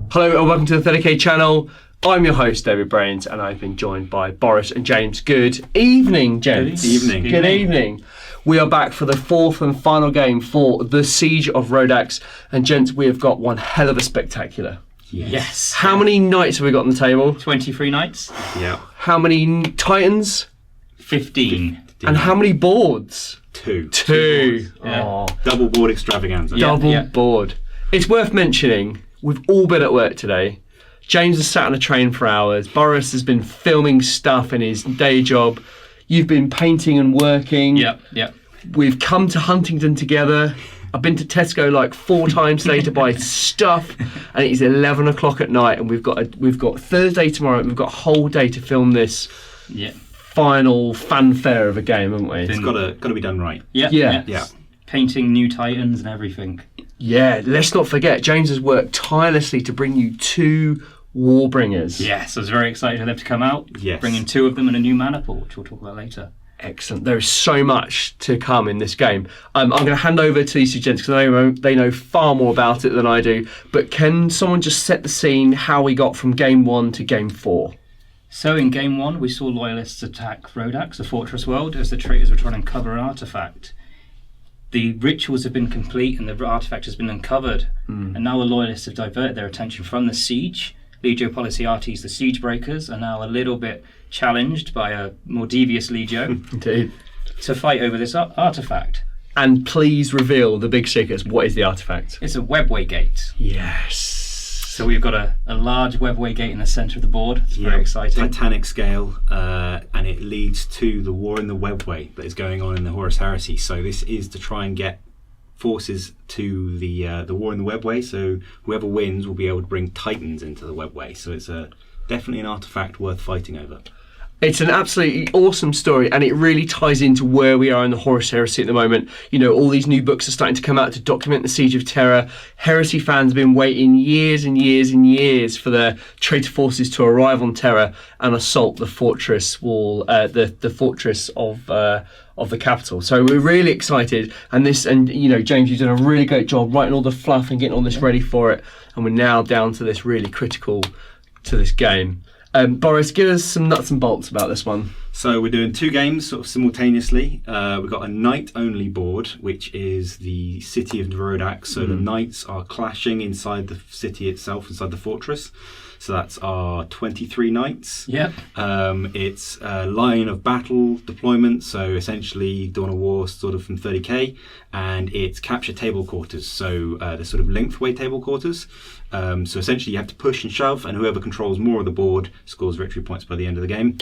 Hello and welcome to the 30k channel. I'm your host David Brains and I've been joined by Boris and James. Good evening, gents. Good evening. We are back for the fourth and final game for the Siege of Rhodax, and gents, we have got one hell of a spectacular. Yes. How many knights have we got on the table? 23 knights. Yeah. How many titans? 15. And how many boards? Two. Yeah. Oh, Double board extravaganza. double board. It's worth mentioning, we've all been at work today. James has sat on a train for hours. Boris has been filming stuff in his day job. You've been painting and working. Yep. We've come to Huntingdon together. I've been to Tesco like 4 times today to buy stuff, and it's 11 o'clock at night, and we've got Thursday tomorrow, and we've got a whole day to film this final fanfare of a game, haven't we? It's got to be done right. Yeah. Painting new titans and everything. Yeah, let's not forget, James has worked tirelessly to bring you 2 Warbringers. Yes, I was very excited for them to come out. Yes. Bringing 2 of them and a new mana pool, which we'll talk about later. Excellent. There is so much to come in this game. I'm going to hand over to these two gents because they know far more about it than I do. But can someone just set the scene how we got from game 1 to game 4? So in game 1, we saw loyalists attack Rhodax, the fortress world, as the traitors were trying to uncover an artifact. The rituals have been complete and the artifact has been uncovered. And now the loyalists have diverted their attention from the siege. Legio Policiates, the siege breakers, are now a little bit challenged by a more devious Legio Indeed. to fight over this artifact. And please reveal the big secrets. What is the artifact? It's a webway gate. Yes. So we've got a large webway gate in the centre of the board. It's very exciting. Titanic scale, and it leads to the war in the webway that is going on in the Horus Heresy. So this is to try and get forces to the war in the webway. So whoever wins will be able to bring titans into the webway. So it's definitely an artifact worth fighting over. It's an absolutely awesome story, and it really ties into where we are in the Horus Heresy at the moment. You know, all these new books are starting to come out to document the Siege of Terra. Heresy fans have been waiting years and years and years for their traitor forces to arrive on Terra and assault the fortress wall, the fortress of the capital. So we're really excited, and you know, James, you've done a really great job writing all the fluff and getting all this ready for it, and we're now down to this really critical to this game. Boris, give us some nuts and bolts about this one. So we're doing 2 games sort of simultaneously. We've got a knight-only board, which is the city of Rhodax. So the knights are clashing inside the city itself, inside the fortress. So that's our 23 knights. Yep. It's a line of battle deployment, so essentially Dawn of War sort of from 30k, and it's capture table quarters, so the sort of lengthway table quarters. So essentially you have to push and shove, and whoever controls more of the board scores victory points by the end of the game.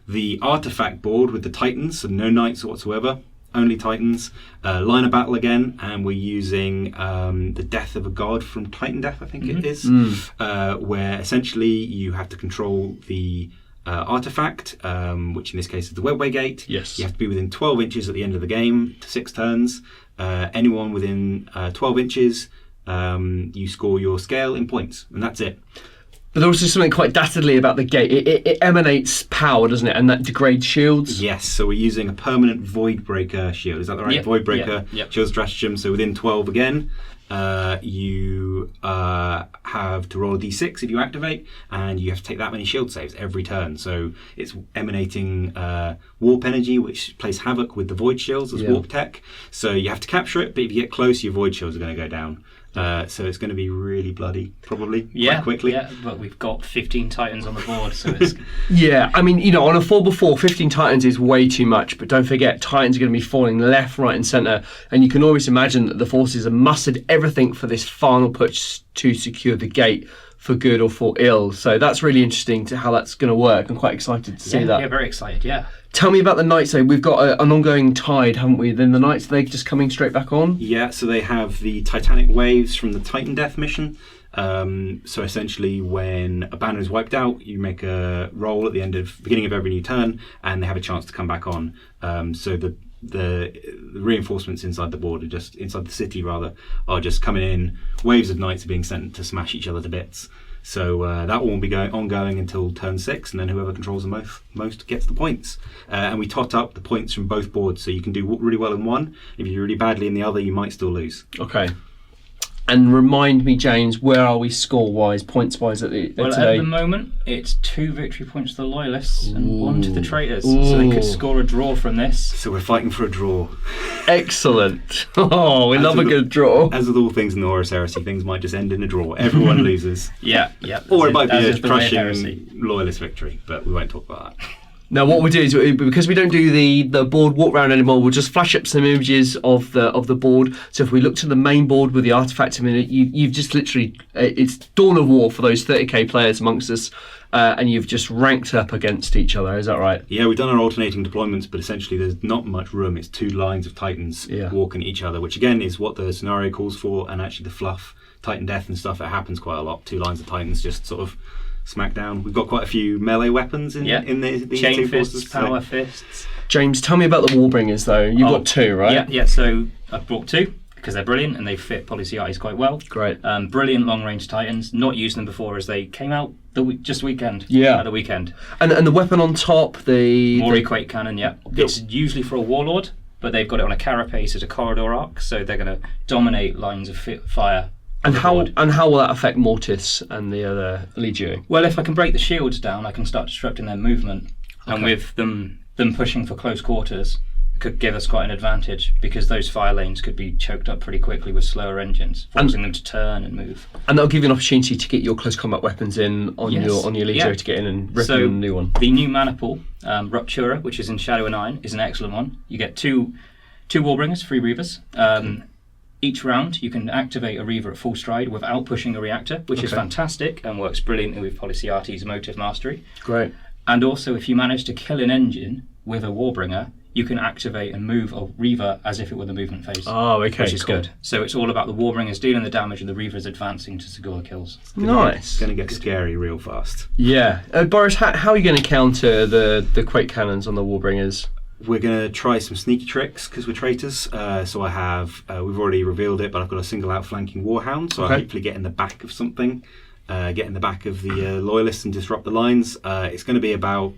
The artifact board with the titans, so no knights whatsoever, only titans. Line of battle again, and we're using the death of a god from Titan Death, I think it is, where essentially you have to control the artifact, which in this case is the webway gate. Yes. You have to be within 12 inches at the end of the game to 6 turns. Anyone within 12 inches, you score your scale in points, and that's it. But there's also something quite dastardly about the gate. It emanates power, doesn't it? And that degrades shields. Yes, so we're using a permanent Void Breaker shield. Is that the right? Yep. Void Breaker Yep. shield stratagem. So within 12 again, you have to roll a d6 if you activate, and you have to take that many shield saves every turn. So it's emanating warp energy, which plays havoc with the void shields as warp tech. So you have to capture it, but if you get close, your void shields are going to go down. So it's going to be really bloody, probably, quite quickly. Yeah, but we've got 15 titans on the board, so it's... Yeah, I mean, you know, on a 4x4, 15 titans is way too much, but don't forget, titans are going to be falling left, right and centre, and you can always imagine that the forces have mustered everything for this final push to secure the gate, for good or for ill. So that's really interesting to how that's going to work. I'm quite excited to see that. Yeah, very excited, yeah. Tell me about the Knights, though. We've got an ongoing tide, haven't we? Then the Knights, are they just coming straight back on? Yeah, so they have the Titanic waves from the Titan Death mission. So essentially, when a banner is wiped out, you make a roll at the beginning of every new turn, and they have a chance to come back on. So the reinforcements inside the board inside the city are just coming in. Waves of knights are being sent to smash each other to bits. So that will be ongoing until turn 6, and then whoever controls the most gets the points. And we tot up the points from both boards, so you can do really well in one. If you do really badly in the other, you might still lose. Okay. And remind me, James, where are we score-wise, points-wise today? At the moment, it's 2 victory points to the Loyalists and 1 to the Traitors. So they could score a draw from this. So we're fighting for a draw. Excellent. Oh, we love a good draw. As with all things in the Horus Heresy, things might just end in a draw. Everyone loses. Yeah. Or it might be a crushing Loyalist victory, but we won't talk about that. Now, what we'll do is, because we don't do the board walk round anymore, we'll just flash up some images of the board. So if we look to the main board with the artifact in it, you've just literally, it's Dawn of War for those 30k players amongst us, and you've just ranked up against each other. Is that right? Yeah, we've done our alternating deployments, but essentially there's not much room. It's 2 lines of Titans walking each other, which again is what the scenario calls for, and actually the fluff, Titan death and stuff, it happens quite a lot. 2 lines of Titans just sort of smack down. We've got quite a few melee weapons in these chain 2 fists, forces. power fists. James, tell me about the Warbringers, though. You've got 2, right? Yeah. So I've brought 2 because they're brilliant and they fit Policiates quite well. Great. Brilliant long-range Titans. Not used them before as they came out just weekend. Yeah. The weekend. And the weapon on top, the Mori Quake Cannon. Yeah. It's usually for a Warlord, but they've got it on a carapace as a corridor arc, so they're going to dominate lines of fire. And how will that affect Mortis and the other Legio? Well, if I can break the shields down, I can start disrupting their movement, and with them pushing for close quarters, it could give us quite an advantage because those fire lanes could be choked up pretty quickly with slower engines, forcing them to turn and move. And that'll give you an opportunity to get your close combat weapons in on your Legio to get in and rip a new one. The new mana pool, Ruptura, which is in Shadow and Iron, is an excellent one. You get two Warbringers, 3 Reavers. Each round, you can activate a Reaver at full stride without pushing a reactor, which is fantastic and works brilliantly with Policiates' motive mastery. Great. And also, if you manage to kill an engine with a Warbringer, you can activate and move a Reaver as if it were the movement phase. Oh, okay, which is good. So it's all about the Warbringers dealing the damage and the Reavers advancing to secure kills. Nice. It's going to get scary real fast. Yeah. Boris, how are you going to counter the Quake Cannons on the Warbringers? We're going to try some sneaky tricks because we're traitors. So I have, we've already revealed it, but I've got a single out flanking Warhound. So I hopefully get in the back of something, get in the back of the Loyalists and disrupt the lines. It's going to be about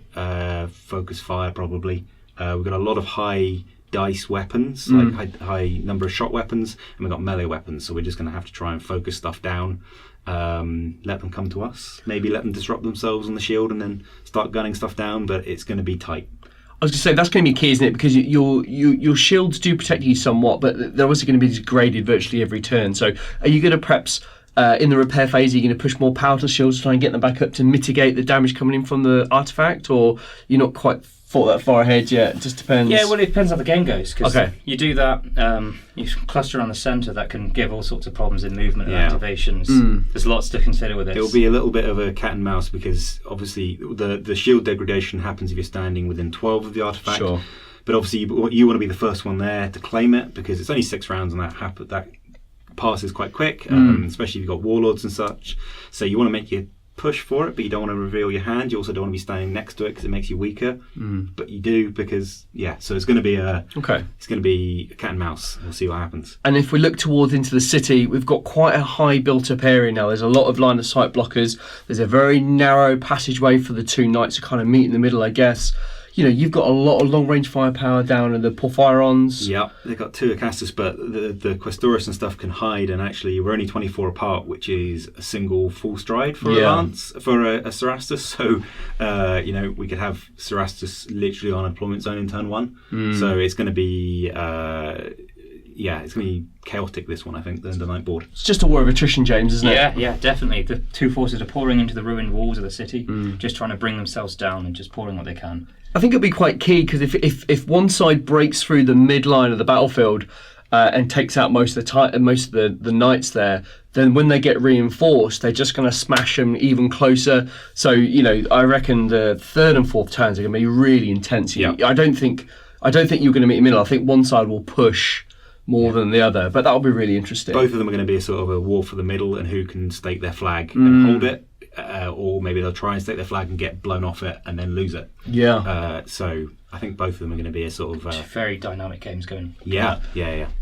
focus fire probably. We've got a lot of high dice weapons, like high number of shot weapons, and we've got melee weapons. So we're just going to have to try and focus stuff down. Let them come to us. Maybe let them disrupt themselves on the shield and then start gunning stuff down. But it's going to be tight. I was going to say, that's going to be key, isn't it? Because your shields do protect you somewhat, but they're also going to be degraded virtually every turn. So are you going to perhaps, in the repair phase, are you going to push more power to the shields to try and get them back up to mitigate the damage coming in from the artifact? Or you're not quite thought that far ahead yet? It just depends. Yeah, well, it depends how the game goes. Cause you do that, you cluster around the centre, that can give all sorts of problems in movement and activations. There's lots to consider with this. It'll be a little bit of a cat and mouse because obviously the shield degradation happens if you're standing within 12 of the artifact. Sure. But obviously you want to be the first one there to claim it because it's only 6 rounds and that passes quite quick, especially if you've got warlords and such. So you want to make your push for it, but you don't want to reveal your hand. You also don't want to be standing next to it because it makes you weaker. But you do because so it's going to be it's going to be a cat and mouse. We'll see what happens. And if we look towards into the city, we've got quite a high built-up area now. There's a lot of line of sight blockers. There's a very narrow passageway for the 2 knights to kind of meet in the middle, I guess. You know, you've got a lot of long-range firepower down in the Porphyrons. Yeah, they've got 2 Acastus, but the Questoris and stuff can hide, and actually we're only 24 apart, which is a single full stride for a lance, for a Cerastus. So, we could have Cerastus literally on a deployment zone in turn 1. So it's going to be... it's going to be chaotic, this one, I think, the night board. It's just a war of attrition, James, isn't it? Yeah, definitely. The 2 forces are pouring into the ruined walls of the city, just trying to bring themselves down and just pouring what they can. I think it'll be quite key, because if one side breaks through the midline of the battlefield and takes out most of the knights there, then when they get reinforced, they're just going to smash them even closer. So, I reckon the 3rd and 4th turns are going to be really intense. Yeah. I don't think you're going to meet in the middle. I think one side will push more than the other, but that'll be really interesting. Both of them are going to be a sort of a war for the middle and who can stake their flag and hold it, or maybe they'll try and stake their flag and get blown off it and then lose it. Yeah. So I think both of them are going to be a sort of very dynamic games going. Yeah,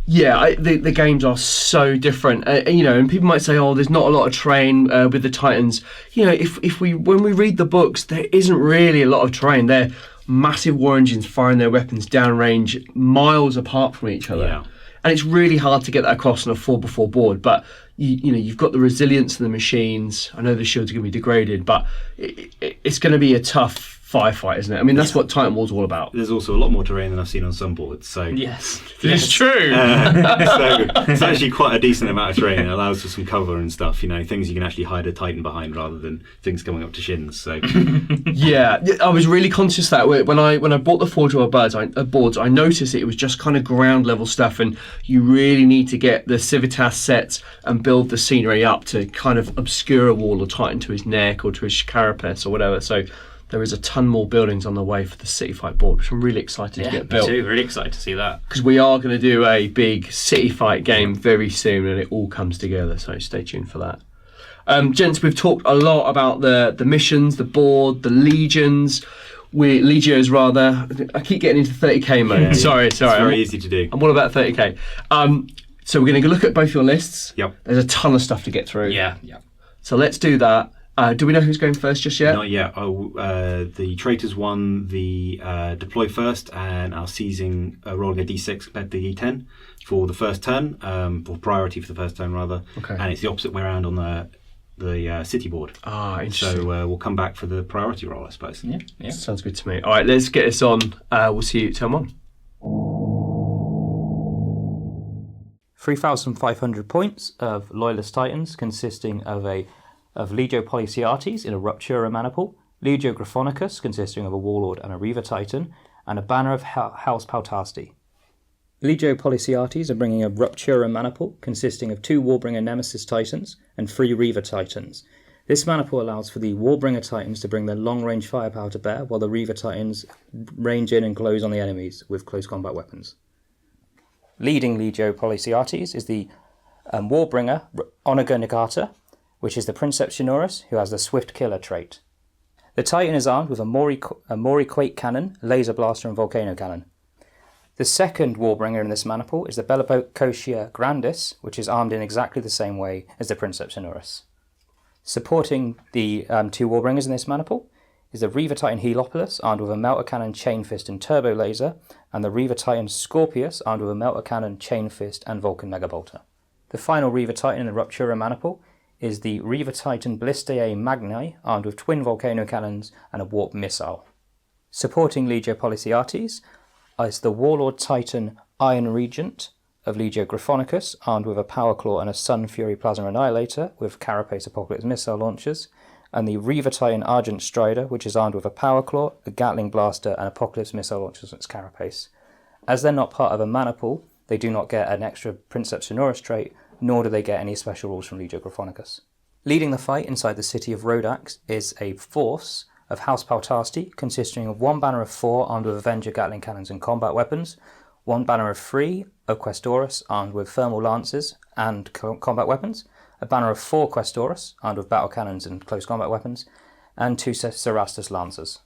the games are so different, and people might say, "Oh, there's not a lot of terrain with the Titans." When we read the books, there isn't really a lot of terrain. They're massive war engines firing their weapons downrange, miles apart from each other. Yeah. and it's really hard to get that across on a 4x4 board. But you've got the resilience of the machines. I know the shields are going to be degraded, but it's going to be a tough firefight, isn't it? I mean, that's what Titan War's all about. There's also a lot more terrain than I've seen on some boards. So Yes. It's true. so it's actually quite a decent amount of terrain. It allows for some cover and stuff. Things you can actually hide a Titan behind rather than things coming up to shins. So Yeah, I was really conscious that when I bought the Forge World boards, I noticed it was just kind of ground level stuff, and you really need to get the Civitas sets and build the scenery up to kind of obscure a wall or Titan to his neck or to his carapace or whatever. So there is a ton more buildings on the way for the City Fight board, which I'm really excited to get built. Me too. Really excited to see that. Because we are going to do a big City Fight game very soon, and it all comes together, so stay tuned for that. Gents, we've talked a lot about the missions, the board, the legions. Legios rather. I keep getting into 30k mode. Yeah, sorry. It's very easy to do. I'm all about 30k. So we're going to look at both your lists. Yep. There's a ton of stuff to get through. Yeah. So let's do that. Do we know who's going first just yet? Not yet. The traitors won the deploy first and are seizing, rolling a d6 compared to the d10 for the first turn, or priority for the first turn rather. Okay. And it's the opposite way around on the city board. Interesting. So we'll come back for the priority roll, I suppose. Yeah. Sounds good to me. All right, let's get this on. We'll see you turn one. 3,500 points of Loyalist Titans, consisting of Legio Policiates in a Ruptura Maniple, Legio Graphonicus, consisting of a Warlord and a Reaver Titan, and a banner of House Pautasti. Legio Policiates are bringing a Ruptura Maniple, consisting of 2 Warbringer Nemesis Titans and 3 Reaver Titans. This maniple allows for the Warbringer Titans to bring their long-range firepower to bear, while the Reaver Titans range in and close on the enemies with close combat weapons. Leading Legio Policiates is the Warbringer Onager Negata, which is the Princeps Honoris, who has the Swift Killer trait. The Titan is armed with a Mori Quake Cannon, Laser Blaster and Volcano Cannon. The second Warbringer in this maniple is the Bellicotia Grandis, which is armed in exactly the same way as the Princeps Honoris. Supporting the 2 Warbringers in this maniple is the Reaver Titan Heliopolis, armed with a Melter Cannon, Chain Fist and Turbo Laser, and the Reaver Titan Scorpius, armed with a Melter Cannon, Chain Fist and Vulcan Megabolter. The final Reaver Titan in the Ruptura maniple is the Reaver Titan Ballistae Magni, armed with twin volcano cannons and a warp missile. Supporting Legio Policiates is the Warlord Titan Iron Regent of Legio Graphonicus, armed with a Power Claw and a Sun Fury Plasma Annihilator with Carapace Apocalypse missile launchers, and the Reaver Titan Argent Strider, which is armed with a Power Claw, a Gatling Blaster and Apocalypse missile launchers on its Carapace. As they're not part of a maniple, they do not get an extra Princeps Honoris trait, nor do they get any special rules from Legio Graphonicus. Leading the fight inside the city of Rhodax is a force of House Pautasti, consisting of 1 banner of 4 armed with Avenger Gatling cannons and combat weapons, 1 banner of 3 of Questoris armed with thermal lances and combat weapons, a banner of 4 Questoris armed with battle cannons and close combat weapons, and 2 Cerastus Lancers.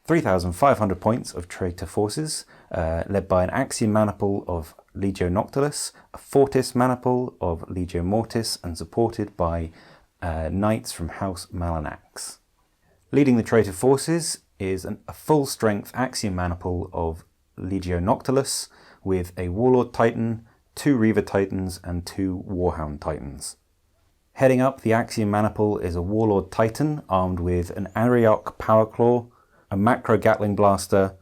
3,500 points of traitor forces, led by an Axiom Maniple of Legio Noctilus, a Fortis Maniple of Legio Mortis, and supported by knights from House Malanax. Leading the traitor forces is a full-strength Axiom Maniple of Legio Noctilus, with a Warlord Titan, 2 Reaver Titans, and 2 Warhound Titans. Heading up the Axiom Maniple is a Warlord Titan, armed with an Ariok Power Claw, a Macro Gatling Blaster,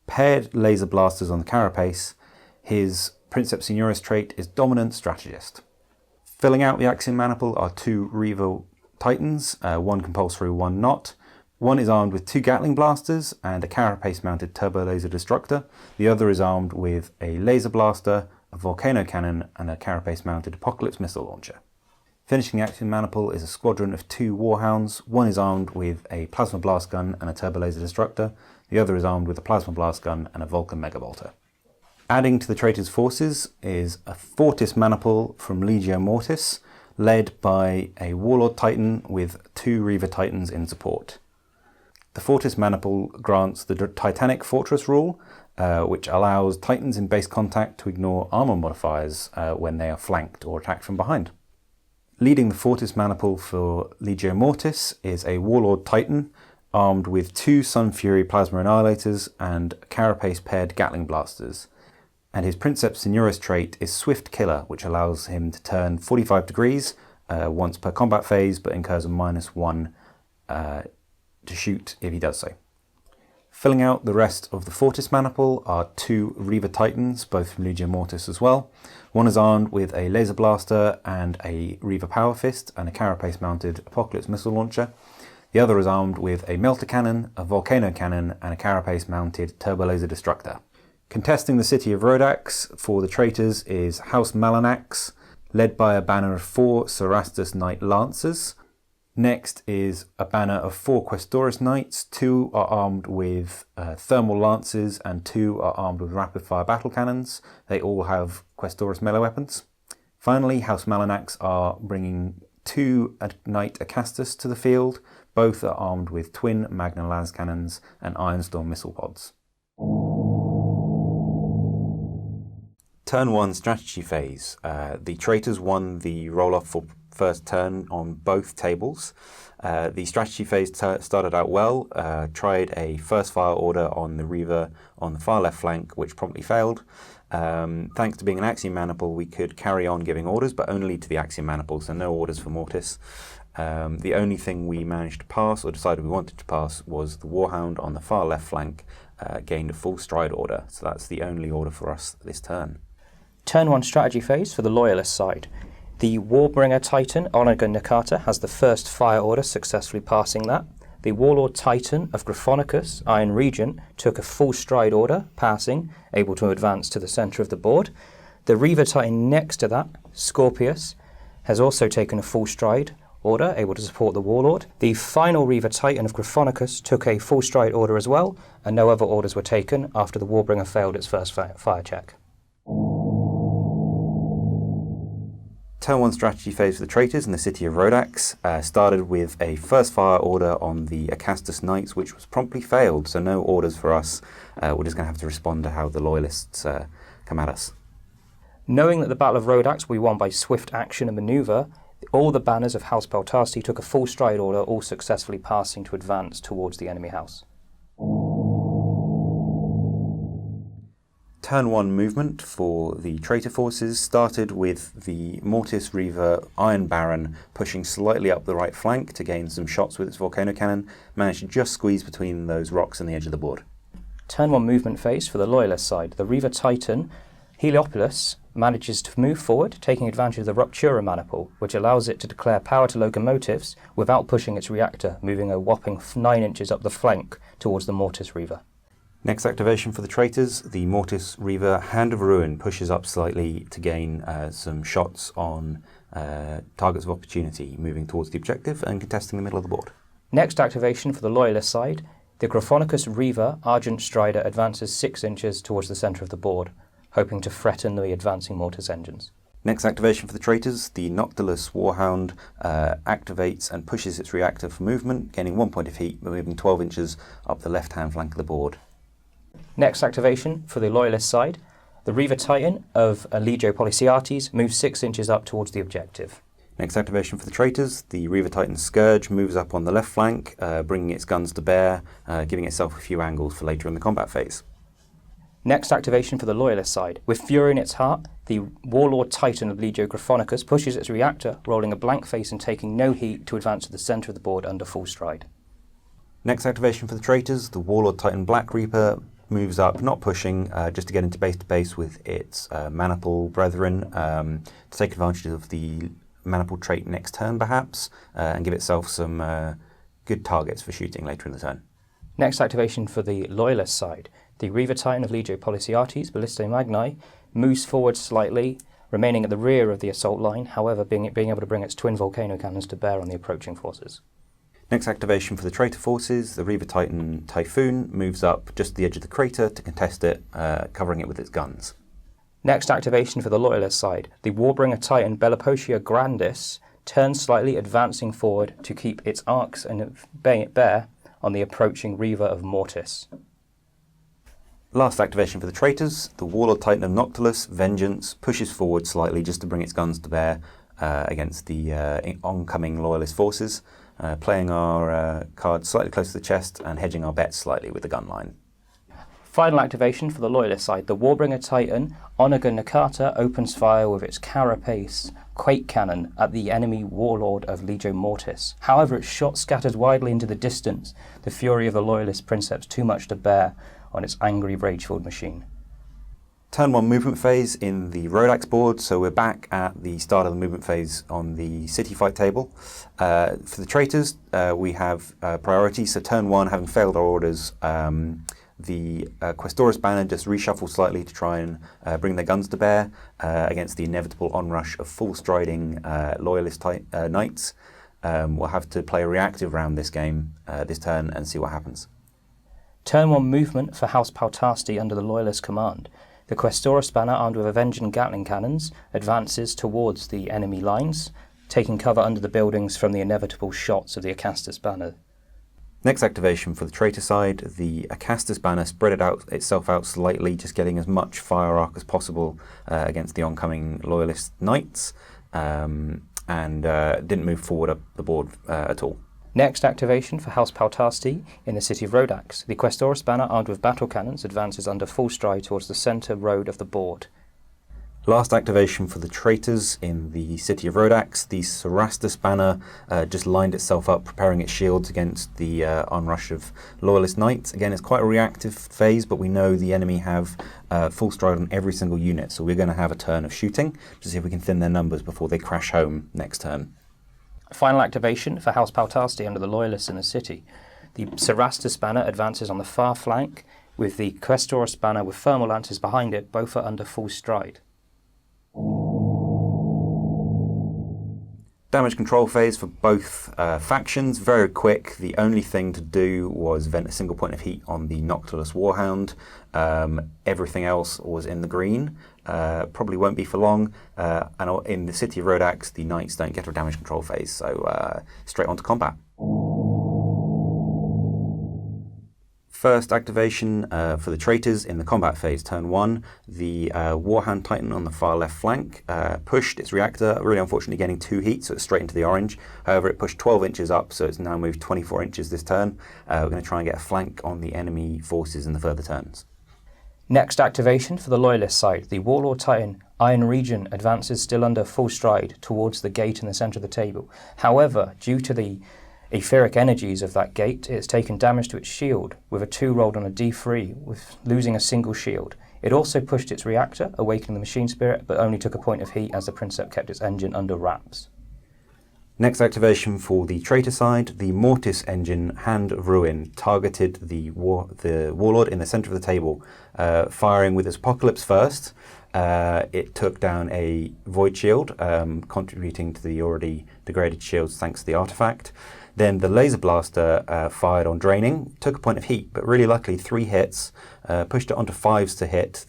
paired laser blasters on the carapace. His Princeps Honoris trait is Dominant Strategist. Filling out the Axiom Maniple are 2 Reaver Titans, 1 compulsory, 1 not. One is armed with 2 Gatling Blasters and a carapace-mounted Turbo Laser Destructor. The other is armed with a Laser Blaster, a Volcano Cannon, and a carapace-mounted Apocalypse Missile Launcher. Finishing the Axiom Maniple is a squadron of 2 Warhounds. One is armed with a Plasma Blast Gun and a Turbo Laser Destructor. The other is armed with a Plasma Blast Gun and a Vulcan Megabolter. Adding to the traitors' forces is a Fortis Maniple from Legio Mortis, led by a Warlord Titan with 2 Reaver Titans in support. The Fortis Maniple grants the Titanic Fortress rule, which allows Titans in base contact to ignore armor modifiers when they are flanked or attacked from behind. Leading the Fortis Maniple for Legio Mortis is a Warlord Titan armed with 2 Sun Fury plasma annihilators and carapace-paired Gatling blasters. And his Princeps Senioris trait is Swift Killer, which allows him to turn 45 degrees once per combat phase, but incurs a -1 to shoot if he does so. Filling out the rest of the Fortis maniple are 2 Reaver Titans, both from Legio Mortis as well. One is armed with a laser blaster and a Reaver Power Fist and a carapace-mounted Apocalypse missile launcher. The other is armed with a melter cannon, a volcano cannon, and a carapace-mounted turbo laser destructor. Contesting the city of Rhodax for the traitors is House Malanax, led by a banner of 4 Cerastus Knight Lancers. Next is a banner of 4 Questoris Knights. 2 are armed with thermal lances and 2 are armed with rapid-fire battle cannons. They all have Questoris melee weapons. Finally, House Malanax are bringing 2 Knight Acastus to the field. Both are armed with twin Magna las cannons and Ironstorm missile pods. Turn 1 strategy phase. The traitors won the roll-off for first turn on both tables. The strategy phase started out well, tried a first fire order on the Reaver on the far left flank, which promptly failed. Thanks to being an Axiom maniple, we could carry on giving orders, but only to the Axiom maniple, so no orders for Mortis. The only thing we managed to pass, or decided we wanted to pass, was the Warhound on the far left flank gained a full stride order, so that's the only order for us this turn. Turn 1 strategy phase for the Loyalist side. The Warbringer Titan, Onaga Nakata, has the first fire order, successfully passing that. The Warlord Titan of Gryphonicus, Iron Regent, took a full stride order, passing, able to advance to the centre of the board. The Reaver Titan next to that, Scorpius, has also taken a full stride order, able to support the Warlord. The final Reaver Titan of Gryphonicus took a full stride order as well, and no other orders were taken after the Warbringer failed its first fire check. Turn 1 strategy phase for the traitors in the city of Rhodax started with a first fire order on the Acastus Knights, which was promptly failed, so no orders for us. We're just going to have to respond to how the Loyalists come at us. Knowing that the Battle of Rhodax will be won by swift action and manoeuvre, all the banners of House Peltasti took a full stride order, all successfully passing to advance towards the enemy house. Turn 1 movement for the traitor forces started with the Mortis Reaver Iron Baron pushing slightly up the right flank to gain some shots with its volcano cannon, managed to just squeeze between those rocks and the edge of the board. Turn 1 movement phase for the Loyalist side. The Reaver Titan, Heliopolis, manages to move forward, taking advantage of the Ruptura maniple, which allows it to declare power to locomotives without pushing its reactor, moving a whopping 9 inches up the flank towards the Mortis Reaver. Next activation for the traitors, the Mortis Reaver Hand of Ruin pushes up slightly to gain some shots on targets of opportunity, moving towards the objective and contesting the middle of the board. Next activation for the Loyalist side, the Gryphonicus Reaver Argent Strider advances 6 inches towards the centre of the board, hoping to threaten the advancing Mortis engines. Next activation for the traitors, the Noctilus Warhound activates and pushes its reactor for movement, gaining 1 point of heat, but moving 12 inches up the left-hand flank of the board. Next activation for the Loyalist side, the Reaver Titan of Legio Policiates moves 6 inches up towards the objective. Next activation for the traitors, the Reaver Titan Scourge moves up on the left flank, bringing its guns to bear, giving itself a few angles for later in the combat phase. Next activation for the Loyalist side. With fury in its heart, the Warlord Titan of Legio Gryphonicus pushes its reactor, rolling a blank face and taking no heat to advance to the centre of the board under full stride. Next activation for the traitors, the Warlord Titan Black Reaper moves up, not pushing, just to get into base-to-base with its maniple brethren, to take advantage of the maniple trait next turn perhaps, and give itself some good targets for shooting later in the turn. Next activation for the Loyalist side. The Reaver Titan of Legio Policiates, Ballistae Magni, moves forward slightly, remaining at the rear of the assault line, however being able to bring its twin volcano cannons to bear on the approaching forces. Next activation for the traitor forces, the Reaver Titan Typhoon moves up just the edge of the crater to contest it, covering it with its guns. Next activation for the Loyalist side, the Warbringer Titan Bellipotia Grandis turns slightly, advancing forward to keep its arcs and bear on the approaching Reaver of Mortis. Last activation for the traitors, the Warlord Titan of Noctilus, Vengeance, pushes forward slightly just to bring its guns to bear against the oncoming Loyalist forces. playing our cards slightly close to the chest and hedging our bets slightly with the gun line. Final activation for the Loyalist side. The Warbringer Titan, Onager Nakata, opens fire with its Carapace Quake Cannon at the enemy warlord of Legio Mortis. However, its shot scatters widely into the distance, the fury of the Loyalist Princeps too much to bear on its angry rage-filled machine. Turn 1 movement phase in the Rhodax board, so we're back at the start of the movement phase on the city fight table. For the traitors, we have priority, so turn 1, having failed our orders, the Questoris banner just reshuffle slightly to try and bring their guns to bear against the inevitable onrush of full-striding Loyalist knights. We'll have to play a reactive round this game, this turn, and see what happens. Turn 1 movement for House Paltasti under the Loyalist command. The Questoris banner, armed with Avenging Gatling cannons, advances towards the enemy lines, taking cover under the buildings from the inevitable shots of the Acastus banner. Next activation for the traitor side, the Acastus banner spread itself out slightly, just getting as much fire arc as possible against the oncoming Loyalist knights, and didn't move forward up the board at all. Next activation for House Paltasti in the city of Rhodax. The Questoris banner, armed with battle cannons, advances under full stride towards the centre road of the board. Last activation for the traitors in the city of Rhodax. The Cerastus banner just lined itself up, preparing its shields against the onrush of Loyalist knights. Again, it's quite a reactive phase, but we know the enemy have full stride on every single unit, so we're going to have a turn of shooting to see if we can thin their numbers before they crash home next turn. Final activation for House Paltasti under the Loyalists in the city. The Cerastus banner advances on the far flank, with the Questoris banner with thermal lances behind it, both are under full stride. Damage control phase for both factions, very quick. The only thing to do was vent a single point of heat on the Noctilus Warhound. Everything else was in the green. Probably won't be for long. And in the city of Rhodax, the knights don't get a damage control phase, so straight on to combat. First activation for the traitors in the combat phase, turn 1. The Warhound Titan on the far left flank pushed its reactor, really unfortunately getting 2 heat, so it's straight into the orange. However, it pushed 12 inches up, so it's now moved 24 inches this turn. We're going to try and get a flank on the enemy forces in the further turns. Next activation for the Loyalist side. The Warlord Titan Iron Region advances still under full stride towards the gate in the centre of the table. However, due to the etheric energies of that gate, it has taken damage to its shield, with a 2 rolled on a d3, with losing a single shield. It also pushed its reactor, awakening the machine spirit, but only took a point of heat as the Princeps kept its engine under wraps. Next activation for the traitor side, the Mortis engine Hand of Ruin targeted the Warlord in the centre of the table, firing with its Apocalypse first. It took down a Void Shield, contributing to the already degraded shields thanks to the artifact. Then the Laser Blaster fired on Draining, took a point of heat, but really luckily 3 hits, pushed it onto 5s to hit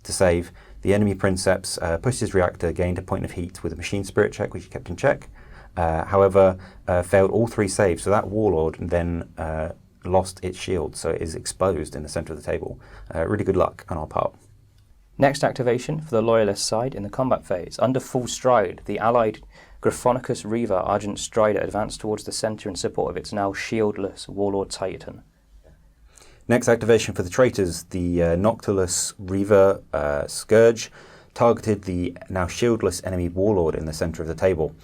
to save. The enemy Princeps pushed his reactor, gained a point of heat with a Machine Spirit check, which he kept in check. However, failed all 3 saves, so that Warlord then lost its shield, so it is exposed in the centre of the table. Really good luck on our part. Next activation for the Loyalist side in the combat phase. Under full stride, the allied Graphonicus Reaver Argent Strider advanced towards the centre in support of its now shieldless Warlord Titan. Next activation for the traitors, the Noctilus Reaver Scourge targeted the now shieldless enemy Warlord in the centre of the table.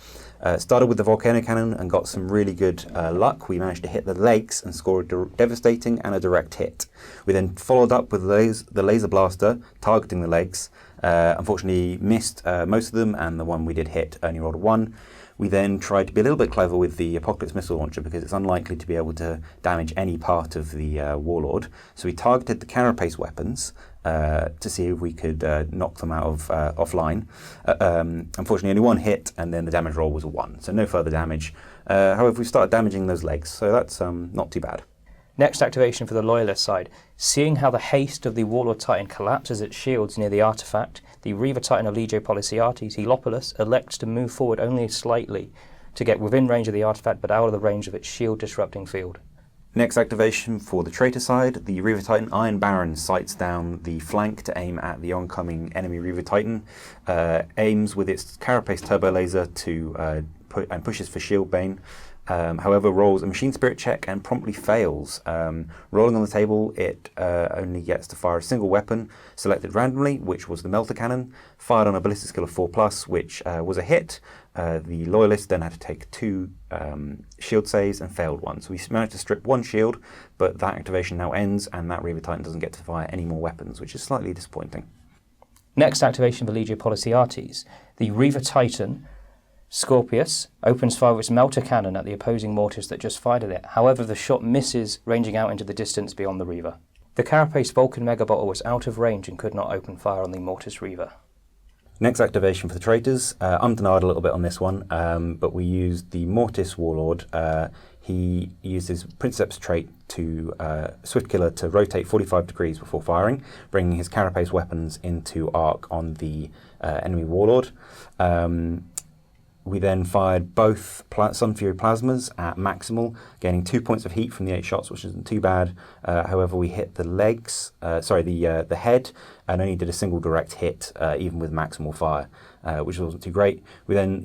Started with the Volcano Cannon and got some really good luck. We managed to hit the legs and score a devastating and a direct hit. We then followed up with the Laser Blaster, targeting the legs. Unfortunately missed most of them, and the one we did hit only rolled a 1. We then tried to be a little bit clever with the Apocalypse Missile Launcher because it's unlikely to be able to damage any part of the Warlord. So we targeted the Carapace weapons to see if we could knock them out of offline. Unfortunately, only 1 hit, and then the damage roll was a 1, so no further damage. However, we started damaging those legs, so that's not too bad. Next activation for the Loyalist side. Seeing how the haste of the Warlord Titan collapses its shields near the artifact, the Reaver Titan of Legio Policiates, Heliopolis, elects to move forward only slightly to get within range of the artifact but out of the range of its shield-disrupting field. Next activation for the traitor side, the Reaver Titan Iron Baron sights down the flank to aim at the oncoming enemy Reaver Titan, aims with its Carapace Turbo Laser to and pushes for Shield Bane. However, rolls a machine spirit check and promptly fails. Rolling on the table, it only gets to fire a single weapon selected randomly, which was the melter cannon, fired on a ballistic skill of 4+, which was a hit. The loyalist then had to take 2 shield saves and failed one. So we managed to strip 1 shield, but that activation now ends, and that Reaver Titan doesn't get to fire any more weapons, which is slightly disappointing. Next activation for Legio Policiates. The Reaver Titan Scorpius opens fire with its melter cannon at the opposing mortis that just fired at it. However, the shot misses, ranging out into the distance beyond the Reaver. The Carapace Vulcan Megabottle was out of range and could not open fire on the Mortis Reaver. Next activation for the traitors. I'm denied a little bit on this one, but we used the Mortis Warlord. He used his Princeps trait to Swift Killer to rotate 45 degrees before firing, bringing his Carapace weapons into arc on the enemy Warlord. We then fired both Sun Fury Plasmas at maximal, gaining 2 points of heat from the 8 shots, which isn't too bad. However, we hit the the head, and only did a single direct hit, even with maximal fire, which wasn't too great. We then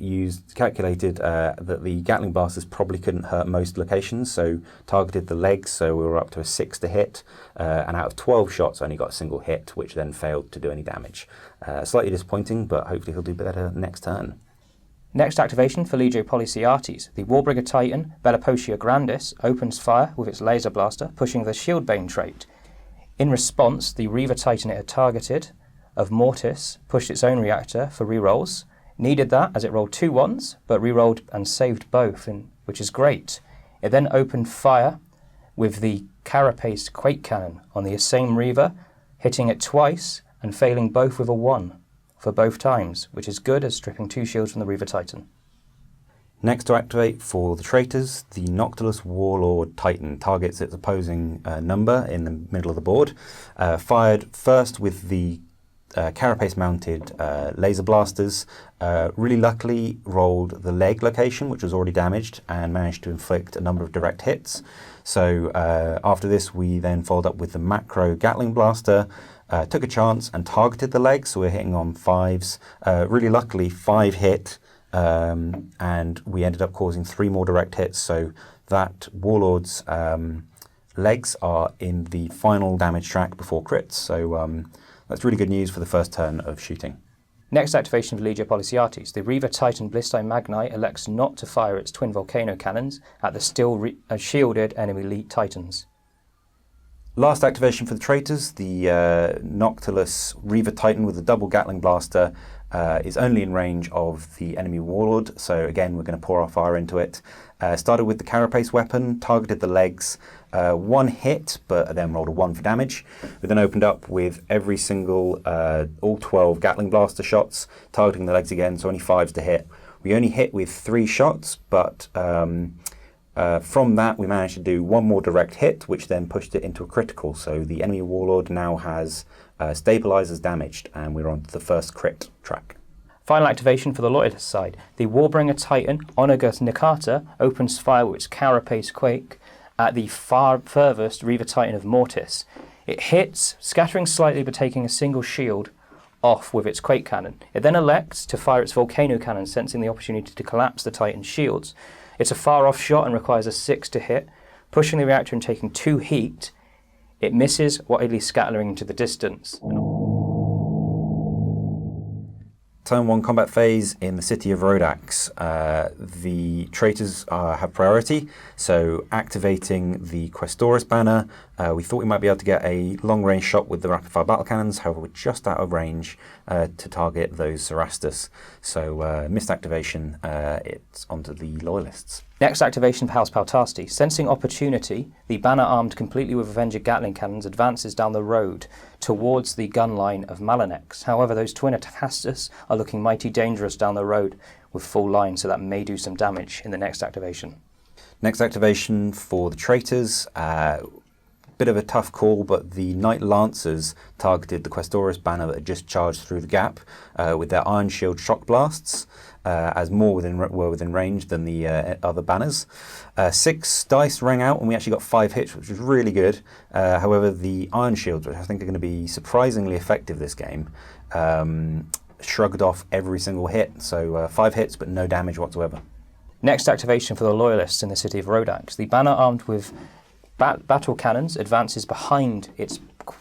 calculated that the Gatling blasters probably couldn't hurt most locations, so targeted the legs, so we were up to a 6 to hit, and out of 12 shots only got a single hit, which then failed to do any damage. Slightly disappointing, but hopefully he'll do better next turn. Next activation for Legio Policiates. The Warbringer Titan, Bellipotia Grandis, opens fire with its laser blaster, pushing the Shieldbane trait. In response, the Reaver Titan it had targeted, of Mortis, pushed its own reactor for rerolls. Needed that as it rolled 2 1s, but rerolled and saved both, which is great. It then opened fire with the Carapace Quake Cannon on the same Reaver, hitting it twice and failing both with a 1. For both times, which is good as stripping 2 shields from the Reaver Titan. Next to activate for the traitors, the Noctilus Warlord Titan targets its opposing number in the middle of the board. Fired first with the Carapace-mounted laser blasters. Really luckily rolled the leg location, which was already damaged, and managed to inflict a number of direct hits. So after this, we then followed up with the Macro Gatling Blaster, took a chance and targeted the legs, so we're hitting on 5s. Really luckily, 5 hit, and we ended up causing 3 more direct hits, so that Warlord's legs are in the final damage track before crits, so that's really good news for the first turn of shooting. Next activation for Legio Policiates. The Reaver Titan Blistine Magnite elects not to fire its twin volcano cannons at the still shielded enemy elite Titans. Last activation for the traitors, the Noctilus Reaver Titan with a double Gatling blaster is only in range of the enemy Warlord, so again we're going to pour our fire into it. Started with the Carapace weapon, targeted the legs, 1 hit, but then rolled a 1 for damage. We then opened up with every single, all 12 Gatling blaster shots, targeting the legs again, so only 5s to hit. We only hit with 3 shots, but from that we managed to do 1 more direct hit, which then pushed it into a critical, so the enemy Warlord now has stabilizers damaged, and we're on to the first crit track. Final activation for the Loyalist side. The Warbringer Titan Onagus Nikata opens fire with its Carapace Quake at the furthest Reaver Titan of Mortis. It hits, scattering slightly but taking a single shield off with its Quake Cannon. It then elects to fire its Volcano Cannon, sensing the opportunity to collapse the Titan's shields. It's a far-off shot and requires a 6 to hit, pushing the reactor and taking 2 heat. It misses, wildly scattering into the distance. Turn 1 combat phase in the city of Rhodax. The traitors have priority, so activating the Questoris banner, we thought we might be able to get a long-range shot with the rapid-fire battle cannons, however we're just out of range to target those Cerastus. So missed activation, it's onto the Loyalists. Next activation for House Paltasti. Sensing opportunity, the banner armed completely with Avenger Gatling cannons advances down the road towards the gun line of Malanex. However, those twin Atastus are looking mighty dangerous down the road with full line, so that may do some damage in the next activation. Next activation for the traitors. Bit of a tough call, but the Knight Lancers targeted the Questoris banner that had just charged through the gap with their Iron Shield shock blasts, as more were within range than the other banners. 6 dice rang out and we actually got 5 hits, which was really good. However, the Iron Shields, which I think are going to be surprisingly effective this game, shrugged off every single hit. So 5 hits but no damage whatsoever. Next activation for the Loyalists in the city of Rhodax. The banner armed with battle cannons advances behind its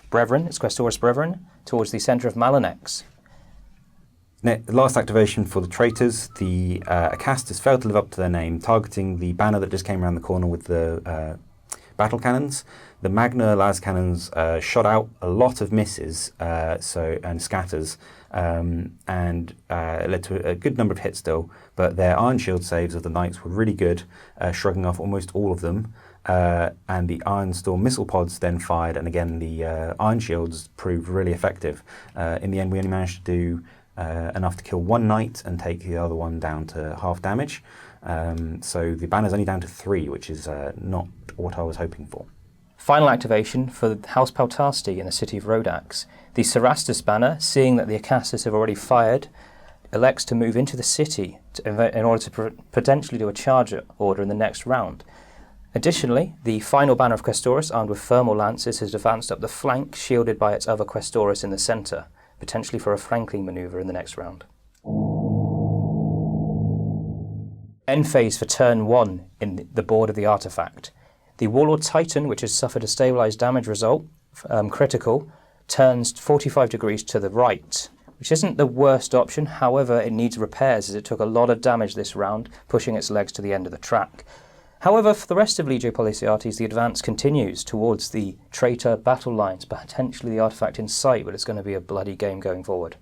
brethren, its Questoris brethren, towards the centre of Malinex. Last activation for the traitors. The Acastus failed to live up to their name, targeting the banner that just came around the corner with the battle cannons. The Magna las cannons shot out a lot of misses and scatters, and led to a good number of hits still, but their Iron Shield saves of the Knights were really good, shrugging off almost all of them. And the Iron Storm missile pods then fired, and again the Iron Shields proved really effective. In the end, we only managed to do enough to kill one Knight and take the other one down to half damage. So the banner's only down to 3, which is not what I was hoping for. Final activation for House Peltasti in the city of Rhodax. The Cerastus banner, seeing that the Acastus have already fired, elects to move into the city in order to potentially do a charge order in the next round. Additionally, the final banner of Questoris, armed with thermal lances, has advanced up the flank, shielded by its other Questoris in the centre, potentially for a flanking manoeuvre in the next round. End phase for turn 1 in the board of the artifact. The Warlord Titan, which has suffered a stabilised damage result, critical, turns 45 degrees to the right, which isn't the worst option. However, it needs repairs as it took a lot of damage this round, pushing its legs to the end of the track. However, for the rest of Legio Policiates, the advance continues towards the traitor battle lines, potentially the artifact in sight, but it's going to be a bloody game going forward.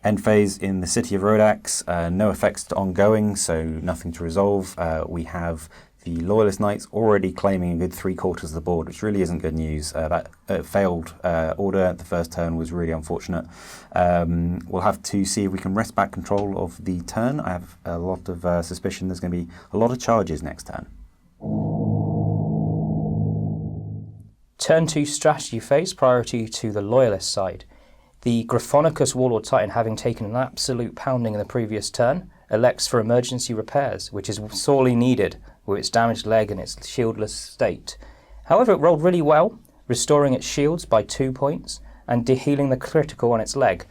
End phase in the city of Rhodax, no effects to ongoing, so nothing to resolve. We have the Loyalist Knights already claiming a good 3/4 of the board, which really isn't good news. That failed order at the first turn was really unfortunate. We'll have to see if we can wrest back control of the turn. I have a lot of suspicion there's going to be a lot of charges next turn. Turn 2 strategy phase, priority to the Loyalist side. The Gryphonicus Warlord Titan, having taken an absolute pounding in the previous turn, elects for emergency repairs, which is sorely needed with its damaged leg and its shieldless state. However, it rolled really well, restoring its shields by 2 points and healing the critical on its leg.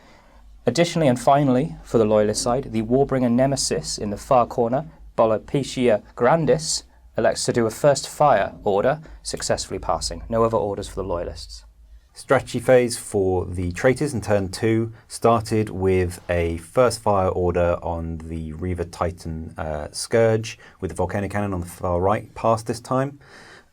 Additionally and finally, for the Loyalist side, the Warbringer Nemesis in the far corner, Bolopecia Grandis, elects to do a first fire order, successfully passing. No other orders for the Loyalists. Strategy phase for the traitors in turn 2 started with a first fire order on the Reaver Titan Scourge with the Volcano Cannon on the far right, passed this time.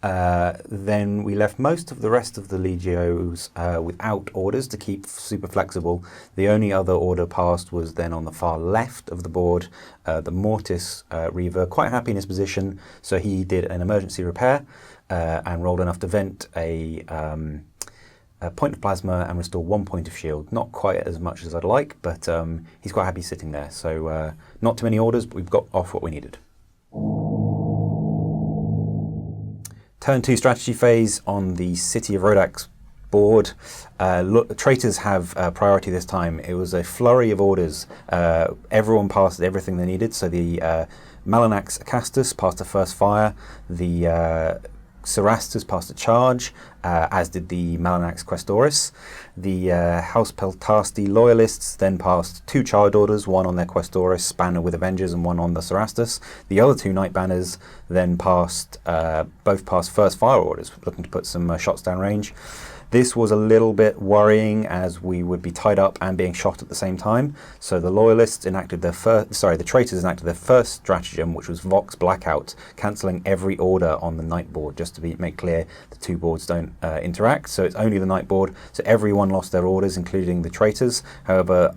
Then we left most of the rest of the Legios without orders to keep super flexible. The only other order passed was then on the far left of the board, the Mortis Reaver, quite happy in his position, so he did an emergency repair and rolled enough to vent a point of plasma and restore 1 point of shield. Not quite as much as I'd like, but he's quite happy sitting there. So not too many orders, but we've got off what we needed. Turn 2 strategy phase on the City of Rhodax board. Traitors have priority this time. It was a flurry of orders. Everyone passed everything they needed. So the Malanax Acastus passed the first fire. The Cerastus passed a charge, as did the Malanax Questoris. The House Peltasti Loyalists then passed 2 charge orders, one on their Questoris banner with Avengers and one on the Cerastus. The other 2 Knight banners then passed, both passed first fire orders, looking to put some shots down range. This was a little bit worrying as we would be tied up and being shot at the same time. So the Loyalists enacted their the traitors enacted their first stratagem, which was Vox Blackout, cancelling every order on the Knight board, just to make clear the 2 boards don't interact. So it's only the Knight board. So everyone lost their orders, including the traitors. However,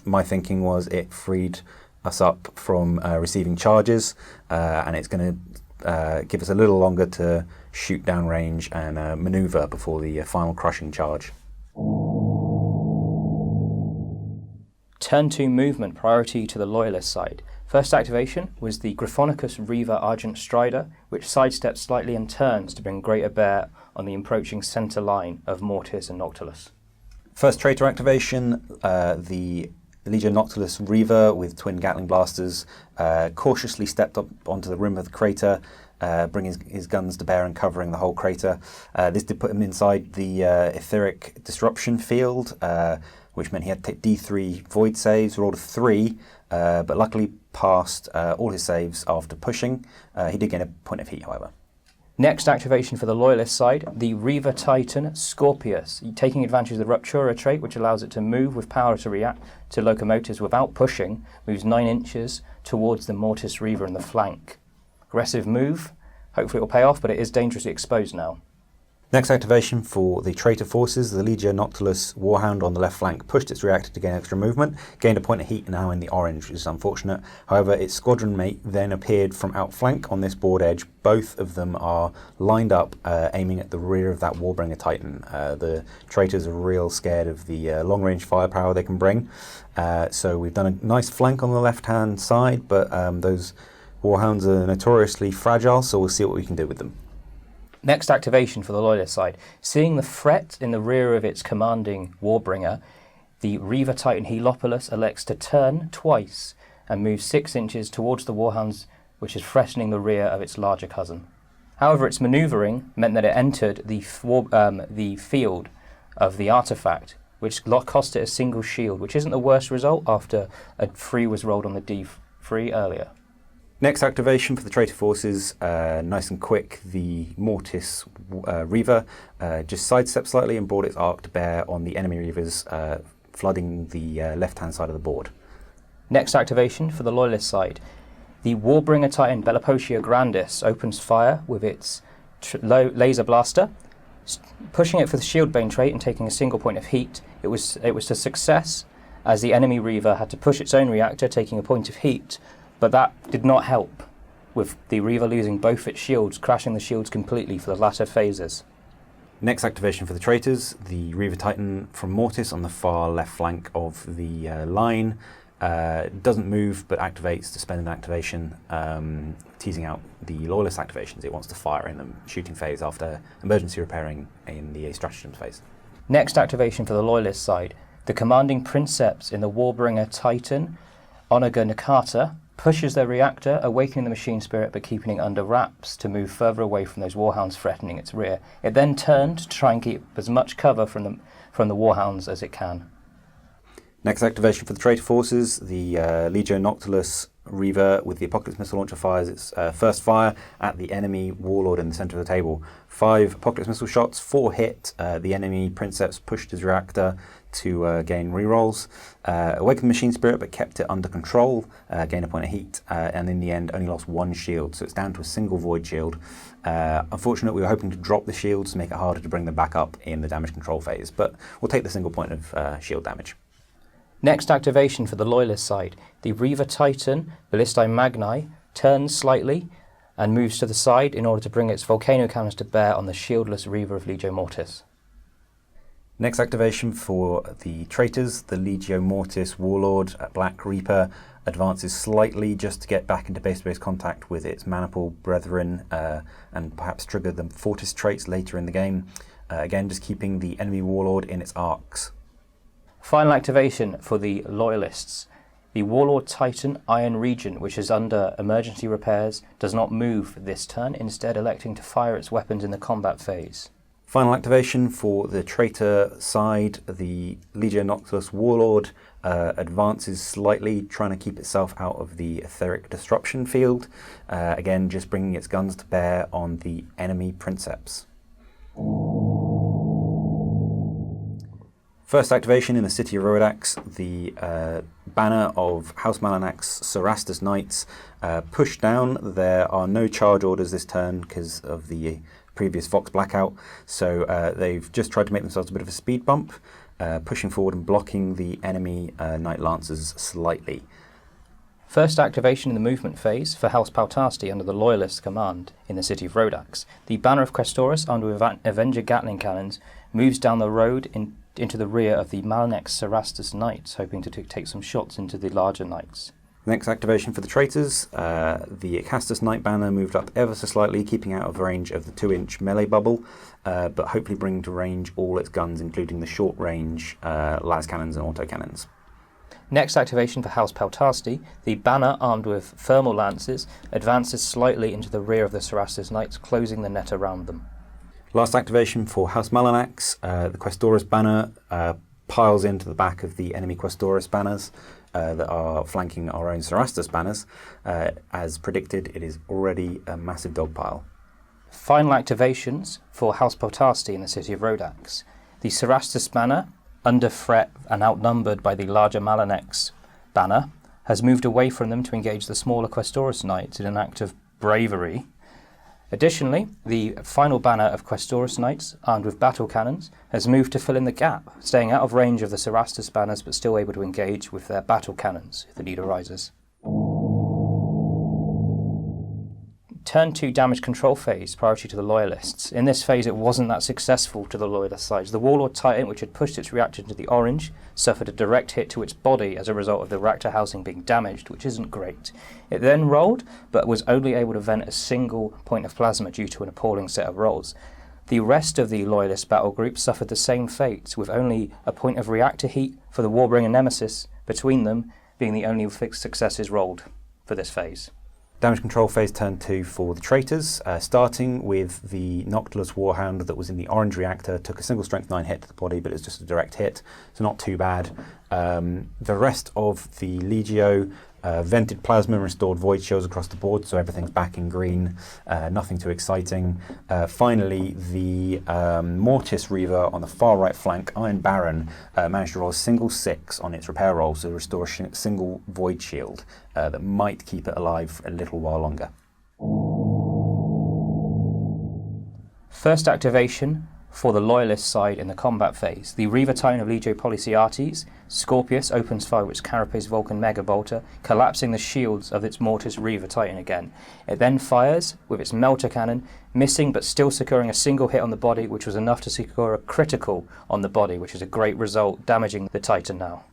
my thinking was it freed us up from receiving charges, and it's going to give us a little longer to shoot down range and manoeuvre before the final crushing charge. Turn 2 movement, priority to the Loyalist side. First activation was the Gryphonicus Reaver Argent Strider, which sidesteps slightly and turns to bring greater bear on the approaching centre line of Mortis and Noctilus. First traitor activation, the Legio Noctilus Reaver with twin Gatling blasters cautiously stepped up onto the rim of the crater, bringing his guns to bear and covering the whole crater. This did put him inside the etheric disruption field, which meant he had to take D3 void saves, rolled a 3, but luckily passed all his saves after pushing. He did gain a point of heat, however. Next activation for the Loyalist side, the Reaver Titan Scorpius, taking advantage of the Ruptura trait, which allows it to move with power to react to locomotives without pushing, moves 9 inches towards the Mortis Reaver in the flank. Aggressive move, hopefully it will pay off, but it is dangerously exposed now. Next activation for the Traitor Forces, the Legio Noctilus Warhound on the left flank pushed its reactor to gain extra movement, gained a point of heat now in the orange, which is unfortunate. However, its squadron mate then appeared from outflank on this board edge. Both of them are lined up, aiming at the rear of that Warbringer Titan. The traitors are real scared of the long-range firepower they can bring. So we've done a nice flank on the left-hand side, but those Warhounds are notoriously fragile, so we'll see what we can do with them. Next activation for the Loyalist side. Seeing the threat in the rear of its commanding Warbringer, the Reaver Titan Heliopolis elects to turn twice and move 6 inches towards the Warhounds, which is threatening the rear of its larger cousin. However, its manoeuvring meant that it entered the field of the artifact, which cost it a single shield, which isn't the worst result after a 3 was rolled on the D3 earlier. Next activation for the Traitor Forces, nice and quick, the Mortis Reaver just sidestepped slightly and brought its arc to bear on the enemy Reavers, flooding the left-hand side of the board. Next activation for the Loyalist side. The Warbringer Titan Bellipotia Grandis opens fire with its laser blaster, pushing it for the Shield Bane trait and taking a single point of heat. It was a success, as the enemy Reaver had to push its own reactor, taking a point of heat, but that did not help, with the Reaver losing both its shields, crashing the shields completely for the latter phases. Next activation for the Traitors, the Reaver Titan from Mortis on the far left flank of the line. Doesn't move, but activates to spend an activation, teasing out the Loyalist activations. It wants to fire in the shooting phase after emergency repairing in the stratagem phase. Next activation for the Loyalist side, the commanding Princeps in the Warbringer Titan, Onaga Nakata, pushes their reactor, awakening the machine spirit but keeping it under wraps to move further away from those Warhounds threatening its rear. It then turned to try and keep as much cover from the Warhounds as it can. Next activation for the Traitor Forces, the Legio Noctilus Reaver with the Apocalypse Missile Launcher fires its first fire at the enemy Warlord in the centre of the table. 5 Apocalypse Missile shots, 4 hit. The enemy Princeps pushed his reactor to gain rerolls. Awakened the Machine Spirit but kept it under control, gained a point of heat, and in the end only lost 1 shield, so it's down to a single Void Shield. Unfortunately, we were hoping to drop the shields to make it harder to bring them back up in the damage control phase, but we'll take the single point of shield damage. Next activation for the Loyalist side, the Reaver Titan Ballistae Magni turns slightly and moves to the side in order to bring its volcano cannons to bear on the shieldless Reaver of Legio Mortis. Next activation for the Traitors, the Legio Mortis Warlord Black Reaper advances slightly just to get back into base-to-base contact with its Maniple brethren and perhaps trigger the Fortis traits later in the game. Again, just keeping the enemy Warlord in its arcs. Final activation for the Loyalists. The Warlord Titan Iron Regent, which is under emergency repairs, does not move this turn, instead electing to fire its weapons in the combat phase. Final activation for the Traitor side, the Legio Noctilus Warlord advances slightly, trying to keep itself out of the etheric disruption field. Again, just bringing its guns to bear on the enemy Princeps. First activation in the city of Rhodax, the banner of House Malanax's Cerastus Knights pushed down. There are no charge orders this turn because of the previous Vox blackout, so they've just tried to make themselves a bit of a speed bump, pushing forward and blocking the enemy Knight Lancers slightly. First activation in the movement phase for House Paltasti under the Loyalist command in the city of Rhodax. The banner of Questoris under Avenger Gatling cannons moves down the road into the rear of the Malanax Cerastus Knights, hoping to take some shots into the larger knights. Next activation for the Traitors, the Acastus Knight banner moved up ever so slightly, keeping out of range of the 2-inch melee bubble, but hopefully bringing to range all its guns, including the short-range las cannons and autocannons. Next activation for House Paltasti, the banner armed with thermal lances advances slightly into the rear of the Cerastus Knights, closing the net around them. Last activation for House Malanax, the Questoris banner piles into the back of the enemy Questoris banners that are flanking our own Cerastus banners. As predicted, it is already a massive dog pile. Final activations for House Potasti in the city of Rhodax. The Cerastus banner, under threat and outnumbered by the larger Malanex banner, has moved away from them to engage the smaller Questoris Knights in an act of bravery. Additionally, the final banner of Questoris Knights, armed with battle cannons, has moved to fill in the gap, staying out of range of the Cerastus banners but still able to engage with their battle cannons if the need arises. Turn 2 damage control phase, priority to the Loyalists. In this phase it wasn't that successful to the Loyalist sides. The Warlord Titan, which had pushed its reactor into the orange, suffered a direct hit to its body as a result of the reactor housing being damaged, which isn't great. It then rolled, but was only able to vent a single point of plasma due to an appalling set of rolls. The rest of the Loyalist battle group suffered the same fate, with only a point of reactor heat for the Warbringer Nemesis between them being the only fixed successes rolled for this phase. Damage control phase turn 2 for the traitors, starting with the Noctilus Warhound that was in the orange reactor, took a single strength 9 hit to the body, but it's just a direct hit, so not too bad. The rest of the Legio vented plasma and restored void shields across the board, so everything's back in green, nothing too exciting. Finally, the Mortis Reaver on the far right flank, Iron Baron, managed to roll a single 6 on its repair roll, so restore a single void shield that might keep it alive a little while longer. First activation for the Loyalist side in the combat phase. The Reaver Titan of Legio Policiates, Scorpius, opens fire with its Carapace Vulcan Mega Bolter, collapsing the shields of its Mortis Reaver Titan again. It then fires with its Melter Cannon, missing but still securing a single hit on the body, which was enough to secure a critical on the body, which is a great result, damaging the Titan now.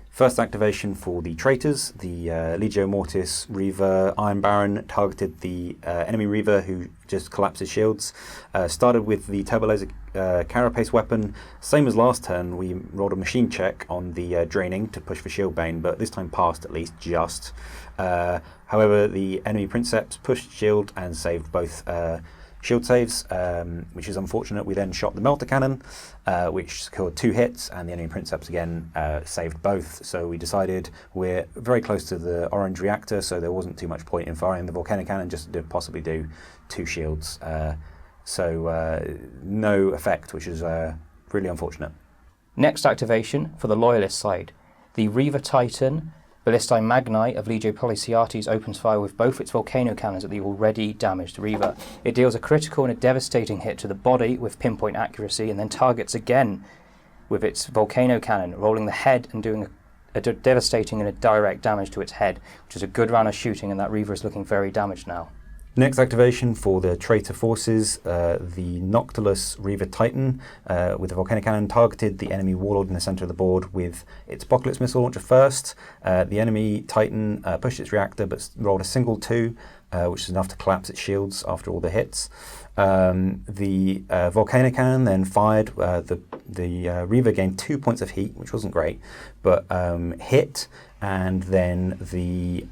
First activation for the traitors, the Legio Mortis Reaver Iron Baron targeted the enemy Reaver who just collapsed his shields. Started with the Turbo Laser Carapace weapon. Same as last turn, we rolled a machine check on the draining to push for Shield Bane, but this time passed at least just. However, the enemy Princeps pushed shield and saved both shield saves, which is unfortunate. We then shot the Melter Cannon, which secured 2 hits, and the enemy Princeps again saved both. So we decided we're very close to the orange reactor, so there wasn't too much point in firing the Volcanic Cannon, just to possibly do 2 shields. So no effect, which is really unfortunate. Next activation for the Loyalist side. The Reaver Titan Ballistae Magni of Legio Policiates opens fire with both its volcano cannons at the already damaged Reaver. It deals a critical and a devastating hit to the body with pinpoint accuracy, and then targets again with its volcano cannon, rolling the head and doing a devastating and a direct damage to its head, which is a good round of shooting, and that Reaver is looking very damaged now. Next activation for the traitor forces, the Noctilus Reaver Titan with the Volcanic Cannon targeted the enemy Warlord in the centre of the board with its Apocalypse Missile Launcher first. The enemy Titan pushed its reactor but rolled a single 2, which is enough to collapse its shields after all the hits. The Volcanic Cannon then fired. The Reaver gained 2 points of heat, which wasn't great, but hit. And then the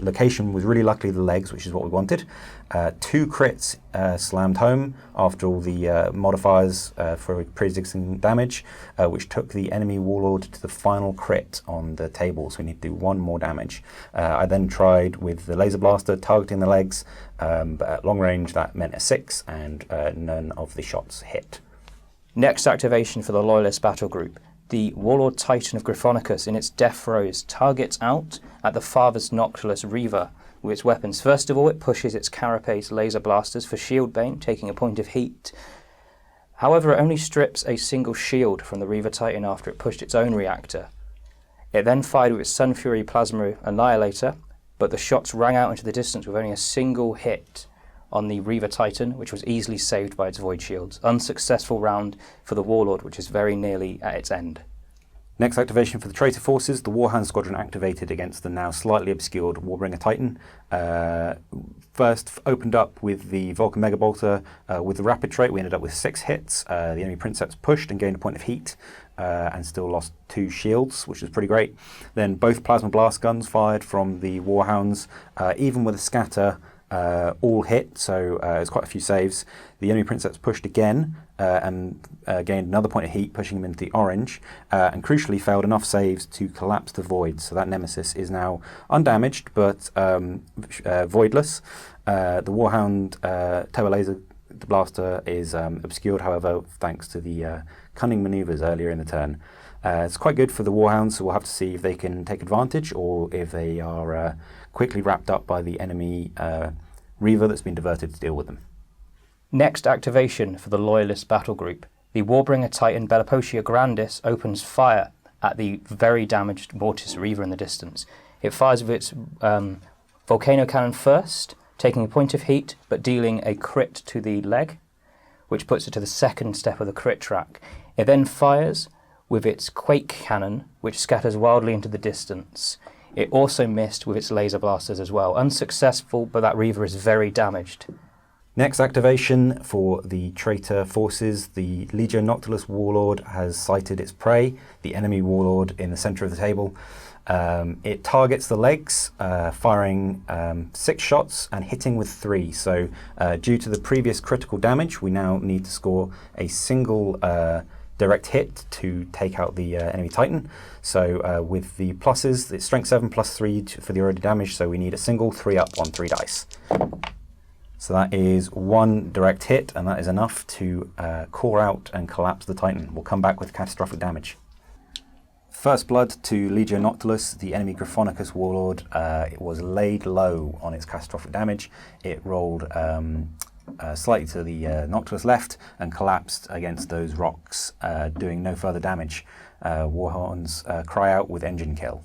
location was really luckily the legs, which is what we wanted. 2 crits slammed home after all the modifiers for pre-existing damage, which took the enemy Warlord to the final crit on the table, so we need to do 1 more damage. I then tried with the Laser Blaster targeting the legs, but at long range that meant a 6, and none of the shots hit. Next activation for the Loyalist battle group. The Warlord Titan of Gryphonicus in its death throes targets out at the farthest Noctilus Reaver with its weapons. First of all, it pushes its Carapace laser blasters for Shield Bane, taking a point of heat. However, it only strips a single shield from the Reaver Titan after it pushed its own reactor. It then fired with its Sun Fury Plasma Annihilator, but the shots rang out into the distance with only a single hit on the Reaver Titan, which was easily saved by its Void Shields. Unsuccessful round for the Warlord, which is very nearly at its end. Next activation for the traitor forces, the Warhound Squadron activated against the now slightly obscured Warbringer Titan. First opened up with the Vulcan Mega Bolter. With the rapid trait, we ended up with 6 hits. The enemy Princeps pushed and gained a point of heat, and still lost 2 shields, which was pretty great. Then both Plasma Blast guns fired from the Warhounds. Even with a scatter, all hit, so it's quite a few saves. The enemy Princeps pushed again and gained another point of heat, pushing him into the orange, and crucially failed enough saves to collapse the void. So that nemesis is now undamaged but voidless. The Warhound Turbo Laser Blaster is obscured, however, thanks to the cunning manoeuvres earlier in the turn. It's quite good for the Warhounds, so we'll have to see if they can take advantage or if they are quickly wrapped up by the enemy Reaver that's been diverted to deal with them. Next activation for the Loyalist battle group. The Warbringer Titan Bellipotia Grandis opens fire at the very damaged Mortis Reaver in the distance. It fires with its Volcano Cannon first, taking a point of heat but dealing a crit to the leg, which puts it to the second step of the crit track. It then fires with its Quake Cannon, which scatters wildly into the distance. It also missed with its laser blasters as well. Unsuccessful, but that Reaver is very damaged. Next activation for the traitor forces. The Legio Noctilus Warlord has sighted its prey, the enemy Warlord in the centre of the table. It targets the legs, firing 6 shots and hitting with 3. So due to the previous critical damage, we now need to score a single direct hit to take out the enemy Titan. So with the pluses, it's strength 7 plus 3 for the already damage, so we need a single 3 up on 3 dice. So that is 1 direct hit, and that is enough to core out and collapse the Titan. We'll come back with catastrophic damage. First blood to Legio Noctilus, the enemy Griffonicus Warlord. It was laid low on its catastrophic damage. It rolled slightly to the Noctilus left and collapsed against those rocks, doing no further damage. Warhorns cry out with engine kill.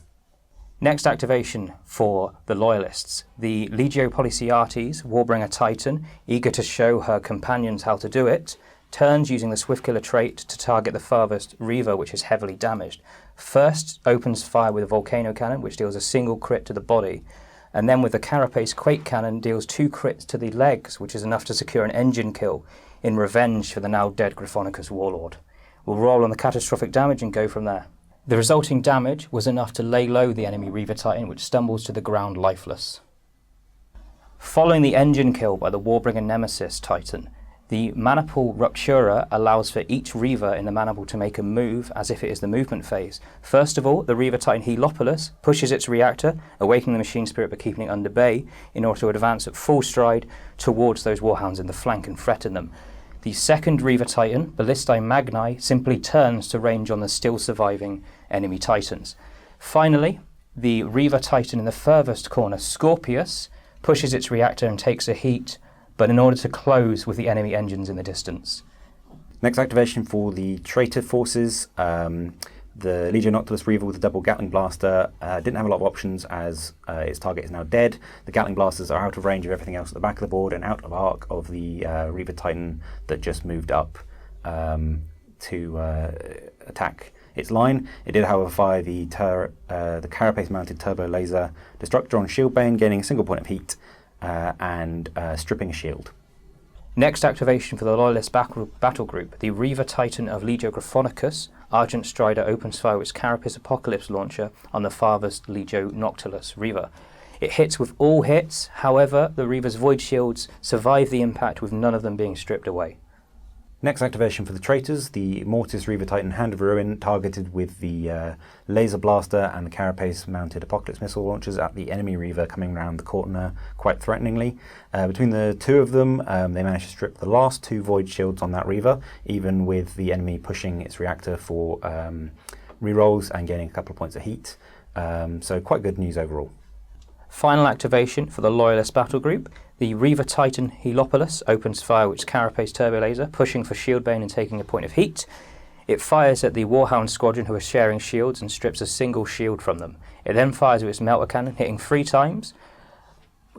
Next activation for the Loyalists. The Legio Policiates, Warbringer Titan, eager to show her companions how to do it, turns using the Swift Killer trait to target the farthest Reaver, which is heavily damaged. First, opens fire with a Volcano Cannon, which deals a single crit to the body, and then with the Carapace Quake Cannon deals 2 crits to the legs, which is enough to secure an engine kill in revenge for the now dead Griffonicus Warlord. We'll roll on the catastrophic damage and go from there. The resulting damage was enough to lay low the enemy Reaver Titan, which stumbles to the ground lifeless. Following the engine kill by the Warbringer Nemesis Titan, the Maniple Ruptura allows for each Reaver in the Maniple to make a move as if it is the movement phase. First of all, the Reaver Titan Heliopolis pushes its reactor, awakening the machine spirit but keeping it under bay in order to advance at full stride towards those Warhounds in the flank and threaten them. The second Reaver Titan, Ballistae Magni, simply turns to range on the still surviving enemy Titans. Finally, the Reaver Titan in the furthest corner, Scorpius, pushes its reactor and takes a heat, but in order to close with the enemy engines in the distance. Next activation for the traitor forces. The Legio Noctilus Reaver with the double Gatling Blaster didn't have a lot of options as its target is now dead. The Gatling Blasters are out of range of everything else at the back of the board and out of arc of the Reaver Titan that just moved up to attack its line. It did, however, fire the Carapace-mounted Turbo Laser Destructor on Shieldbane, gaining a single point of heat and stripping a shield. Next activation for the Loyalist battle group. The Reaver Titan of Legio Griffonicus, Argent Strider, opens fire with its Carapace Apocalypse launcher on the farthest Legio Noctilus Reaver. It hits with all hits, however, the Reaver's Void Shields survive the impact with none of them being stripped away. Next activation for the traitors, the Mortis Reaver Titan Hand of Ruin targeted with the Laser Blaster and the Carapace-mounted Apocalypse Missile launchers at the enemy Reaver coming round the corner quite threateningly. Between the two of them, they managed to strip the last 2 Void Shields on that Reaver, even with the enemy pushing its reactor for rerolls and gaining a couple of points of heat. So quite good news overall. Final activation for the Loyalist battle group. The Reaver Titan Heliopolis opens fire with its Carapace Turbo Laser, pushing for Shieldbane and taking a point of heat. It fires at the Warhound Squadron, who are sharing shields, and strips a single shield from them. It then fires with its Melter Cannon, hitting 3 times,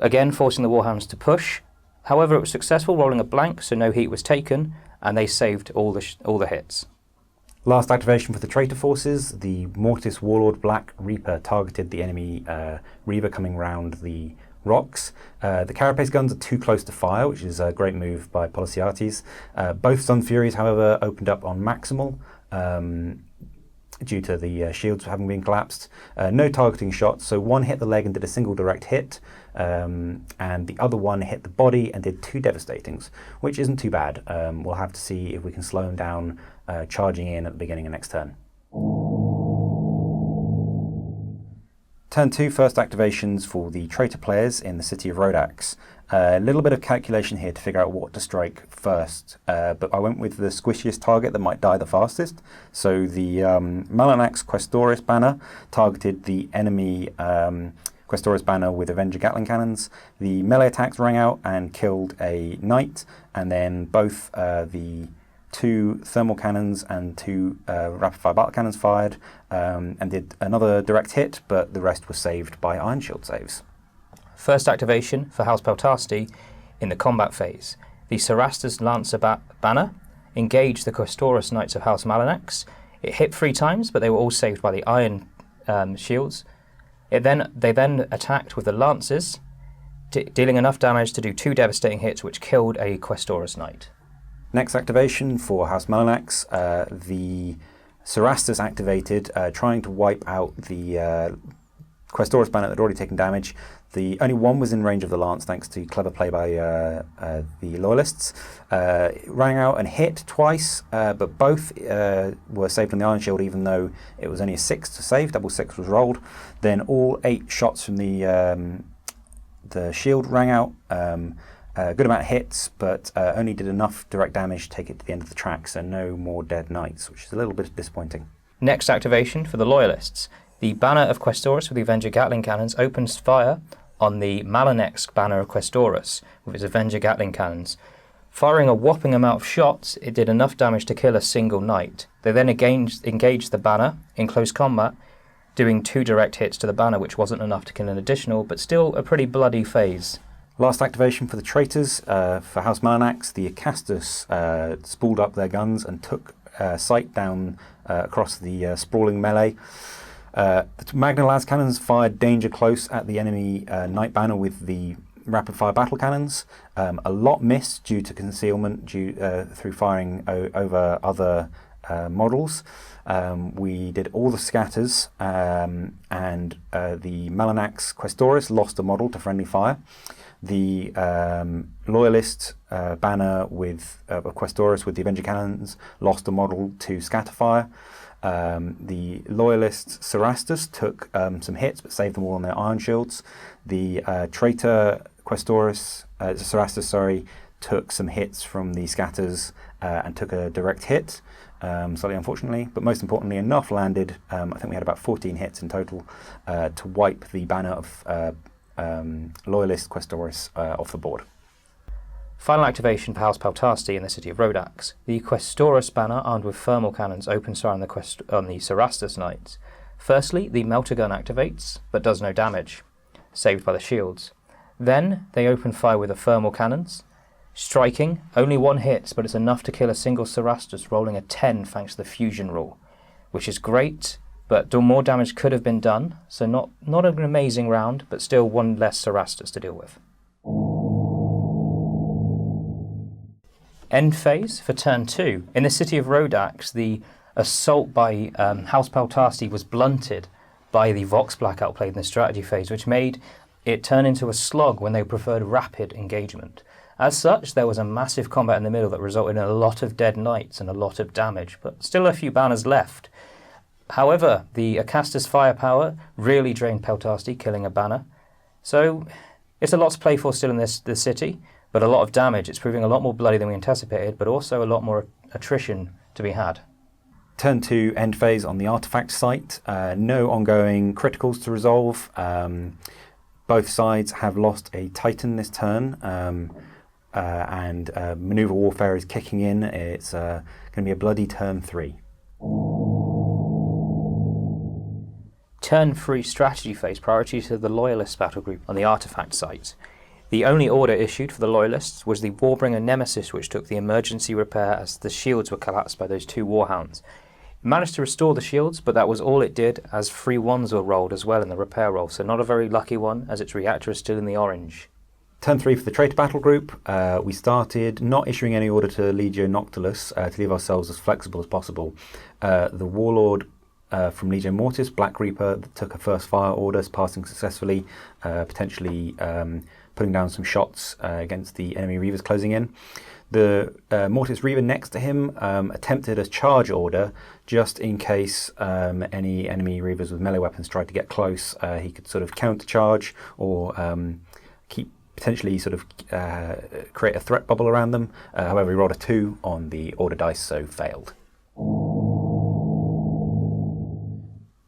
again forcing the Warhounds to push. However, it was successful, rolling a blank, so no heat was taken, and they saved all the hits. Last activation for the traitor forces, the Mortis Warlord Black Reaper targeted the enemy Reaver coming round the rocks. The Carapace guns are too close to fire, which is a great move by Policiates. Both Sun Furies, however, opened up on Maximal, due to the shields having been collapsed. No targeting shots, so one hit the leg and did a single direct hit, and the other one hit the body and did 2 devastatings, which isn't too bad. We'll have to see if we can slow him down charging in at the beginning of next turn. Turn 2, first activations for the traitor players in the city of Rhodax. A little bit of calculation here to figure out what to strike first, but I went with the squishiest target that might die the fastest. So the Malanax Questoris banner targeted the enemy Questoris banner with Avenger Gatling cannons. The melee attacks rang out and killed a knight, and then both the 2 thermal cannons and 2 rapid-fire battle cannons fired and did another direct hit, but the rest was saved by Iron Shield saves. First activation for House Peltasti in the combat phase. The Cerastus Lancer banner engaged the Questoris Knights of House Malanax. It hit 3 times, but they were all saved by the Iron Shields. They then attacked with the Lancers, dealing enough damage to do 2 devastating hits, which killed a Questoris Knight. Next activation for House Malanax, the Cerastus activated, trying to wipe out the Questoris banner that had already taken damage. The only one was in range of the lance, thanks to clever play by the Loyalists. It rang out and hit twice, but both were saved on the Iron Shield, even though it was only a 6 to save. Double 6 was rolled. Then all 8 shots from the shield rang out. A good amount of hits, but only did enough direct damage to take it to the end of the track, so no more dead knights, which is a little bit disappointing. Next activation for the Loyalists. The banner of Questoris with the Avenger Gatling cannons opens fire on the Malanax banner of Questoris with its Avenger Gatling cannons. Firing a whopping amount of shots, it did enough damage to kill a single knight. They then engaged the banner in close combat, doing 2 direct hits to the banner, which wasn't enough to kill an additional, but still a pretty bloody phase. Last activation for the traitors. For House Malanax, the Acastus spooled up their guns and took sight down across the sprawling melee. The Magna Las cannons fired danger close at the enemy knight banner with the rapid-fire battle cannons. A lot missed due to concealment through firing over other models. We did all the scatters, and the Malanax Questoris lost a model to friendly fire. The Loyalist banner with Questoris with the Avenger cannons lost a model to scatterfire. The Loyalist Cerastus took some hits but saved them all on their Iron Shields. The traitor Questoris Cerastus, took some hits from the scatters and took a direct hit, slightly unfortunately, but most importantly enough landed. I think we had about 14 hits in total to wipe the banner of Loyalist Questoris off the board. Final activation for House Peltasti in the city of Rhodax. The Questoris banner armed with thermal cannons opens fire on the Cerastus Knights. Firstly, the melter gun activates, but does no damage, saved by the shields. Then they open fire with the thermal cannons, striking. Only 1 hits, but it's enough to kill a single Cerastus, rolling a 10 thanks to the fusion rule, which is great, but more damage could have been done, so not an amazing round, but still 1 less Cerastus to deal with. End phase for turn 2. In the city of Rhodax, the assault by House Peltasti was blunted by the Vox Blackout played in the strategy phase, which made it turn into a slog when they preferred rapid engagement. As such, there was a massive combat in the middle that resulted in a lot of dead knights and a lot of damage, but still a few banners left. However, the Acastus firepower really drained Peltasti, killing a banner. So it's a lot to play for still in this city, but a lot of damage. It's proving a lot more bloody than we anticipated, but also a lot more attrition to be had. Turn 2 end phase on the artifact site. No ongoing criticals to resolve. Both sides have lost a Titan this turn, and maneuver warfare is kicking in. It's going to be a bloody turn 3. Turn 3 strategy phase, priority to the Loyalist battle group on the artifact site. The only order issued for the Loyalists was the Warbringer Nemesis, which took the emergency repair as the shields were collapsed by those 2 Warhounds. It managed to restore the shields, but that was all it did, as 3 1s were rolled as well in the repair roll, so not a very lucky one, as its reactor is still in the orange. Turn 3 for the traitor battle group. We started not issuing any order to Legio Noctilus to leave ourselves as flexible as possible. The Warlord from Legio Mortis, Black Reaper, that took a first fire order, passing successfully, potentially putting down some shots against the enemy Reavers closing in. The Mortis Reaver next to him attempted a charge order just in case any enemy Reavers with melee weapons tried to get close. He could sort of counter-charge or potentially sort of create a threat bubble around them. However, he rolled a 2 on the order dice, so failed.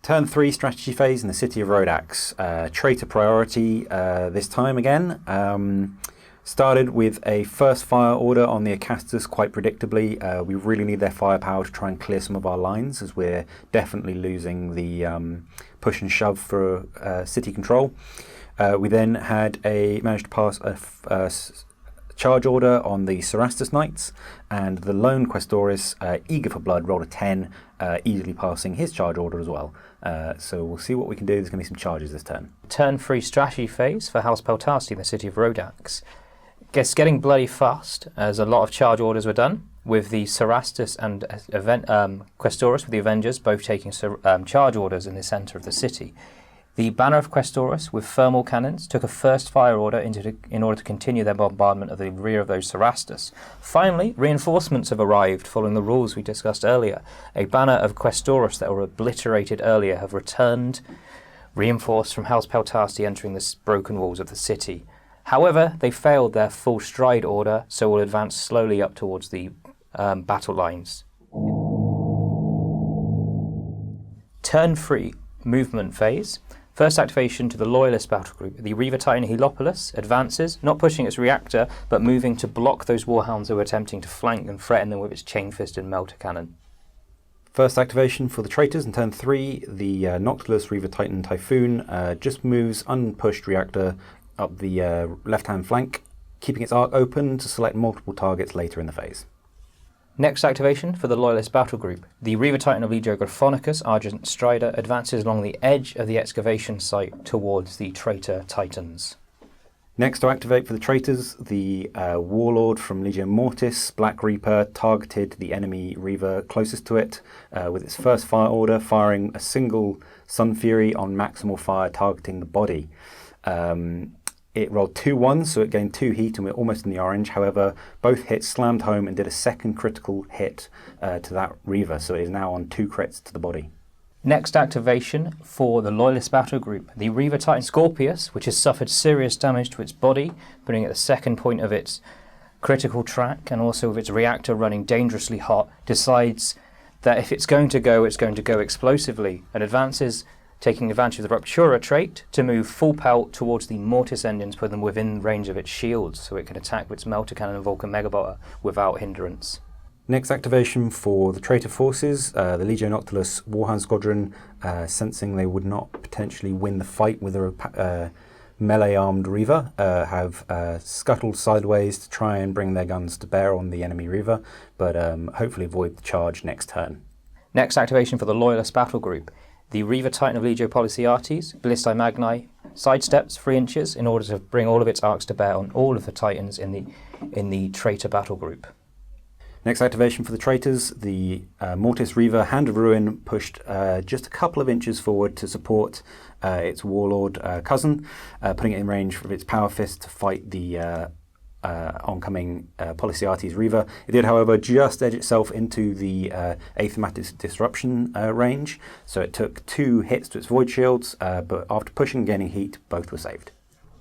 Turn 3 strategy phase in the city of Rhodax. Traitor priority this time again. Started with a first fire order on the Acastus quite predictably. We really need their firepower to try and clear some of our lines, as we're definitely losing the push and shove for city control. We then managed to pass a charge order on the Cerastus Knights, and the lone Questoris, eager for blood, rolled a 10, easily passing his charge order as well. So we'll see what we can do. There's going to be some charges this turn. Turn 3 strategy phase for House Peltasi in the city of Rhodax. Guess getting bloody fast, as a lot of charge orders were done, with the Cerastus and Questoris with the Avengers both taking charge orders in the centre of the city. The Banner of Questoris with thermal cannons took a first fire order in order to continue their bombardment of the rear of those Cerastus. Finally, reinforcements have arrived following the rules we discussed earlier. A Banner of Questoris that were obliterated earlier have returned, reinforced from House Peltasi entering the broken walls of the city. However, they failed their full stride order, so will advance slowly up towards the battle lines. Turn 3 movement phase. First activation to the Loyalist battle group. The Reaver Titan Heliopolis advances, not pushing its reactor, but moving to block those Warhounds who are attempting to flank and threaten them with its chain-fisted melter cannon. First activation for the Traitors in turn 3. The Noctilus Reaver Titan Typhoon just moves unpushed reactor up the left-hand flank, keeping its arc open to select multiple targets later in the phase. Next activation for the Loyalist battle group. The Reaver Titan of Legio Gryphonicus, Argent Strider, advances along the edge of the excavation site towards the Traitor Titans. Next to activate for the Traitors, the Warlord from Legio Mortis, Black Reaper, targeted the enemy Reaver closest to it with its first fire order, firing a single Sun Fury on maximal fire targeting the body. It rolled 2 1s, so it gained 2 heat and we're almost in the orange. However, both hits slammed home and did a second critical hit to that Reaver, so it is now on 2 crits to the body. Next activation for the Loyalist battle group. The Reaver Titan Scorpius, which has suffered serious damage to its body, putting it at the second point of its critical track, and also with its reactor running dangerously hot, decides that if it's going to go explosively, and advances, taking advantage of the Ruptura trait to move full pelt towards the Mortis engines, put them within range of its shields, so it can attack with its Melter Cannon and Vulcan Megabotter without hindrance. Next activation for the Traitor forces, the Legio Noctilus Warhound Squadron, sensing they would not potentially win the fight with a melee-armed Reaver, have scuttled sideways to try and bring their guns to bear on the enemy Reaver, but hopefully avoid the charge next turn. Next activation for the Loyalist battle group. The Reaver Titan of Legio Policiates, Ballistae Magni, sidesteps 3 inches in order to bring all of its arcs to bear on all of the Titans in the Traitor battle group. Next activation for the Traitors, the Mortis Reaver Hand of Ruin pushed just a couple of inches forward to support its Warlord cousin, putting it in range of its Power Fist to fight the oncoming Policiates Reaver. It did, however, just edge itself into the Athematic Disruption range, so it took 2 hits to its Void Shields, but after pushing and gaining heat, both were saved.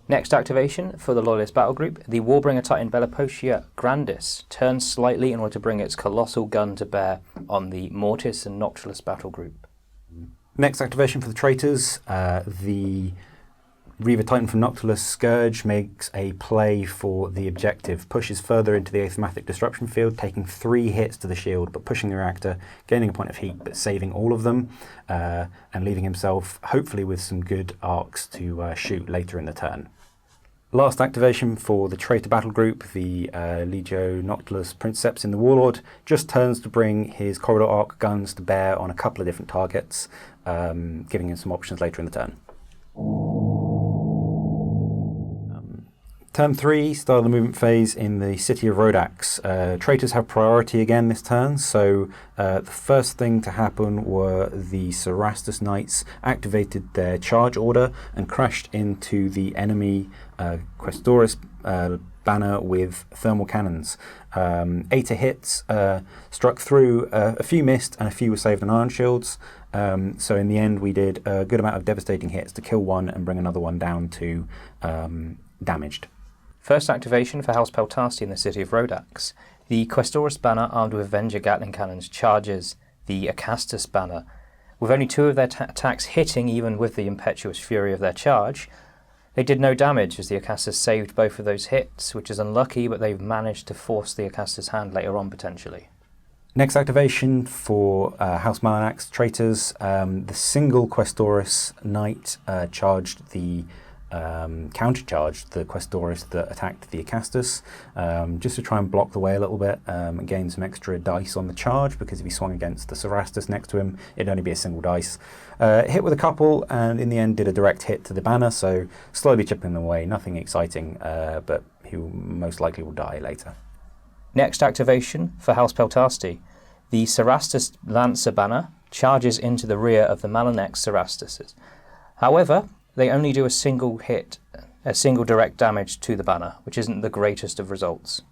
Next activation for the Loyalist battle group, the Warbringer Titan Bellipotia Grandis turns slightly in order to bring its colossal gun to bear on the Mortis and Noctilus battle group. Next activation for the Traitors, the Reaver Titan from Noctilus Scourge makes a play for the objective, pushes further into the Athematic Disruption field, taking 3 hits to the shield, but pushing the reactor, gaining a point of heat, but saving all of them, and leaving himself hopefully with some good arcs to shoot later in the turn. Last activation for the Traitor battle group, the Legio Noctilus Princeps in the Warlord, just turns to bring his Corridor Arc guns to bear on a couple of different targets, giving him some options later in the turn. Turn 3, start of the movement phase in the city of Rhodax. Traitors have priority again this turn, so the first thing to happen were the Cerastus Knights activated their charge order and crashed into the enemy Questoris banner with thermal cannons. 8 hits struck through, a few missed and a few were saved on iron shields. So in the end we did a good amount of devastating hits to kill one and bring another one down to damaged. First activation for House Peltasti in the city of Rhodax. The Questoris banner armed with Avenger Gatling cannons charges the Acastus banner. With only 2 of their attacks hitting even with the impetuous fury of their charge, they did no damage as the Acastus saved both of those hits, which is unlucky, but they've managed to force the Acastus hand later on potentially. Next activation for House Malanax Traitors. The single Questoris Knight charged the countercharged the Questoris that attacked the Acastus, just to try and block the way a little bit and gain some extra dice on the charge, because if he swung against the Cerastus next to him, it'd only be a single dice. Hit with a couple, and in the end did a direct hit to the banner, so slowly chipping them away. Nothing exciting, but he most likely will die later. Next activation for House Peltasti. The Cerastus Lancer banner charges into the rear of the Malanex Cerastuses. However, they only do a single hit, a single direct damage to the banner, which isn't the greatest of results.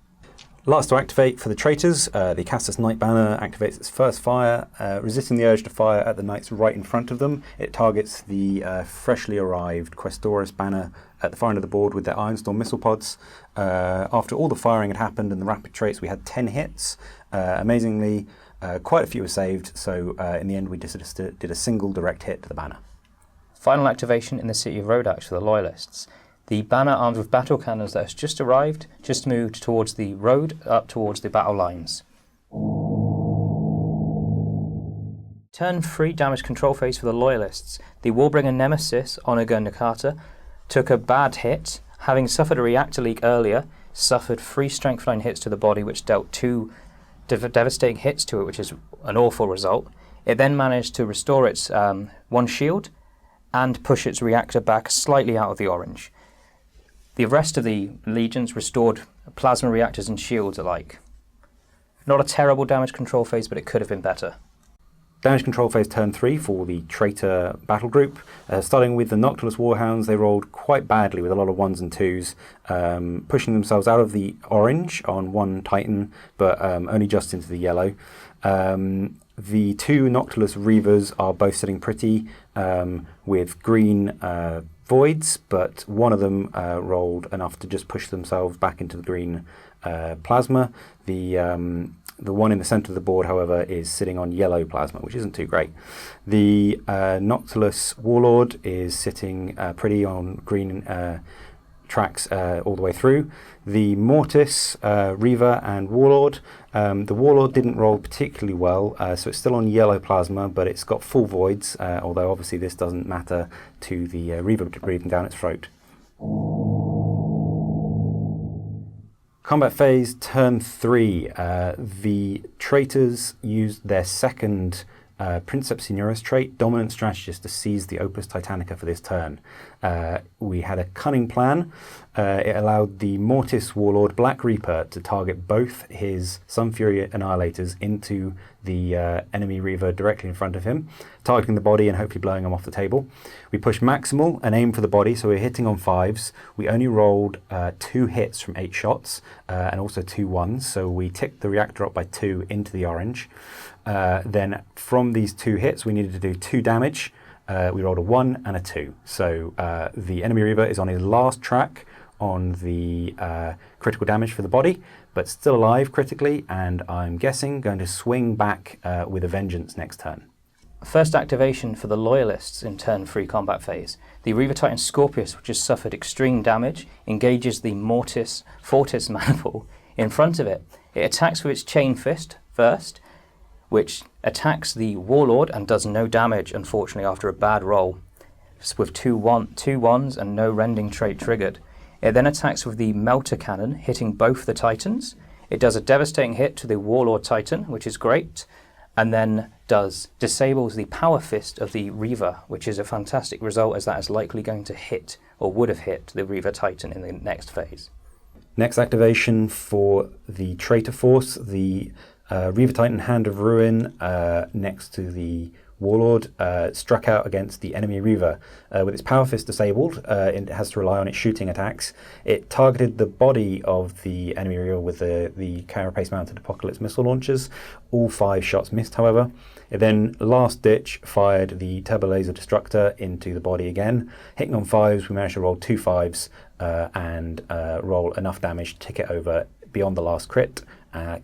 Last to activate for the Traitors, the Acastus Knight banner activates its first fire, resisting the urge to fire at the knights right in front of them. It targets the freshly arrived Questoris banner at the far end of the board with their Ironstorm missile pods. After all the firing had happened and the rapid traits, we had 10 hits. Amazingly, quite a few were saved, so in the end we just did a single direct hit to the banner. Final activation in the city of Rhodax for the Loyalists. The banner armed with battle cannons that has just arrived, just moved towards the road, up towards the battle lines. Turn 3 damage control phase for the Loyalists. The Warbringer Nemesis, Onager Nakata, took a bad hit, having suffered a reactor leak earlier, suffered 3 strength line hits to the body, which dealt 2 devastating hits to it, which is an awful result. It then managed to restore its 1 shield and push its reactor back slightly out of the orange. The rest of the legions restored plasma reactors and shields alike. Not a terrible damage control phase, but it could have been better. Damage control phase turn 3 for the traitor battle group. Starting with the Noctilus Warhounds, they rolled quite badly with a lot of 1s and 2s, pushing themselves out of the orange on 1 Titan, but only just into the yellow. The 2 Noctilus Reavers are both sitting pretty with green voids, but one of them rolled enough to just push themselves back into the green plasma. The one in the centre of the board, however, is sitting on yellow plasma, which isn't too great. The Noctilus Warlord is sitting pretty on green tracks all the way through. The Mortis, Reaver and Warlord. The Warlord didn't roll particularly well, so it's still on yellow plasma, but it's got full voids, although obviously this doesn't matter to the Reaver breathing down its throat. Combat phase, turn 3. The traitors used their second Princeps Senioris trait, Dominant Strategist, to seize the Opus Titanica for this turn. We had a cunning plan. It allowed the Mortis Warlord Black Reaper to target both his Sun Fury Annihilators into the enemy Reaver directly in front of him, targeting the body and hopefully blowing him off the table. We pushed Maximal and aimed for the body, so we're hitting on 5s. We only rolled 2 hits from 8 shots and also 2 1s, so we ticked the reactor up by 2 into the orange. Then from these 2 hits, we needed to do 2 damage. We rolled a 1 and a 2. So the enemy Reaver is on his last track on the critical damage for the body, but still alive critically, and I'm guessing going to swing back with a vengeance next turn. First activation for the Loyalists in turn 3 combat phase. The Reaver Titan Scorpius, which has suffered extreme damage, engages the Fortis Maniple in front of it. It attacks with its Chain Fist first, which attacks the Warlord and does no damage, unfortunately, after a bad roll, with 2 1s and no rending trait triggered. It then attacks with the Melter Cannon, hitting both the Titans. It does a devastating hit to the Warlord Titan, which is great, and then disables the Power Fist of the Reaver, which is a fantastic result, as that is likely going to hit or would have hit the Reaver Titan in the next phase. Next activation for the Traitor Force, the Reaver Titan Hand of Ruin next to the Warlord struck out against the enemy Reaver. With its Power Fist disabled, it has to rely on its shooting attacks. It targeted the body of the enemy Reaver with the carapace-mounted Apocalypse missile launchers. All 5 shots missed, however. It then, last ditch, fired the Turbo Laser Destructor into the body again. Hitting on 5s, we managed to roll 2 5s and roll enough damage to tick it over beyond the last crit,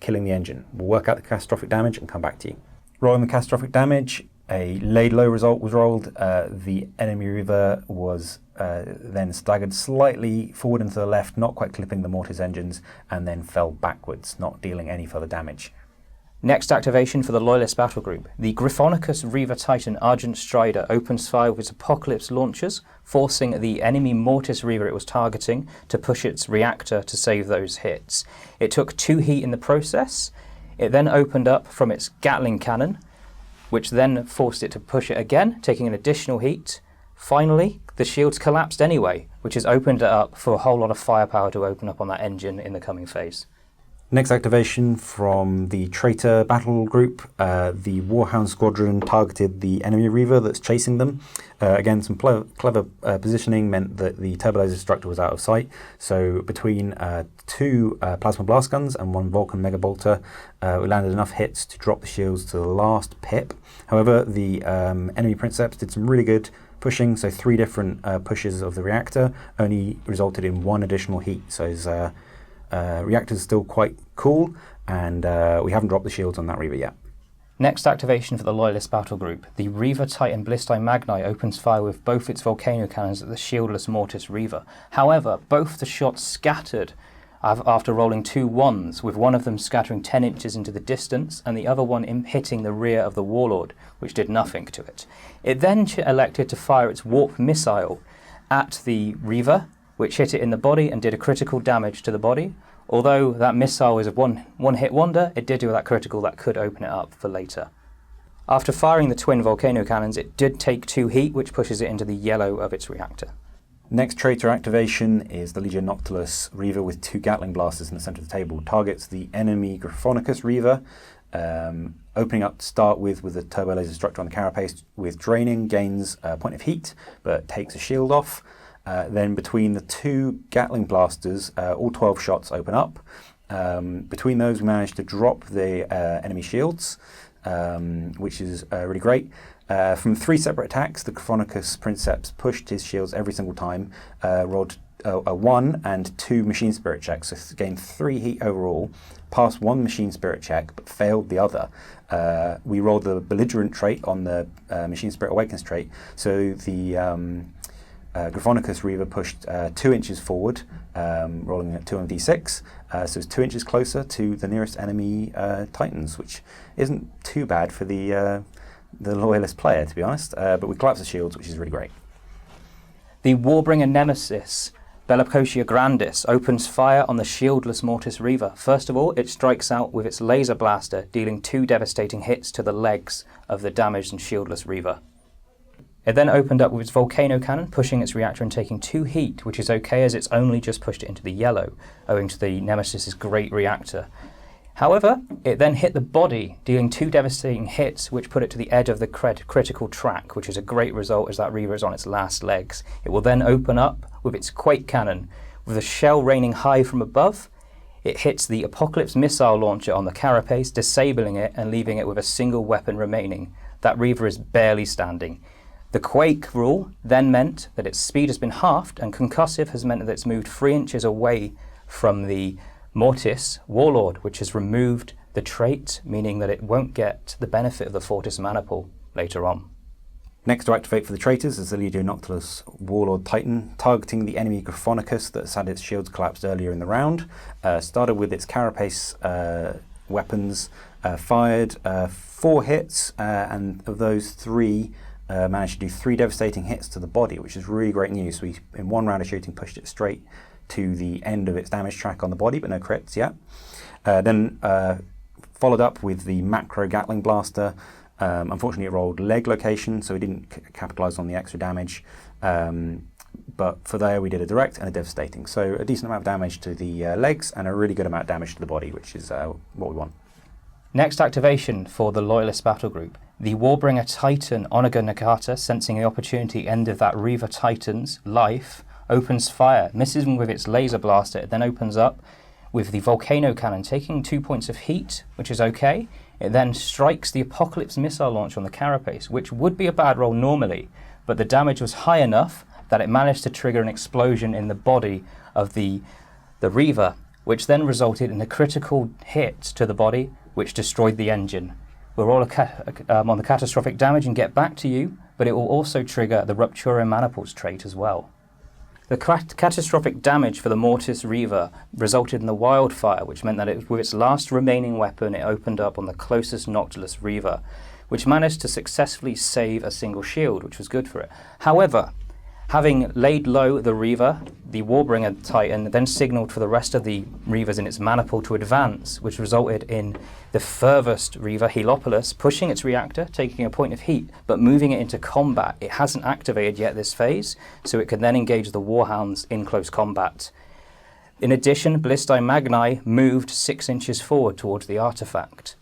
killing the engine. We'll work out the catastrophic damage and come back to you. Rolling the catastrophic damage, a laid low result was rolled. The enemy Reaver was then staggered slightly forward and to the left, not quite clipping the Mortis engines, and then fell backwards, not dealing any further damage. Next activation for the Loyalist battle group. The Gryphonicus Reaver Titan Argent Strider opens fire with its Apocalypse launchers, forcing the enemy Mortis Reaver it was targeting to push its reactor to save those hits. It took 2 heat in the process. It then opened up from its Gatling cannon, which then forced it to push it again, taking an additional heat. Finally, the shields collapsed anyway, which has opened it up for a whole lot of firepower to open up on that engine in the coming phase. Next activation from the Traitor battle group, the Warhound Squadron targeted the enemy Reaver that's chasing them. Again, some clever positioning meant that the Turbo Laser Destructor was out of sight. So between 2 Plasma Blast Guns and 1 Vulcan Mega Bolter, we landed enough hits to drop the shields to the last pip. However, the enemy Princeps did some really good pushing, so 3 different pushes of the reactor only resulted in 1 additional heat. So his reactor's still quite cool, and we haven't dropped the shields on that Reaver yet. Next activation for the Loyalist battle group. The Reaver Titan Blistai Magni opens fire with both its volcano cannons at the shieldless Mortis Reaver. However, both the shots scattered after rolling 2 1s, with one of them scattering 10 inches into the distance and the other one hitting the rear of the Warlord, which did nothing to it. It then elected to fire its Warp missile at the Reaver, which hit it in the body and did a critical damage to the body. Although that missile is a one-hit wonder, it did do that critical that could open it up for later. After firing the twin volcano cannons, it did take 2 heat, which pushes it into the yellow of its reactor. Next Traitor activation is the Legion Noctilus Reaver with 2 Gatling blasters in the centre of the table. Targets the enemy Gryphonicus Reaver, opening up to start with a Turbo Laser Destructor on the carapace with draining, gains a point of heat, but takes a shield off. Then between the 2 Gatling blasters, all 12 shots open up. Between those, we managed to drop the enemy shields, which is really great. From 3 separate attacks, the Gryphonicus Princeps pushed his shields every single time, rolled a 1 and 2 Machine Spirit checks, so gained 3 heat overall, passed 1 Machine Spirit check, but failed the other. We rolled the Belligerent trait on the Machine Spirit Awakens trait, so the Gryphonicus Reaver pushed 2 inches forward, rolling at 2 on d6, so it's 2 inches closer to the nearest enemy Titans, which isn't too bad for the Loyalist player, to be honest, but we collapsed the shields, which is really great. The Warbringer Nemesis, Bellicosia Grandis, opens fire on the shieldless Mortis Reaver. First of all, it strikes out with its laser blaster, dealing 2 devastating hits to the legs of the damaged and shieldless Reaver. It then opened up with its volcano cannon, pushing its reactor and taking 2 heat, which is okay as it's only just pushed it into the yellow, owing to the Nemesis's great reactor. However, it then hit the body, dealing 2 devastating hits, which put it to the edge of the critical track, which is a great result as that Reaver is on its last legs. It will then open up with its Quake cannon, with a shell raining high from above. It hits the Apocalypse missile launcher on the carapace, disabling it and leaving it with a single weapon remaining. That Reaver is barely standing. The Quake rule then meant that its speed has been halved, and concussive has meant that it's moved 3 inches away from the Mortis Warlord, which has removed the trait, meaning that it won't get the benefit of the Fortis mana pool later on. Next to activate for the traitors is the Legio Noctilus Warlord Titan, targeting the enemy Gryphonicus that's had its shields collapsed earlier in the round. Started with its carapace weapons, fired 4 hits, and of those 3, managed to do 3 devastating hits to the body, which is really great news. We, in 1 round of shooting, pushed it straight to the end of its damage track on the body, but no crits yet. Then followed up with the Macro Gatling Blaster. Unfortunately, it rolled leg location, so we didn't capitalise on the extra damage. but for there we did a direct and a devastating. So a decent amount of damage to the legs and a really good amount of damage to the body, which is what we want. Next activation for the Loyalist battle group. The Warbringer Titan Onaga Nakata, sensing the opportunity end of that Reaver Titan's life, opens fire, misses him with its laser blaster. It then opens up with the Volcano Cannon, taking 2 points of heat, which is okay. It then strikes the Apocalypse missile launcher on the carapace, which would be a bad roll normally, but the damage was high enough that it managed to trigger an explosion in the body of the Reaver, which then resulted in a critical hit to the body, which destroyed the engine. We'll roll on the catastrophic damage and get back to you, but it will also trigger the Ruptura Maniples trait as well. The catastrophic damage for the Mortis Reaver resulted in the wildfire, which meant that with its last remaining weapon, it opened up on the closest Noctilus Reaver, which managed to successfully save a single shield, which was good for it. However, having laid low the Reaver, the Warbringer Titan then signalled for the rest of the Reavers in its maniple to advance, which resulted in the furthest Reaver, Heliopolis, pushing its reactor, taking a point of heat, but moving it into combat. It hasn't activated yet this phase, so it can then engage the Warhounds in close combat. In addition, Ballistae Magni moved 6 inches forward towards the artifact.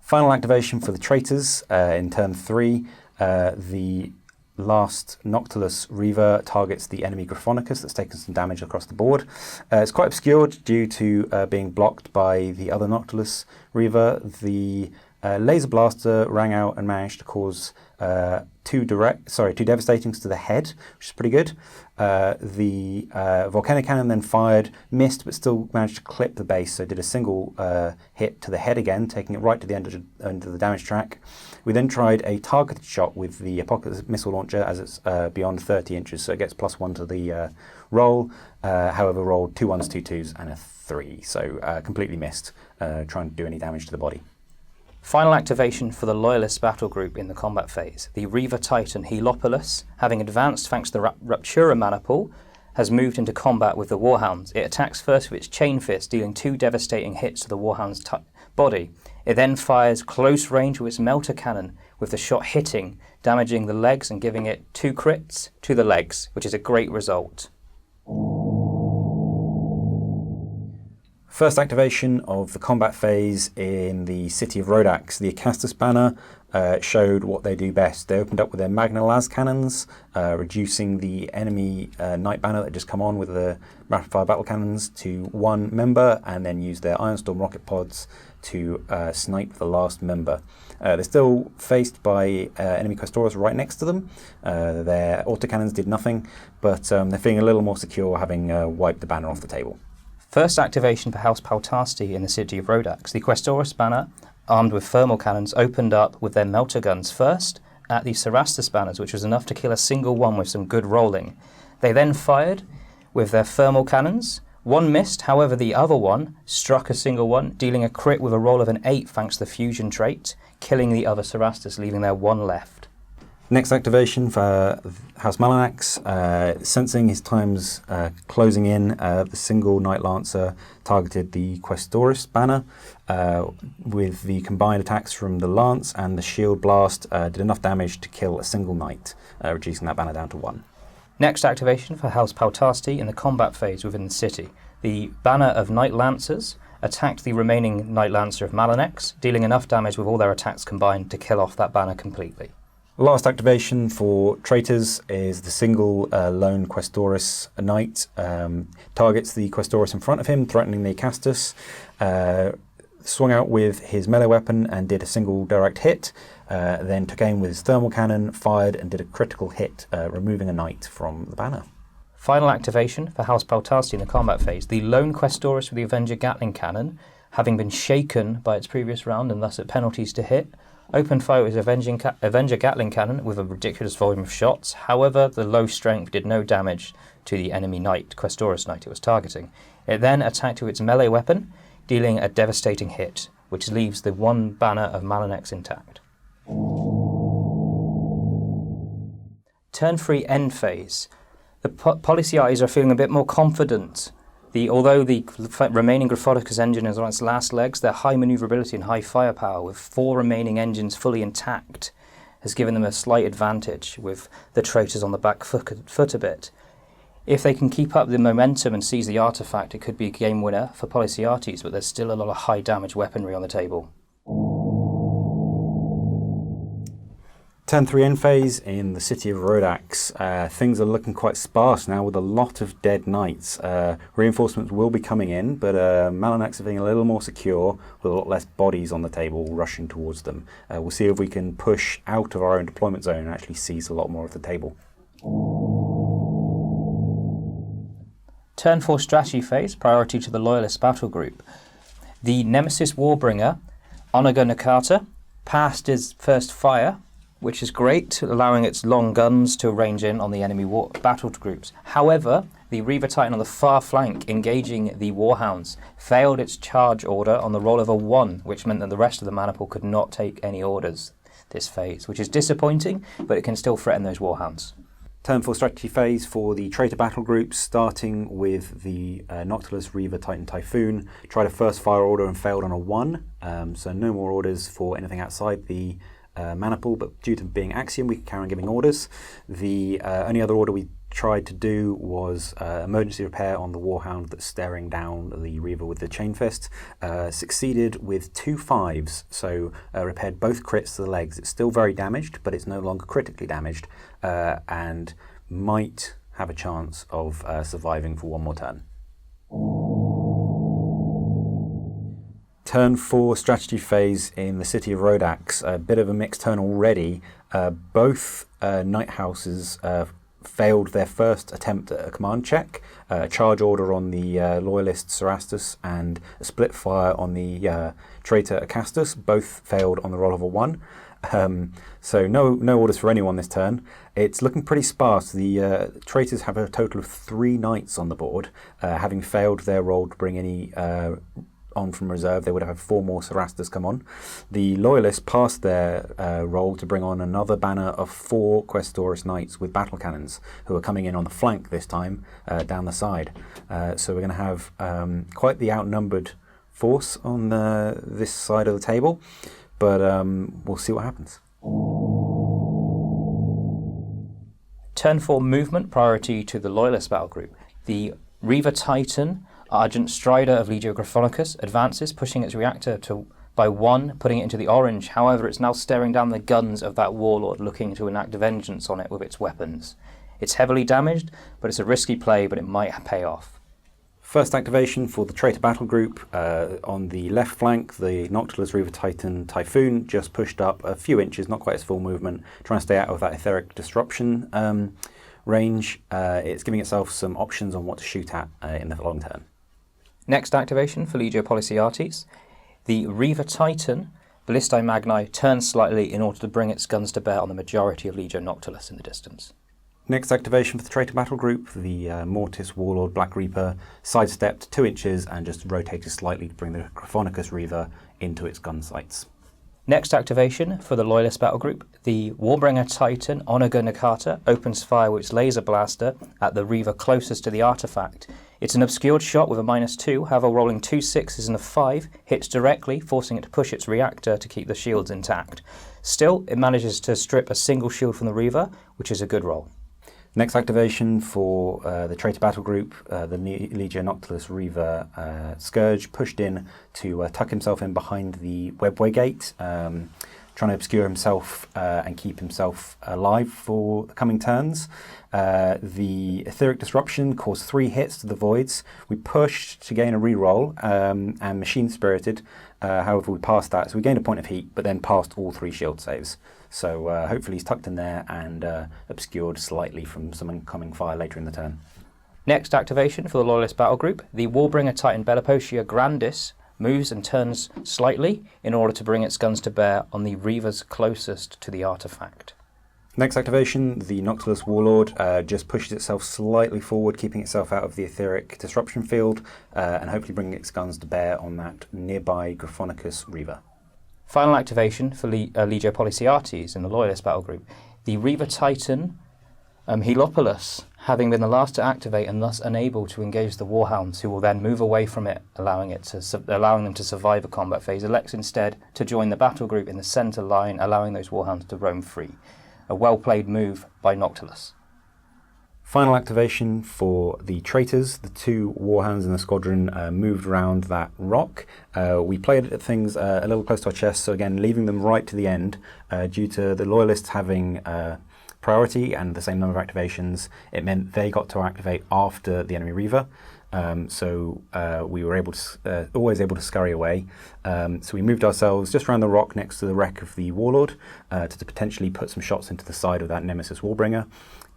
Final activation for the traitors in turn 3. The last Noctilus Reaver targets the enemy Gryphonicus that's taken some damage across the board. It's quite obscured due to being blocked by the other Noctilus Reaver. The laser blaster rang out and managed to cause two devastatings to the head, which is pretty good. The volcanic cannon then fired, missed, but still managed to clip the base, so did a single hit to the head again, taking it right to the end of the damage track. We then tried a targeted shot with the Apocalypse missile launcher as it's beyond 30 inches, so it gets +1 to the roll. However, rolled 2 1s, 2 2s, and a 3, so completely missed trying to do any damage to the body. Final activation for the Loyalist battle group in the combat phase. The Reaver Titan Heliopolis, having advanced thanks to the Ruptura Maniple, has moved into combat with the Warhounds. It attacks first with its Chain Fist, dealing 2 devastating hits to the Warhound's body. It then fires close range with its Melter Cannon, with the shot hitting, damaging the legs and giving it 2 crits to the legs, which is a great result. First activation of the combat phase in the city of Rhodax. The Acastus banner showed what they do best. They opened up with their Magna Las cannons, reducing the enemy Knight banner that had just come on with the rapid fire battle cannons to 1 member, and then used their Ironstorm rocket pods to snipe the last member. They're still faced by enemy Questoris right next to them. Their autocannons did nothing, but they're feeling a little more secure having wiped the banner off the table. First activation for House Paltasti in the city of Rhodax. The Questoris banner, armed with thermal cannons, opened up with their melter guns first at the Cerastus banners, which was enough to kill a single one with some good rolling. They then fired with their thermal cannons. One missed, however the other one struck a single one, dealing a crit with a roll of an 8 thanks to the fusion trait, killing the other Cerastus, leaving there 1 left. Next activation for House Malanax, sensing his time's closing in, the single Knight Lancer targeted the Questoris banner with the combined attacks from the Lance and the Shield Blast, did enough damage to kill a single Knight, reducing that banner down to 1. Next activation for House Paltasti in the combat phase within the city. The banner of Knight Lancers attacked the remaining Knight Lancer of Malanax, dealing enough damage with all their attacks combined to kill off that banner completely. Last activation for traitors is the single lone Questoris Knight. Targets the Questoris in front of him, threatening the Acastus. Swung out with his melee weapon and did a single direct hit. Then took aim with his thermal cannon, fired and did a critical hit, removing a knight from the banner. Final activation for House Paltasti in the combat phase. The lone Questoris with the Avenger Gatling Cannon, having been shaken by its previous round and thus at penalties to hit, opened fire with his Avenger Gatling Cannon with a ridiculous volume of shots. However, the low strength did no damage to the enemy Knight, Questoris Knight it was targeting. It then attacked with its melee weapon, dealing a devastating hit, which leaves the 1 banner of Malanax intact. Turn 3 end phase. The Policiates are feeling a bit more confident. Although the remaining Gryphonicus engine is on its last legs, their high manoeuvrability and high firepower, with 4 remaining engines fully intact, has given them a slight advantage with the traitors on the back foot a bit. If they can keep up the momentum and seize the artifact, it could be a game winner for Policiates, but there's still a lot of high damage weaponry on the table. Turn 3 end phase in the city of Rhodax. Things are looking quite sparse now with a lot of dead knights. Reinforcements will be coming in, but Malanax are being a little more secure with a lot less bodies on the table rushing towards them. We'll see if we can push out of our own deployment zone and actually seize a lot more of the table. Turn 4 strategy phase, priority to the Loyalist battle group. The Nemesis Warbringer, Onaga Nakata, passed his first fire, which is great, allowing its long guns to range in on the enemy battle groups. However, the Reaver Titan on the far flank, engaging the Warhounds, failed its charge order on the roll of a 1, which meant that the rest of the maniple could not take any orders this phase, which is disappointing, but it can still threaten those Warhounds. Turn 4 strategy phase for the traitor battle groups, starting with the Noctilus Reaver Titan Typhoon. Tried a first fire order and failed on a 1, so no more orders for anything outside the maniple, but due to being Axiom, we can carry on giving orders. The only other order we tried to do was emergency repair on the Warhound that's staring down the Reaver with the Chain Fist. Succeeded with 2 5s, so repaired both crits to the legs. It's still very damaged, but it's no longer critically damaged, and might have a chance of surviving for one more turn. Turn 4 strategy phase in the city of Rhodax. A bit of a mixed turn already. Both Knight Houses failed their first attempt at a command check. A charge order on the Loyalist Cerastus and a split fire on the traitor Acastus. Both failed on the roll of a 1. So no orders for anyone this turn. It's looking pretty sparse. The traitors have a total of 3 knights on the board. Having failed their roll to bring any on from reserve, they would have 4 more Cerastus come on. The Loyalists passed their roll to bring on another banner of 4 Questoris Knights with battle cannons, who are coming in on the flank this time, down the side. So we're going to have quite the outnumbered force on this side of the table, but we'll see what happens. Turn 4 movement, priority to the Loyalist battle group. The Reaver Titan, Argent Strider of Legio Graphonicus, advances, pushing its reactor by 1, putting it into the orange. However, it's now staring down the guns of that Warlord, looking to enact vengeance on it with its weapons. It's heavily damaged, but it's a risky play, but it might pay off. First activation for the traitor battle group. On the left flank, the Noctilus Reaver Titan Typhoon just pushed up a few inches, not quite its full movement, trying to stay out of that etheric disruption range. It's giving itself some options on what to shoot at in the long term. Next activation for Legio Policiates. The Reaver Titan Ballistae Magni turns slightly in order to bring its guns to bear on the majority of Legio Noctilus in the distance. Next activation for the traitor battle group, the Mortis Warlord Black Reaper sidestepped 2 inches and just rotated slightly to bring the Graphonicus Reaver into its gun sights. Next activation for the Loyalist battle group, the Warbringer Titan Onaga Nakata opens fire with its laser blaster at the Reaver closest to the artifact. It's an obscured shot with a -2, however rolling 2 6s and a 5, hits directly, forcing it to push its reactor to keep the shields intact. Still, it manages to strip a single shield from the Reaver, which is a good roll. Next activation for the traitor battle group, the Legio Noctilus Reaver Scourge pushed in to tuck himself in behind the webway gate, trying to obscure himself and keep himself alive for the coming turns. The Etheric Disruption caused 3 hits to the Voids. We pushed to gain a reroll and Machine Spirited. However, we passed that, so we gained a point of heat, but then passed all 3 shield saves. So hopefully he's tucked in there and obscured slightly from some incoming fire later in the turn. Next activation for the Loyalist battle group, the Warbringer Titan Bellipotia Grandis moves and turns slightly in order to bring its guns to bear on the Reavers closest to the artifact. Next activation, the Noctilus Warlord just pushes itself slightly forward, keeping itself out of the etheric disruption field, and hopefully bringing its guns to bear on that nearby Graphonicus Reaver. Final activation for Legio Policiates in the Loyalist battle group, the Reaver Titan Heliopolis, having been the last to activate and thus unable to engage the Warhounds, who will then move away from it, allowing them to survive a combat phase, elects instead to join the battle group in the centre line, allowing those Warhounds to roam free. A well-played move by Noctilus. Final activation for the traitors. The 2 warhounds in the squadron moved around that rock. We played things a little close to our chest, so again, leaving them right to the end due to the loyalists having priority and the same number of activations. It meant they got to activate after the enemy Reaver. So we were always able to scurry away. So we moved ourselves just around the rock next to the wreck of the Warlord to potentially put some shots into the side of that Nemesis Warbringer.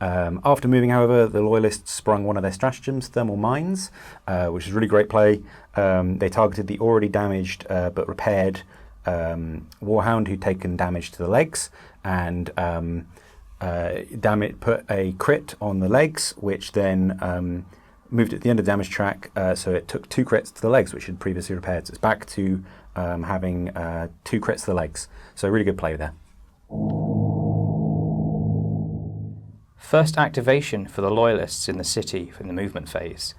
After moving, however, the Loyalists sprung one of their stratagems, thermal mines, which is really great play. They targeted the already damaged but repaired Warhound who'd taken damage to the legs, and put a crit on the legs, which then moved at the end of the damage track, so it took 2 crits to the legs, which had previously repaired. So it's back to having 2 crits to the legs. So really good play there. First activation for the Loyalists in the city from the movement phase.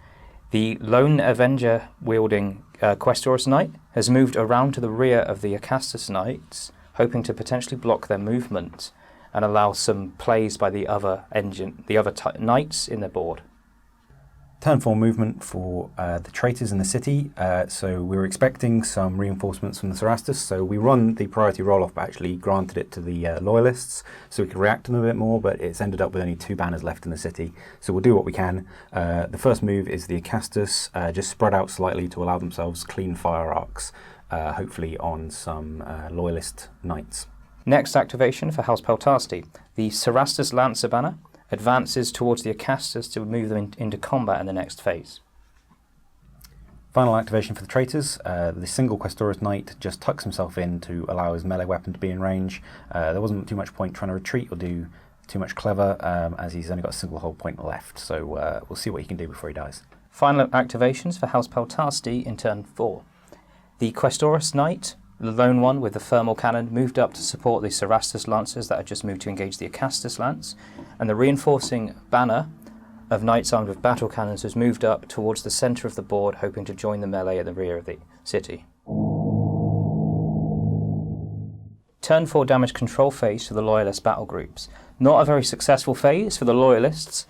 The lone Avenger wielding Questorus Knight has moved around to the rear of the Acastus Knights, hoping to potentially block their movement and allow some plays by the other knights in the board. Turn 4 movement for the traitors in the city. So we were expecting some reinforcements from the Cerastus, so we run the priority roll-off but actually granted it to the loyalists so we could react to them a bit more, but it's ended up with only 2 banners left in the city, so we'll do what we can. The first move is the Acastus, just spread out slightly to allow themselves clean fire arcs, hopefully on some loyalist knights. Next activation for House Peltasti. The Cerastus Lancer banner advances towards the Acastus to move them into combat in the next phase. Final activation for the traitors. The single Questorus Knight just tucks himself in to allow his melee weapon to be in range. There wasn't too much point trying to retreat or do too much clever, as he's only got a single hold point left, so we'll see what he can do before he dies. Final activations for House Peltasti in turn 4. The Questorus Knight, the lone one with the thermal cannon, moved up to support the Cerastus Lancers that had just moved to engage the Acastus Lance, and the reinforcing banner of knights armed with battle cannons has moved up towards the centre of the board, hoping to join the melee at the rear of the city. Turn 4 damage control phase for the Loyalist battle groups. Not a very successful phase for the Loyalists,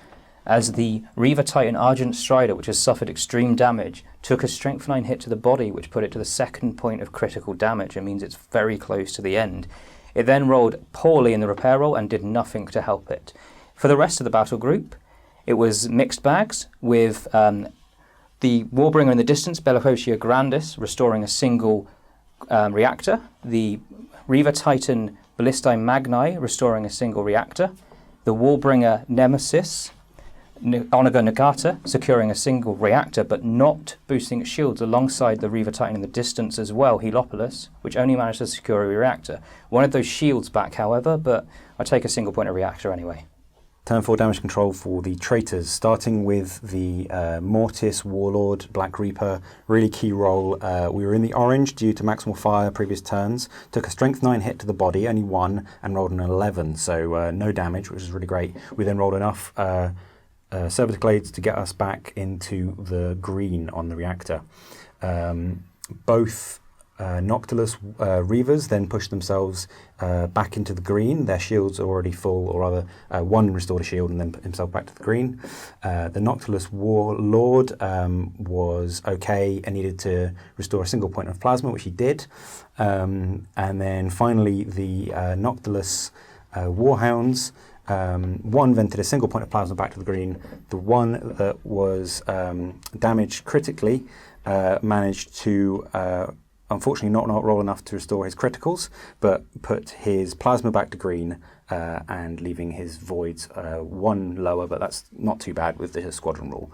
as the Reaver Titan Argent Strider, which has suffered extreme damage, took a Strength 9 hit to the body, which put it to the 2nd point of critical damage. It means it's very close to the end. It then rolled poorly in the repair roll and did nothing to help it. For the rest of the battle group, it was mixed bags, with the Warbringer in the distance, Bellicotia Grandis, restoring a single reactor, the Reaver Titan Ballistae Magni restoring a single reactor, the Warbringer Nemesis Onaga Nagata securing a single reactor but not boosting its shields, alongside the Reaver Titan in the distance as well, Heliopolis, which only managed to secure a reactor. Wanted those shields back, however, but I take a single point of reactor anyway. Turn 4 damage control for the traitors, starting with the Mortis Warlord Black Reaper. Really key roll. We were in the orange due to maximal fire previous turns. Took a Strength 9 hit to the body, only 1, and rolled an 11, so no damage, which is really great. We then rolled enough Servitor Glades to get us back into the green on the reactor. Both Noctilus Reavers then pushed themselves back into the green. Their shields are already full, or rather one restored a shield and then put himself back to the green. The Noctilus Warlord was okay and needed to restore a single point of plasma, which he did. And then finally the Noctilus Warhounds, one vented a single point of plasma back to the green. The one that was damaged critically managed to unfortunately not roll enough to restore his criticals, but put his plasma back to green and leaving his voids 1 lower, but that's not too bad with the squadron rule.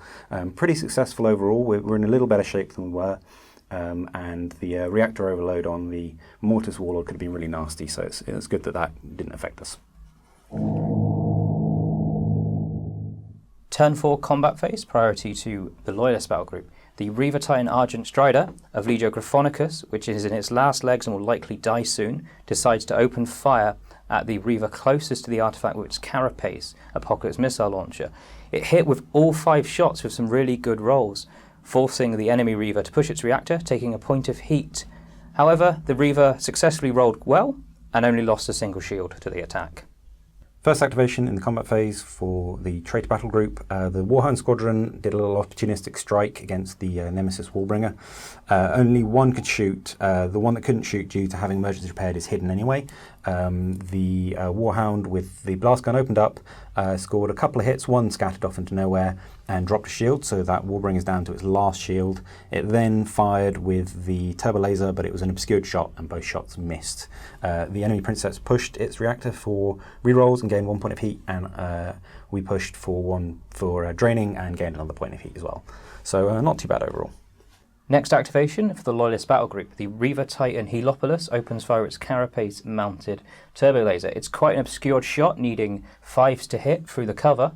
Pretty successful overall. We're in a little better shape than we were, and the reactor overload on the Mortis Warlord could have been really nasty, so it's good that that didn't affect us. Turn 4 combat phase, priority to the Loyalist battle group. The Reaver Titan Argent Strider of Legio Griffonicus, which is in its last legs and will likely die soon, decides to open fire at the Reaver closest to the artifact with its Carapace Apocalypse missile launcher. It hit with all 5 shots with some really good rolls, forcing the enemy Reaver to push its reactor, taking a point of heat. However, the Reaver successfully rolled well and only lost a single shield to the attack. First activation in the combat phase for the traitor battle group. The Warhound Squadron did a little opportunistic strike against the Nemesis Wallbringer. Only one could shoot. The one that couldn't shoot due to having emergency repaired is hidden anyway. The Warhound with the blast gun opened up, scored a couple of hits, one scattered off into nowhere, and dropped a shield, so that Wallbringer is down to its last shield. It then fired with the turbo laser, but it was an obscured shot, and both shots missed. The enemy Princeps pushed its reactor for rerolls and gained 1 point of heat, and we pushed for one for draining and gained another point of heat as well. So not too bad overall. Next activation for the Loyalist battle group, the Reaver Titan Heliopolis opens fire its carapace mounted turbo laser. It's quite an obscured shot, needing 5s to hit through the cover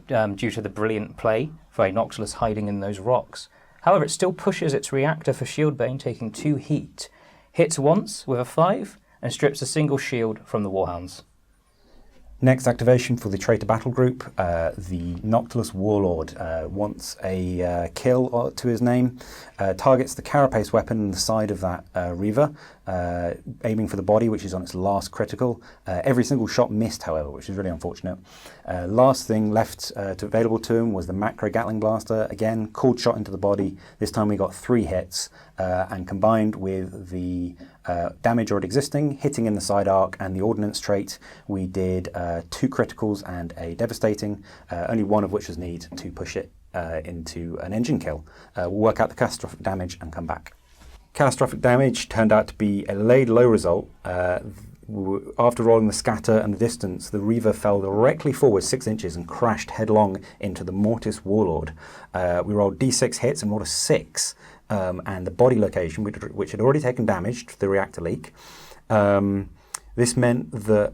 due to the brilliant play by Noctilus hiding in those rocks. However, it still pushes its reactor for shield bane, taking 2 heat, hits once with a 5, and strips a single shield from the Warhounds. Next activation for the traitor battle group, the Noctilus Warlord wants a kill to his name, targets the carapace weapon in the side of that Reaver, aiming for the body, which is on its last critical. Every single shot missed, however, which is really unfortunate. Last thing left available to him was the Macro Gatling Blaster. Again, cold shot into the body. This time we got 3 hits, and combined with the damage already existing, hitting in the side arc, and the ordnance trait, we did 2 criticals and a devastating, only one of which was needed to push it into an engine kill. We'll work out the catastrophic damage and come back. Catastrophic damage turned out to be a laid low result. After rolling the scatter and the distance, the Reaver fell directly forward 6 inches and crashed headlong into the Mortis Warlord. We rolled d6 hits and rolled a 6, and the body location, which had already taken damage to the reactor leak. This meant that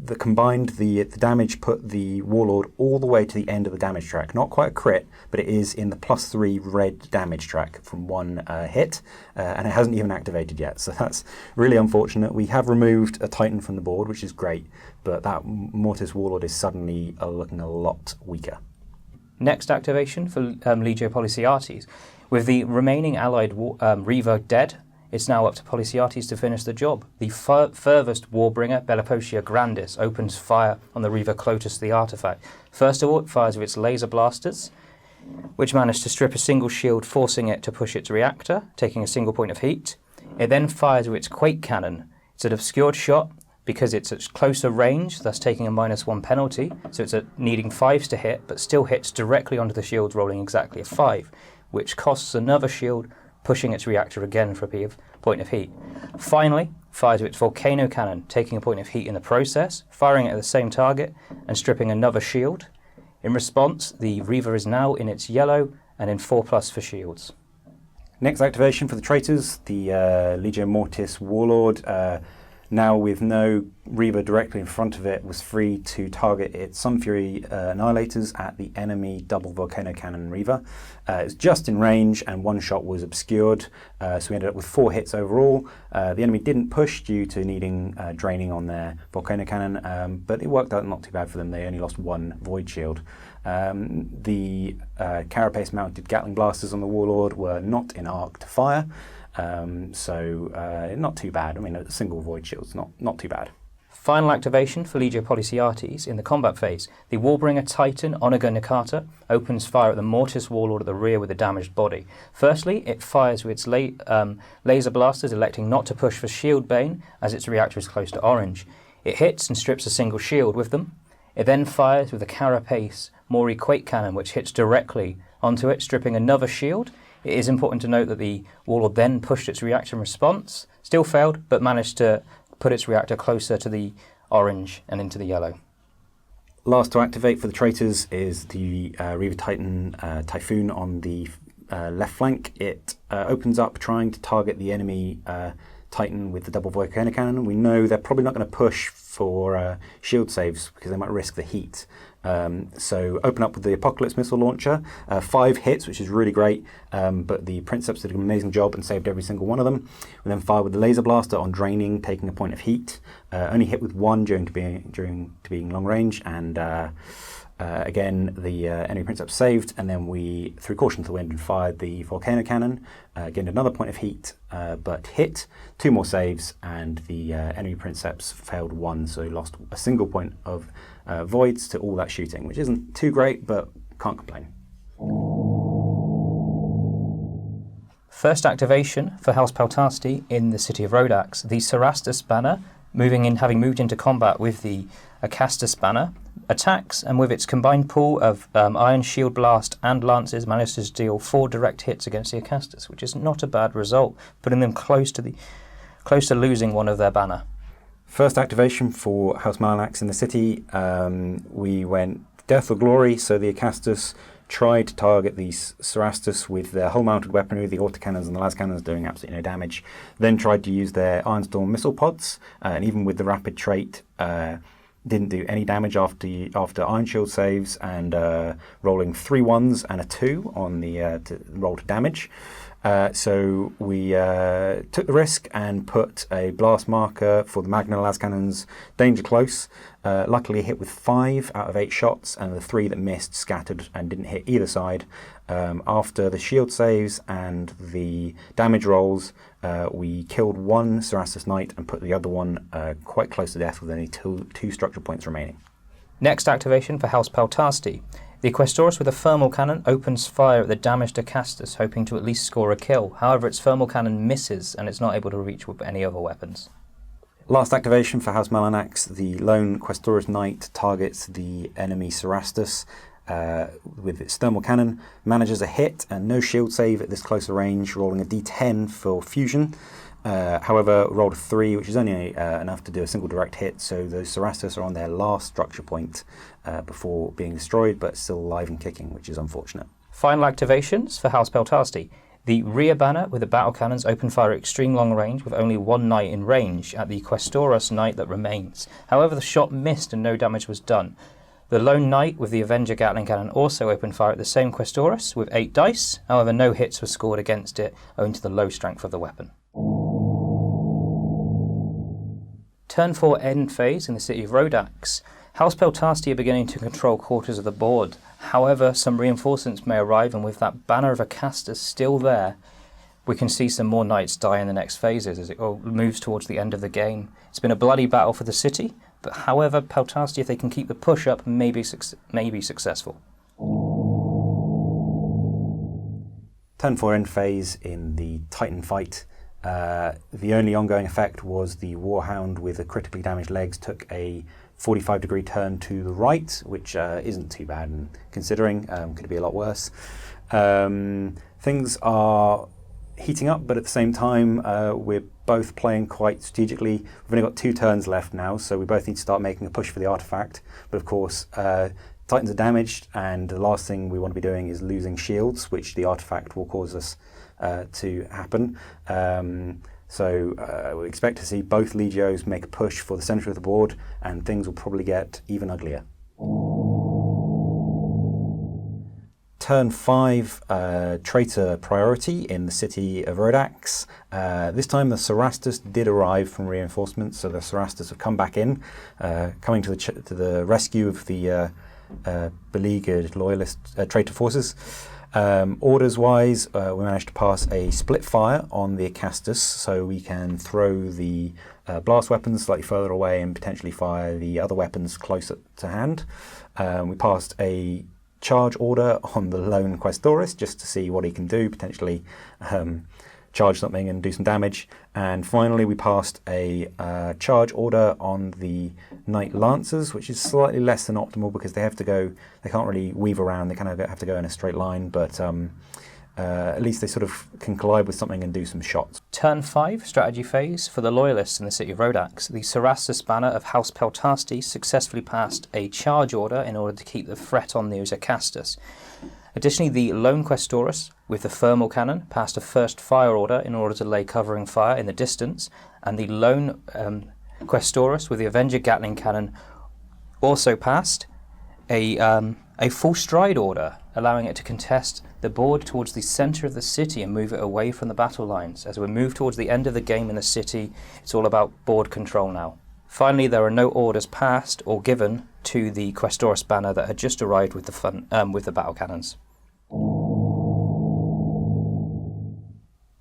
the combined the damage put the Warlord all the way to the end of the damage track. Not quite a crit, but it is in the +3 red damage track from 1 hit, and it hasn't even activated yet. So that's really unfortunate. We have removed a Titan from the board, which is great, but that Mortis Warlord is suddenly looking a lot weaker. Next activation for Legio Policiates. With the remaining allied Reaver dead, it's now up to Policiates to finish the job. The furthest Warbringer, Bellipotia Grandis, opens fire on the Reaver closest to the artifact. First of all, it fires with its laser blasters, which manage to strip a single shield, forcing it to push its reactor, taking a single point of heat. It then fires with its Quake Cannon. It's an obscured shot because it's at closer range, thus taking a -1 penalty, so it's needing 5s to hit, but still hits directly onto the shields, rolling exactly a 5, which costs another shield, pushing its reactor again for a point of heat. Finally, fires with its Volcano Cannon, taking a point of heat in the process, firing it at the same target, and stripping another shield. In response, the Reaver is now in its yellow and in 4+ for shields. Next activation for the traitors, the Legio Mortis Warlord, now with no Reaver directly in front of it, was free to target its Sunfury Annihilators at the enemy double Volcano Cannon Reaver. It was just in range and 1 shot was obscured, so we ended up with 4 hits overall. The enemy didn't push due to needing draining on their Volcano Cannon, but it worked out not too bad for them. They only lost 1 Void Shield. The Carapace mounted Gatling Blasters on the Warlord were not in arc to fire, so not too bad. I mean, a single Void Shield's not too bad. Final activation for Legio Policiates in the combat phase. The Warbringer Titan Onager Nicata opens fire at the Mortis Warlord at the rear with a damaged body. Firstly, it fires with its laser blasters, electing not to push for shield bane as its reactor is close to orange. It hits and strips a single shield with them. It then fires with a Carapace Mori Quake Cannon, which hits directly onto it, stripping another shield. It is important to note that the Warlord then pushed its reactor in response, still failed, but managed to put its reactor closer to the orange and into the yellow. Last to activate for the traitors is the Reaver Titan Typhoon on the left flank. It opens up trying to target the enemy Titan with the double Volcano Cannon. We know they're probably not going to push for shield saves because they might risk the heat. So open up with the Apocalypse missile launcher, 5 hits, which is really great, but the Princeps did an amazing job and saved every single one of them. We then fire with the laser blaster on draining, taking a point of heat. Only hit with 1 during to being long range, and again the enemy Princeps saved. And then we threw caution to the wind and fired the volcano cannon. Gained another point of heat, but hit. 2 more saves, and the enemy Princeps failed 1, so lost a single point of voids to all that shooting, which isn't too great, but can't complain. First activation for House Peltasti in the city of Rhodax. The Cerastus banner, having moved into combat with the Acastus banner, attacks, and with its combined pool of Iron Shield Blast and Lances manages to deal 4 direct hits against the Acastus, which is not a bad result, putting them close to losing one of their banner. First activation for House Malanax in the city, we went Death or Glory, so the Acastus tried to target the Cerastus with their hull-mounted weaponry, the autocannons and the lascannons doing absolutely no damage, then tried to use their Ironstorm missile pods, and even with the rapid trait, didn't do any damage after Iron Shield saves, and rolling 3 1s and a 2 on the to roll to damage. So we took the risk and put a blast marker for the Magna lascannons danger close. Luckily hit with 5 out of 8 shots, and the 3 that missed scattered and didn't hit either side. After the shield saves and the damage rolls, we killed 1 Cerastus Knight and put the other one quite close to death with only 2 structure points remaining. Next activation for House Peltasti. The Questoris with a thermal cannon opens fire at the damaged Acastus, hoping to at least score a kill. However, its thermal cannon misses and it's not able to reach with any other weapons. Last activation for House Malanax. The lone Questoris Knight targets the enemy Cerastus with its thermal cannon, manages a hit and no shield save at this closer range, rolling a d10 for fusion. However, rolled a 3, which is only enough to do a single direct hit, so those Cerastus are on their last structure point before being destroyed, but still alive and kicking, which is unfortunate. Final activations for House Peltasti. The rear banner with the battle cannons open fire at extreme long range with only 1 knight in range at the Questoris Knight that remains. However, the shot missed and no damage was done. The lone knight with the Avenger Gatling cannon also opened fire at the same Questoris with 8 dice. However, no hits were scored against it owing to the low strength of the weapon. Turn 4 end phase in the city of Rhodax. House Peltasti are beginning to control quarters of the board. However, some reinforcements may arrive, and with that banner of Acastus still there, we can see some more knights die in the next phases as it moves towards the end of the game. It's been a bloody battle for the city, but however, Peltasti, if they can keep the push up, may be successful. Turn 4 end phase in the Titan fight. The only ongoing effect was the Warhound with the critically damaged legs took a 45-degree turn to the right, which isn't too bad considering, could be a lot worse. Things are heating up, but at the same time we're both playing quite strategically. We've only got 2 turns left now, so we both need to start making a push for the artifact, but of course Titans are damaged, and the last thing we want to be doing is losing shields, which the artifact will cause us to happen. So we expect to see both Legios make a push for the centre of the board, and things will probably get even uglier. Turn 5, traitor priority in the city of Rhodax. This time the Cerastus did arrive from reinforcements, so the Cerastus have come back in, coming to the rescue of the beleaguered loyalist traitor forces. Orders-wise, we managed to pass a split fire on the Acastus, so we can throw the blast weapons slightly further away and potentially fire the other weapons closer to hand. We passed a charge order on the lone Questoris just to see what he can do, potentially charge something and do some damage. And finally we passed a charge order on the Knight Lancers, which is slightly less than optimal because they can't really weave around, they kind of have to go in a straight line, but at least they sort of can collide with something and do some shots. Turn 5 strategy phase for the Loyalists in the city of Rhodax. The Cerastus banner of House Peltasti successfully passed a charge order in order to keep the threat on the Acastus. Additionally, the lone Questoris with the thermal cannon passed a first fire order in order to lay covering fire in the distance, and the lone Questoris with the Avenger Gatling cannon also passed a full stride order, allowing it to contest the board towards the centre of the city and move it away from the battle lines. As we move towards the end of the game in the city, it's all about board control now. Finally, there are no orders passed or given to the Questoris banner that had just arrived with the battle cannons.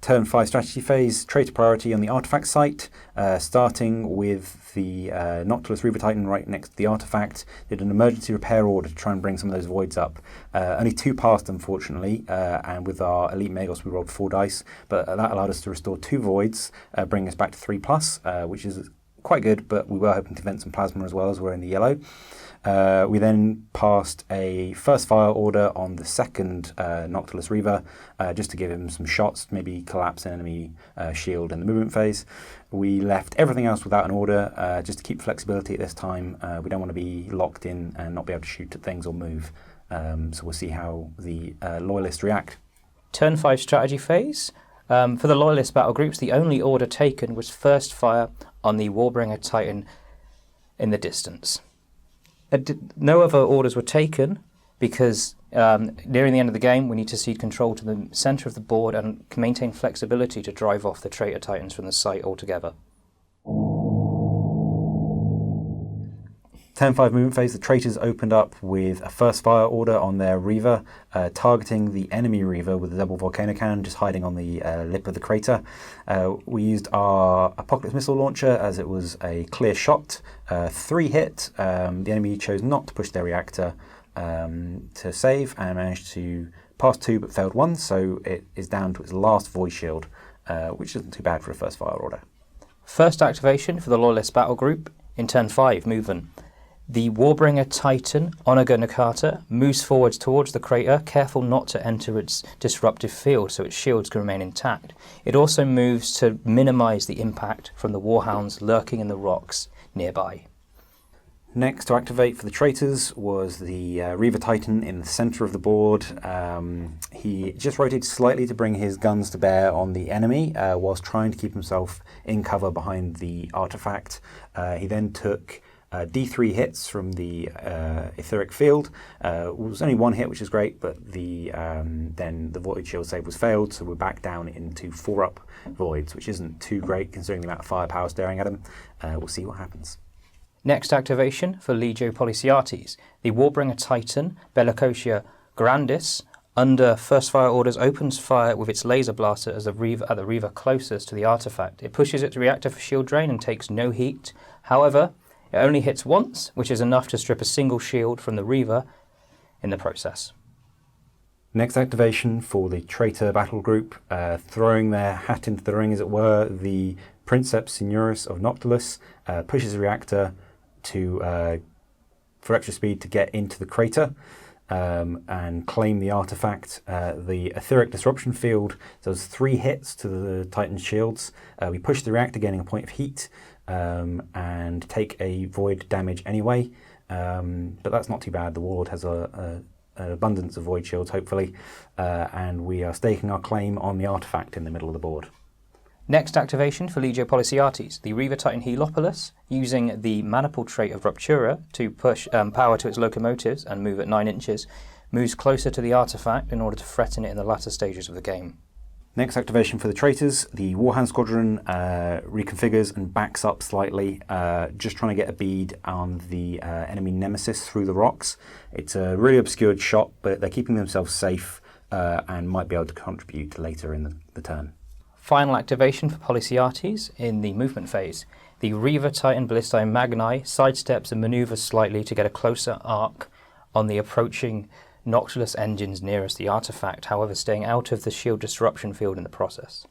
Turn 5 strategy phase, traitor priority on the artifact site, starting with the Noctilus Reaver Titan right next to the artifact. Did an emergency repair order to try and bring some of those voids up. Only 2 passed, unfortunately, and with our Elite Magos we rolled 4 dice, but that allowed us to restore 2 voids, bringing us back to 3+, which is quite good, but we were hoping to vent some plasma as well, as we're in the yellow. We then passed a first fire order on the second Noctilus Reaver, just to give him some shots, maybe collapse an enemy shield in the movement phase. We left everything else without an order, just to keep flexibility at this time. We don't want to be locked in and not be able to shoot at things or move. So we'll see how the Loyalists react. Turn 5 strategy phase. For the Loyalist battle groups, the only order taken was first fire on the Warbringer Titan in the distance. No other orders were taken because nearing the end of the game we need to cede control to the centre of the board and maintain flexibility to drive off the traitor titans from the site altogether. Turn 5 movement phase, the traitors opened up with a first fire order on their Reaver, targeting the enemy Reaver with a double volcano cannon just hiding on the lip of the crater. We used our Apocalypse missile launcher as it was a clear shot. 3 hit. The enemy chose not to push their reactor to save and managed to pass 2 but failed 1, so it is down to its last void shield, which isn't too bad for a first fire order. First activation for the Loyalist battle group in turn 5 movement. The Warbringer Titan, Onaga Nakata, moves forwards towards the crater, careful not to enter its disruptive field so its shields can remain intact. It also moves to minimise the impact from the Warhounds lurking in the rocks nearby. Next to activate for the traitors was the Reaver Titan in the centre of the board. He just rotated slightly to bring his guns to bear on the enemy whilst trying to keep himself in cover behind the artefact. He then took D3 hits from the etheric field. It was only 1 hit, which is great, but then the void shield save was failed, so we're back down into 4 up voids, which isn't too great considering the amount of firepower staring at him. We'll see what happens. Next activation for Legio Policiates. The Warbringer Titan, Bellicosia Grandis, under first fire orders, opens fire with its laser blaster at the Reaver closest to the artifact. It pushes its reactor for shield drain and takes no heat. However, it only hits once, which is enough to strip a single shield from the Reaver in the process. Next activation for the traitor battle group, throwing their hat into the ring as it were, the Princeps Signoris of Noctilus pushes the reactor for extra speed to get into the crater and claim the artifact. The etheric disruption field does 3 hits to the Titan's shields. We push the reactor, gaining a point of heat, and take a void damage anyway, but that's not too bad. The Warlord has an abundance of void shields, hopefully, and we are staking our claim on the artifact in the middle of the board. Next activation for Legio Policiates. The Reaver Titan Heliopolis, using the Maniple trait of Ruptura to push power to its locomotives and move at 9 inches, moves closer to the artifact in order to threaten it in the latter stages of the game. Next activation for the traitors, the Warhound Squadron reconfigures and backs up slightly, just trying to get a bead on the enemy nemesis through the rocks. It's a really obscured shot, but they're keeping themselves safe and might be able to contribute later in the turn. Final activation for Policiates in the movement phase. The Reaver Titan Ballistae Magni sidesteps and manoeuvres slightly to get a closer arc on the approaching Noctilus engines nearest the artifact, however staying out of the shield disruption field in the process.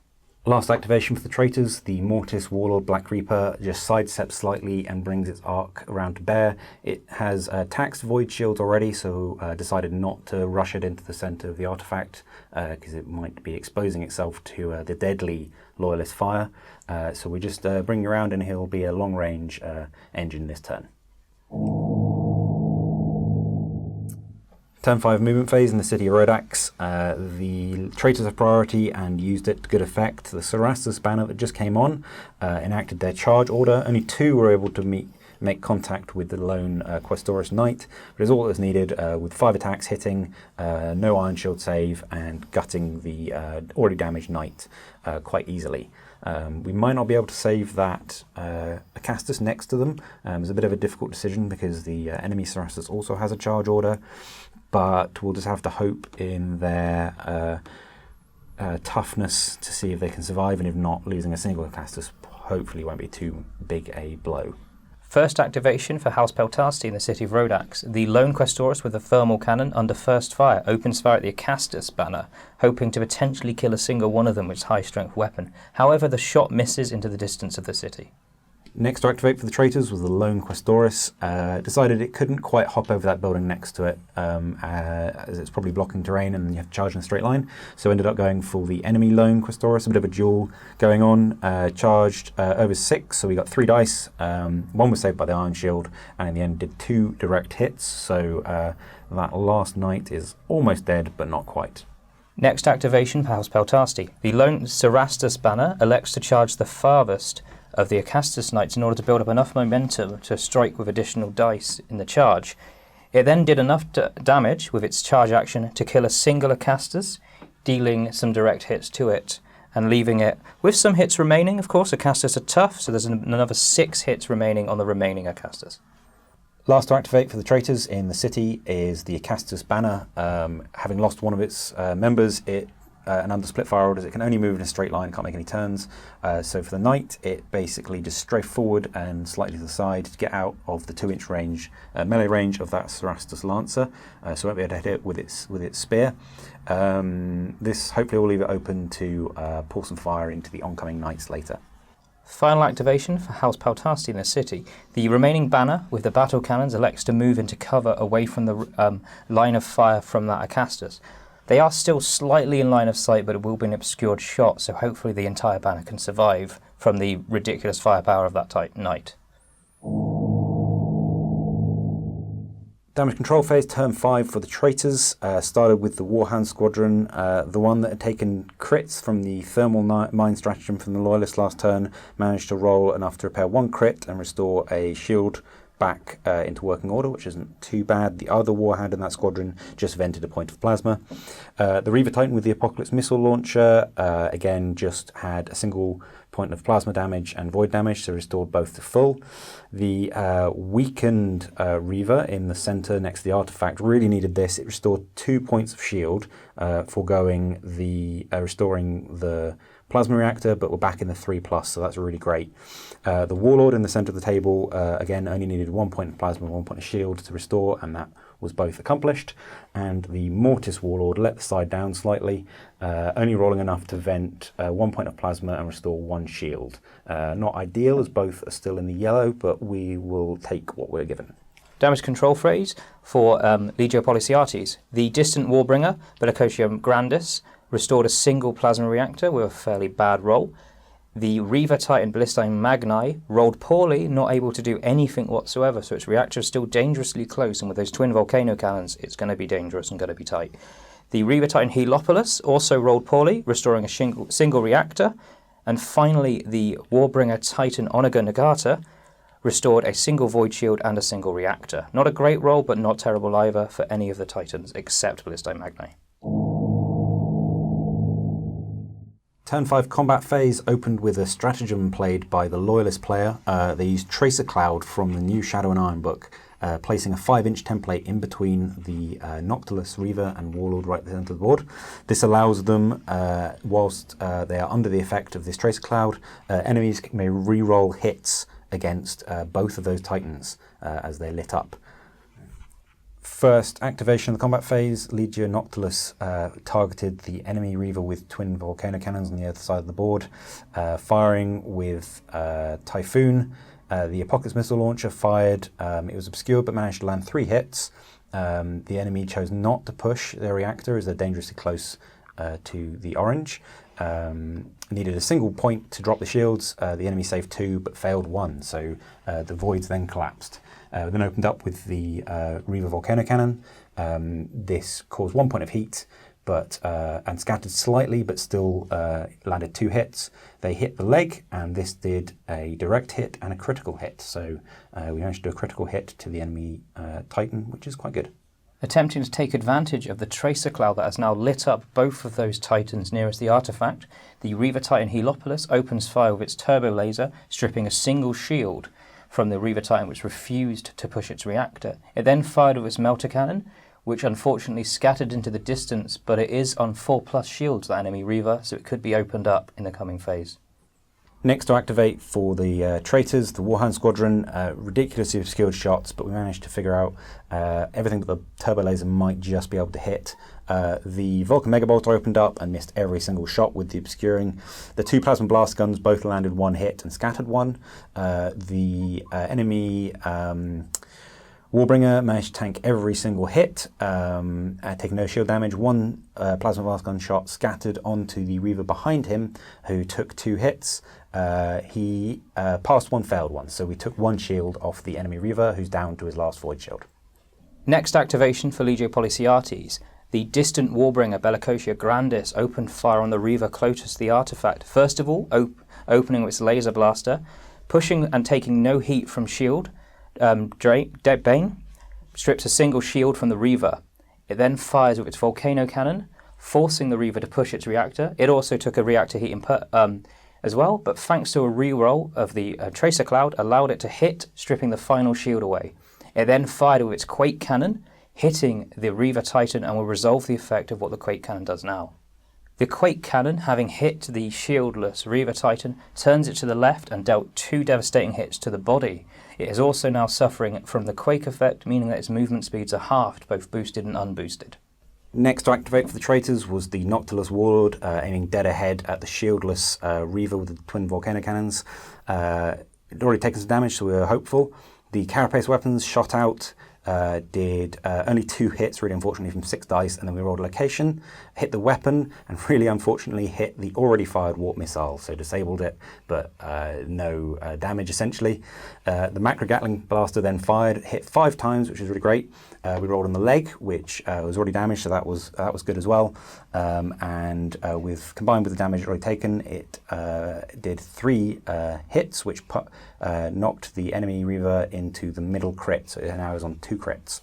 Last activation for the traitors, the Mortis Warlord Black Reaper just sidesteps slightly and brings its arc around to bear. It has taxed void shields already, so decided not to rush it into the centre of the artifact because it might be exposing itself to the deadly Loyalist fire. So we just bring it around and he'll be a long range engine this turn. Turn 5 movement phase in the city of Rhodax. The traitors have priority and used it to good effect. The Cerastus banner that just came on enacted their charge order. Only 2 were able to meet make contact with the lone Questoris Knight, but it's all that was needed with 5 attacks hitting, no Iron Shield save, and gutting the already damaged Knight quite easily. We might not be able to save that Acastus next to them. It's a bit of a difficult decision because the enemy Cerastus also has a charge order, but we'll just have to hope in their toughness to see if they can survive, and if not, losing a single Acastus hopefully won't be too big a blow. First activation for House Peltasti in the city of Rhodax. The lone Questoris with a thermal cannon under first fire opens fire at the Acastus banner, hoping to potentially kill a single one of them with its high-strength weapon. However, the shot misses into the distance of the city. Next to activate for the traitors was the lone Questoris. Decided it couldn't quite hop over that building next to it, as it's probably blocking terrain and you have to charge in a straight line. So ended up going for the enemy lone Questoris, a bit of a duel going on. Charged over 6, so we got 3 dice. One was saved by the Iron Shield, and in the end did 2 direct hits. So that last knight is almost dead, but not quite. Next activation for House Peltasti. The lone Cerastus banner elects to charge the farthest of the Acastus Knights in order to build up enough momentum to strike with additional dice in the charge. It then did enough damage with its charge action to kill a single Acastus, dealing some direct hits to it, and leaving it with some hits remaining. Of course, Acastus are tough, so there's another 6 hits remaining on the remaining Acastus. Last to activate for the traitors in the city is the Acastus banner. Having lost one of its members, and under split fire orders, it can only move in a straight line, can't make any turns. So for the knight, it basically just strafe forward and slightly to the side to get out of the 2-inch range, melee range of that Cerastus Lancer, so it won't be able to hit it with its spear. This hopefully will leave it open to pour some fire into the oncoming knights later. Final activation for House Peltasti in the city. The remaining banner with the battle cannons elects to move into cover away from the line of fire from that Acastus. They are still slightly in line of sight, but it will be an obscured shot, so hopefully the entire banner can survive from the ridiculous firepower of that knight. Damage control phase, turn 5 for the traitors. Started with the Warhound Squadron, the one that had taken crits from the thermal mine stratagem from the Loyalists last turn, managed to roll enough to repair 1 crit and restore a shield back into working order, which isn't too bad. The other Warhound in that squadron just vented a point of plasma. The Reaver Titan with the Apocalypse Missile Launcher, again, just had a single point of plasma damage and void damage, so restored both to full. The weakened Reaver in the centre next to the artifact really needed this. It restored 2 points of shield, foregoing the restoring the plasma reactor, but we're back in the 3+, so that's really great. The Warlord in the centre of the table, again, only needed 1 point of plasma, 1 point of shield to restore, and that was both accomplished. And the Mortis Warlord let the side down slightly, only rolling enough to vent 1 point of plasma and restore 1 shield. Not ideal, as both are still in the yellow, but we will take what we're given. Damage control phase for Legio Policiates. The Distant Warbringer, Bellicosium Grandis, restored a single plasma reactor with a fairly bad roll. The Reaver Titan Ballistae Magni rolled poorly, not able to do anything whatsoever, so its reactor is still dangerously close, and with those twin volcano cannons, it's going to be dangerous and going to be tight. The Reaver Titan Heliopolis also rolled poorly, restoring a single reactor. And finally, the Warbringer Titan Onaga Nagata restored a single void shield and a single reactor. Not a great roll, but not terrible either for any of the Titans, except Ballistae Magni. Turn 5 combat phase opened with a stratagem played by the Loyalist player. They used Tracer Cloud from the new Shadow and Iron book, placing a 5-inch template in between the Noctilus, Reaver and Warlord right at the centre of the board. This allows them, whilst they are under the effect of this Tracer Cloud, enemies may re-roll hits against both of those Titans as they're lit up. First activation of the combat phase, Legio Noctilus targeted the enemy Reaver with twin volcano cannons on the other side of the board, firing with Typhoon. The Apocalypse Missile Launcher fired. It was obscured but managed to land 3 hits. The enemy chose not to push their reactor as they're dangerously close to the orange. Needed a single point to drop the shields. The enemy saved 2 but failed 1, so the voids then collapsed. Then opened up with the Reaver Volcano Cannon. This caused 1 point of heat, but and scattered slightly, but still landed 2 hits. They hit the leg, and this did a direct hit and a critical hit. So we managed to do a critical hit to the enemy Titan, which is quite good. Attempting to take advantage of the tracer cloud that has now lit up both of those Titans nearest the artifact, the Reaver Titan Heliopolis opens fire with its turbo laser, stripping a single shield from the Reaver Titan, which refused to push its reactor. It then fired with its melter cannon, which unfortunately scattered into the distance, but it is on 4+ shields, that enemy Reaver, so it could be opened up in the coming phase. Next to activate for the traitors, the Warhound Squadron, ridiculously obscured shots, but we managed to figure out everything that the turbo laser might just be able to hit. The Vulcan Megabolter opened up and missed every single shot with the obscuring. The 2 plasma blast guns both landed 1 hit and scattered 1. The enemy Warbringer managed to tank every single hit, taking no shield damage. 1 plasma blast gun shot scattered onto the Reaver behind him, who took 2 hits. He passed 1, failed 1, so we took 1 shield off the enemy Reaver, who's down to his last void shield. Next activation for Legio Policiates. The distant Warbringer Bellicosia Grandis opened fire on the Reaver closest to the artifact. First of all, opening with its laser blaster, pushing and taking no heat from shield. Bane strips a single shield from the Reaver. It then fires with its volcano cannon, forcing the Reaver to push its reactor. It also took a reactor heat as well, but thanks to a reroll of the tracer cloud, allowed it to hit, stripping the final shield away. It then fired with its quake cannon, hitting the Reaver Titan, and will resolve the effect of what the quake cannon does now. The quake cannon, having hit the shieldless Reaver Titan, turns it to the left and dealt 2 devastating hits to the body. It is also now suffering from the quake effect, meaning that its movement speeds are halved, both boosted and unboosted. Next to activate for the traitors was the Noctilus Warlord, aiming dead ahead at the shieldless Reaver with the twin volcano cannons. It had already taken some damage, so we were hopeful. The carapace weapons shot out, did only 2 hits, really unfortunately, from 6 dice, and then we rolled a location, hit the weapon, and really unfortunately hit the already fired warp missile, so disabled it, but no damage essentially. The macro Gatling blaster then fired, hit 5 times, which is really great. We rolled on the leg, which was already damaged, so that was good as well. And combined with the damage already taken, it did 3 hits, which knocked the enemy Reaver into the middle crit, so it now is on 2 crits.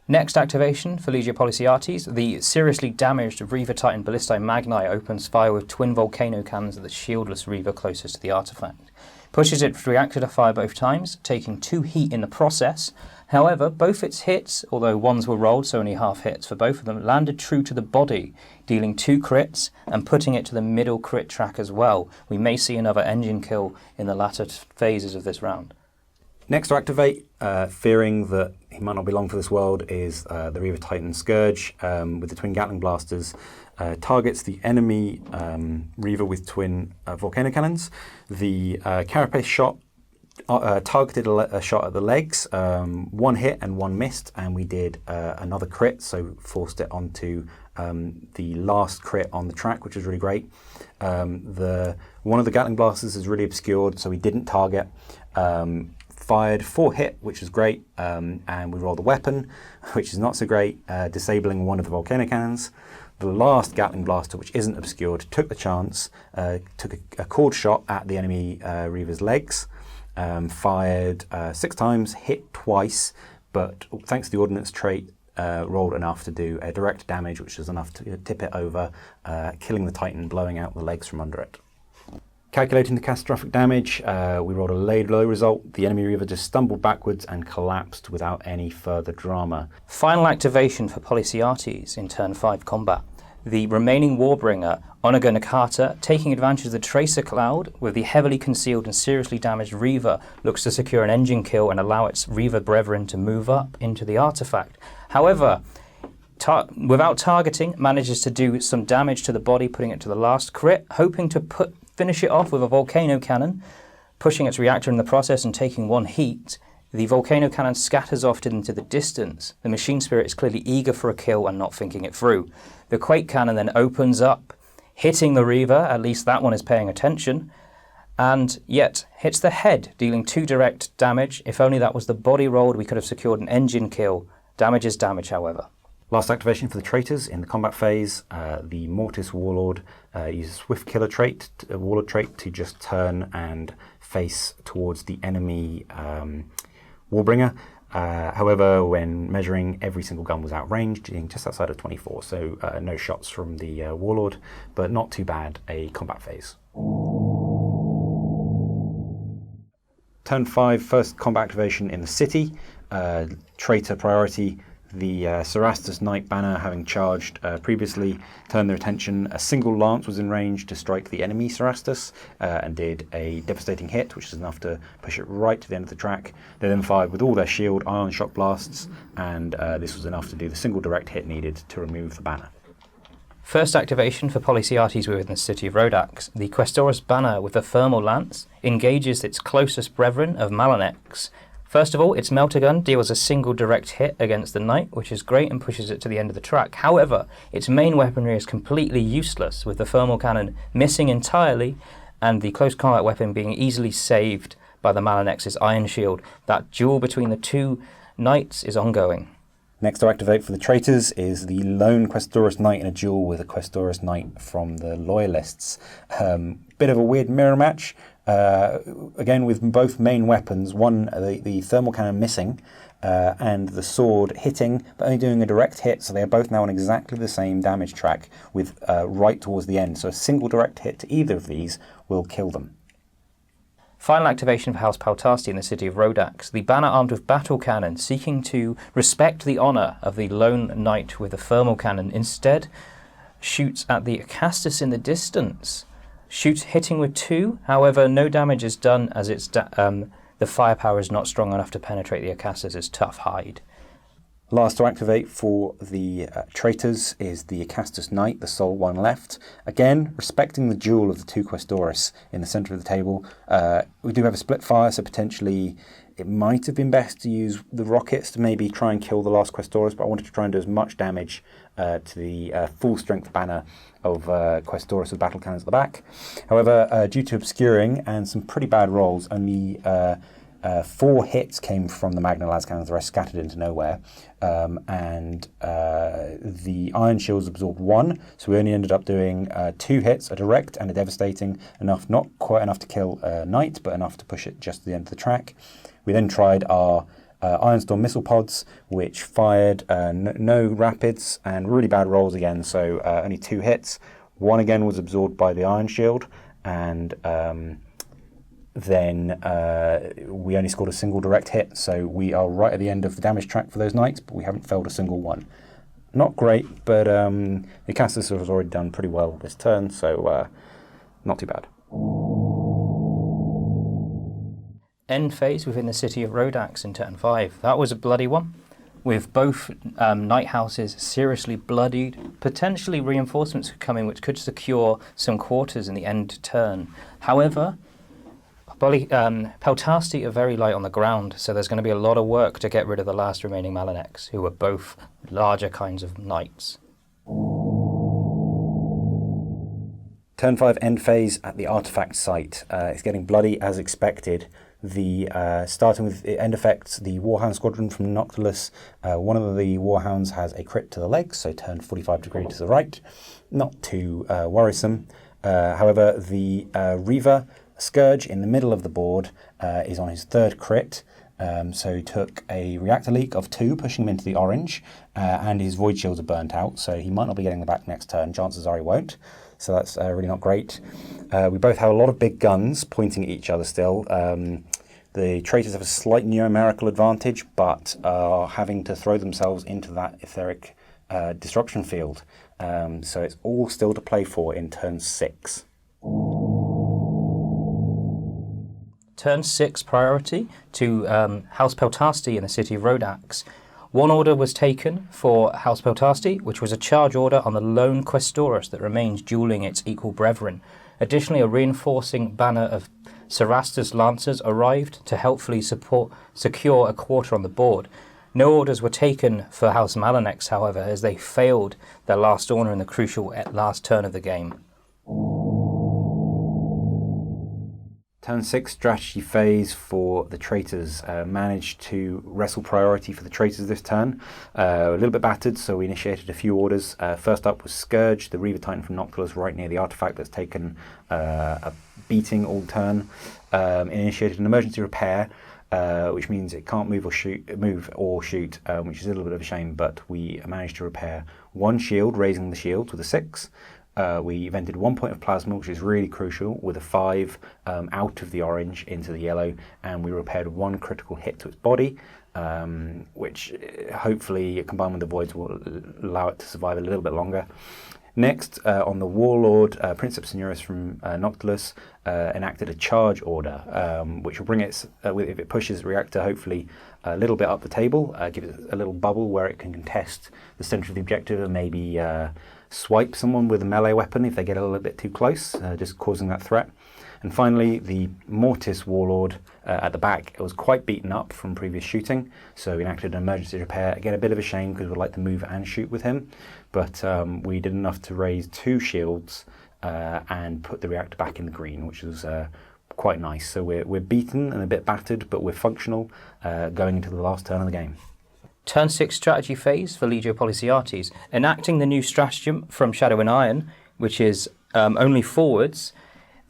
Next activation for Legio Policiates, the seriously damaged Reaver Titan Ballistae Magni opens fire with twin volcano cannons at the shieldless Reaver closest to the artifact. Pushes its reactor to fire both times, taking 2 heat in the process. However, both its hits, although ones were rolled, so only half hits for both of them, landed true to the body, dealing 2 crits and putting it to the middle crit track as well. We may see another engine kill in the latter phases of this round. Next to activate, fearing that he might not be long for this world, is the Reaver Titan Scourge with the twin Gatling blasters. Targets the enemy Reaver with twin volcano cannons. The carapace shot targeted a shot at the legs, 1 hit and 1 missed, and we did another crit, so forced it onto the last crit on the track, which was really great. One of the Gatling blasters is really obscured, so we didn't target. Fired 4 hit, which is great, and we rolled the weapon, which is not so great, disabling one of the volcano cannons. The last Gatling blaster, which isn't obscured, took the chance, took a cord shot at the enemy Reaver's legs, fired 6 times, hit twice, but thanks to the ordnance trait, rolled enough to do a direct damage, which is enough to tip it over, killing the Titan, blowing out the legs from under it. Calculating the catastrophic damage, we rolled a low result. The enemy Reaver just stumbled backwards and collapsed without any further drama. Final activation for Policiates in turn 5 combat. The remaining Warbringer, Onaga Nakata, taking advantage of the Tracer Cloud with the heavily concealed and seriously damaged Reaver, looks to secure an engine kill and allow its Reaver brethren to move up into the artifact. However, without targeting, manages to do some damage to the body, putting it to the last crit, hoping to finish it off with a volcano cannon, pushing its reactor in the process and taking 1 heat. The volcano cannon scatters off into the distance. The machine spirit is clearly eager for a kill and not thinking it through. The quake cannon then opens up, hitting the Reaver, at least that one is paying attention, and yet hits the head, dealing 2 direct damage. If only that was the body rolled, we could have secured an engine kill. Damage is damage, however. Last activation for the traitors in the combat phase, the Mortis Warlord uses Swift Killer trait, Warlord trait, to just turn and face towards the enemy Warbringer. However, when measuring, every single gun was outranged, being just outside of 24, so no shots from the Warlord, but not too bad a combat phase. Turn 5, first combat activation in the city, traitor priority. The Cerastus Knight banner, having charged previously, turned their attention. A single lance was in range to strike the enemy Cerastus and did a devastating hit, which is enough to push it right to the end of the track. They then fired with all their shield ion shock blasts, and this was enough to do the single direct hit needed to remove the banner. First activation for Polysiates within the city of Rhodax. The Questoris banner with the thermal lance engages its closest brethren of Malanex. First of all, its melter gun deals a single direct hit against the knight, which is great and pushes it to the end of the track. However, its main weaponry is completely useless, with the thermal cannon missing entirely and the close combat weapon being easily saved by the Malanex's iron shield. That duel between the two knights is ongoing. Next to activate for the traitors is the lone Questoris Knight in a duel with a Questoris Knight from the Loyalists. Bit of a weird mirror match. Again, with both main weapons, one, the thermal cannon missing, and the sword hitting, but only doing a direct hit, so they are both now on exactly the same damage track, with right towards the end. So a single direct hit to either of these will kill them. Final activation for House Paltasti in the city of Rhodax. The banner armed with battle cannon, seeking to respect the honour of the lone knight with the thermal cannon, instead shoots at the Acastus in the distance. Shoots hitting with 2, however, no damage is done as the firepower is not strong enough to penetrate the Acastus' tough hide. Last to activate for the traitors is the Acastus Knight, the sole one left. Again, respecting the duel of the two Questoris in the centre of the table. We do have a split fire, so potentially it might have been best to use the rockets to maybe try and kill the last Questoris, but I wanted to try and do as much damage to the full strength banner of Questoris with battle cannons at the back. However, due to obscuring and some pretty bad rolls, only 4 hits came from the Magna las cannons, the rest scattered into nowhere, and the iron shields absorbed 1, so we only ended up doing 2 hits, a direct and a devastating, enough, not quite enough to kill a knight, but enough to push it just to the end of the track. We then tried our Ironstorm missile pods, which fired no rapids and really bad rolls again, so only 2 hits. 1 again was absorbed by the iron shield, and then we only scored a single direct hit, so we are right at the end of the damage track for those knights, but we haven't failed a single one. Not great, but the Acastus has already done pretty well this turn, so not too bad. End phase within the city of Rhodax in turn 5. That was a bloody one, with both knight houses seriously bloodied. Potentially reinforcements could come in which could secure some quarters in the end turn. However, Paltasti are very light on the ground, so there's going to be a lot of work to get rid of the last remaining Malanex, who were both larger kinds of knights. Turn 5 end phase at the artifact site. It's getting bloody as expected. Starting with end effects, the Warhound Squadron from Noctilus. One of the Warhounds has a crit to the legs, so turned 45 degrees to the right. Not too worrisome. However, the Reaver Scourge in the middle of the board is on his 3rd crit. So he took a reactor leak of 2, pushing him into the orange, and his void shields are burnt out, so he might not be getting them back next turn. Chances are he won't. So that's really not great. We both have a lot of big guns pointing at each other still. The traitors have a slight numerical advantage, but are having to throw themselves into that etheric disruption field. So it's all still to play for in turn 6. Turn 6 priority to House Paltasti in the city of Rhodax. One order was taken for House Paltasti, which was a charge order on the lone Questoris that remains dueling its equal brethren. Additionally, a reinforcing banner of Cerastus Lancers arrived to helpfully secure a quarter on the board. No orders were taken for House Malanex, however, as they failed their last order in the crucial last turn of the game. Turn 6 strategy phase for the traitors. Managed to wrestle priority for the traitors this turn. A little bit battered, so we initiated a few orders. First up was Scourge, the Reaver Titan from Noctilus, right near the artifact that's taken a beating all turn. Initiated an emergency repair, which means it can't move or shoot, which is a little bit of a shame, but we managed to repair one shield, raising the shield with a 6. We vented 1 point of plasma, which is really crucial, with a 5 out of the orange into the yellow, and we repaired 1 critical hit to its body, which hopefully, combined with the voids, will allow it to survive a little bit longer. Next, on the Warlord, Princeps Senuris from Noctilus enacted a charge order, which will bring it, if it pushes the reactor, hopefully a little bit up the table, give it a little bubble where it can contest the centre of the objective and maybe swipe someone with a melee weapon if they get a little bit too close, just causing that threat. And finally, the Mortis Warlord at the back, it was quite beaten up from previous shooting, so we enacted an emergency repair. Again, a bit of a shame because we'd like to move and shoot with him, but we did enough to raise 2 shields and put the reactor back in the green, which was quite nice. So we're beaten and a bit battered, but we're functional going into the last turn of the game. Turn 6 strategy phase for Legio Policiates, enacting the new stratagem from Shadow and Iron, which is only forwards.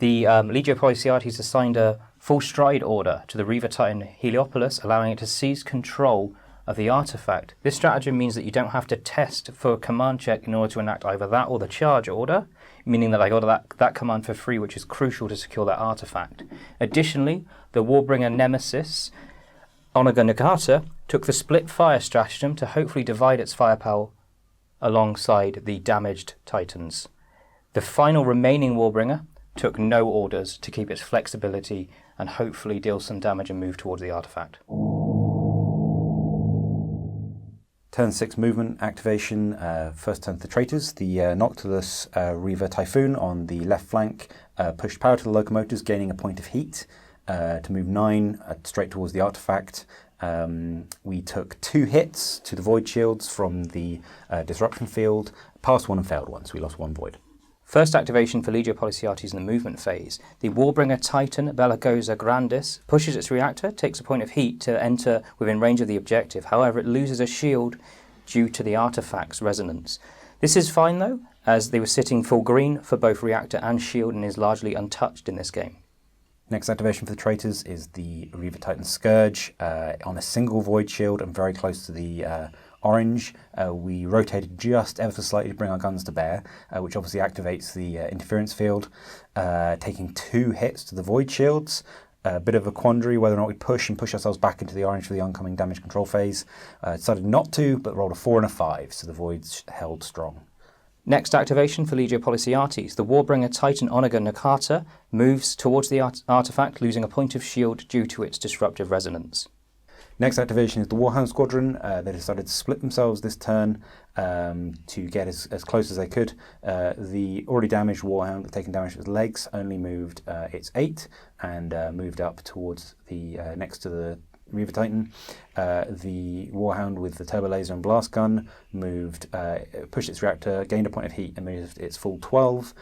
The Legio Policiates assigned a full stride order to the Reaver Titan Heliopolis, allowing it to seize control of the artifact. This stratagem means that you don't have to test for a command check in order to enact either that or the charge order, meaning that I got that command for free, which is crucial to secure that artifact. Additionally, the Warbringer Nemesis Onaga Nagata took the split fire stratagem to hopefully divide its firepower alongside the damaged Titans. The final remaining Warbringer took no orders to keep its flexibility and hopefully deal some damage and move towards the artifact. Turn 6 movement activation, first turn for the traitors. The Noctilus Reaver Typhoon on the left flank pushed power to the locomotives, gaining a point of heat to move 9 straight towards the artifact. We took 2 hits to the void shields from the disruption field, passed 1 and failed 1, so we lost 1 void. First activation for Legio Policiates in the movement phase. The Warbringer Titan Bellicosa Grandis pushes its reactor, takes a point of heat to enter within range of the objective. However, it loses a shield due to the artifact's resonance. This is fine though, as they were sitting full green for both reactor and shield and is largely untouched in this game. Next activation for the traitors is the Reaver Titan Scourge on a single void shield and very close to the orange. We rotated just ever so slightly to bring our guns to bear, which obviously activates the interference field, taking 2 hits to the void shields. A bit of a quandary whether or not we push ourselves back into the orange for the oncoming damage control phase. Decided not to, but rolled a 4 and a 5, so the voids held strong. Next activation for Legio Policiates. The Warbringer Titan Onaga Nakata moves towards the artifact, losing a point of shield due to its disruptive resonance. Next activation is the Warhound Squadron. They decided to split themselves this turn to get as close as they could. The already damaged Warhound with taking damage to its legs only moved its 8 and moved up towards the next to the Reaver Titan. The Warhound with the turbo laser and blast gun moved, pushed its reactor, gained a point of heat and moved its full 12,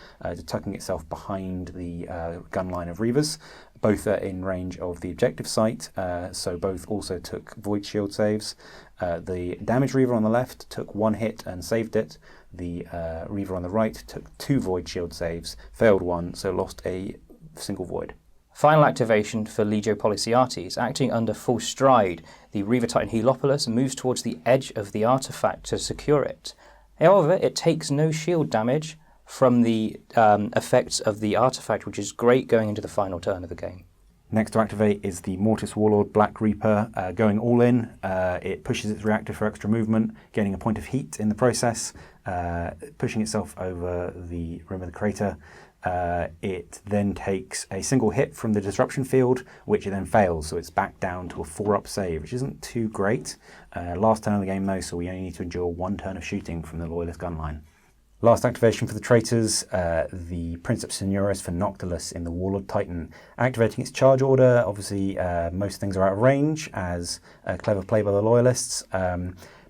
tucking itself behind the gun line of Reavers. Both are in range of the objective site, so both also took void shield saves. The damaged Reaver on the left took 1 hit and saved it. The Reaver on the right took 2 void shield saves, failed 1, so lost a single void. Final activation for Legio Policiates. Acting under full stride, the Reaver Titan Heliopolis moves towards the edge of the artifact to secure it. However, it takes no shield damage from the effects of the artifact, which is great going into the final turn of the game. Next to activate is the Mortis Warlord Black Reaper, going all in. It pushes its reactor for extra movement, gaining a point of heat in the process, pushing itself over the rim of the crater. It then takes a single hit from the disruption field, which it then fails, so it's back down to a 4-up save, which isn't too great. Last turn of the game though, so we only need to endure 1 turn of shooting from the Loyalist gun line. Last activation for the traitors, the Princeps Senuris for Noctilus in the Warlord Titan. Activating its charge order, obviously most things are out of range, as a clever play by the Loyalists.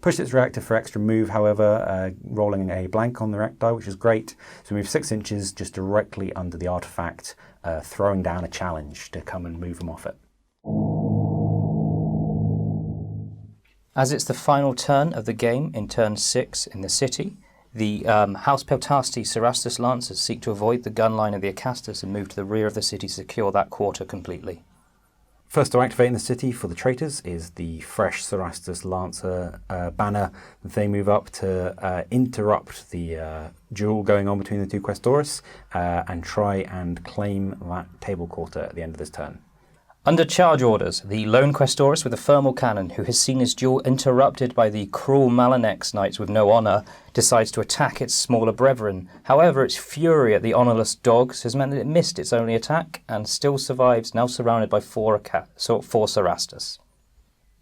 Pushed its reactor for extra move, however, rolling a blank on the react die, which is great. So we move 6 inches just directly under the artifact, throwing down a challenge to come and move them off it. As it's the final turn of the game in turn 6 in the city, the House Peltasti Cerastus Lancers seek to avoid the gun line of the Acastus and move to the rear of the city to secure that quarter completely. First to activate in the city for the traitors is the fresh Cerastus Lancer banner. They move up to interrupt the duel going on between the two Questoris and try and claim that table quarter at the end of this turn. Under charge orders, the lone Questoris with a thermal cannon, who has seen his duel interrupted by the cruel Malanex Knights with no honour, decides to attack its smaller brethren. However, its fury at the honourless dogs has meant that it missed its only attack and still survives, now surrounded by four Cerastus.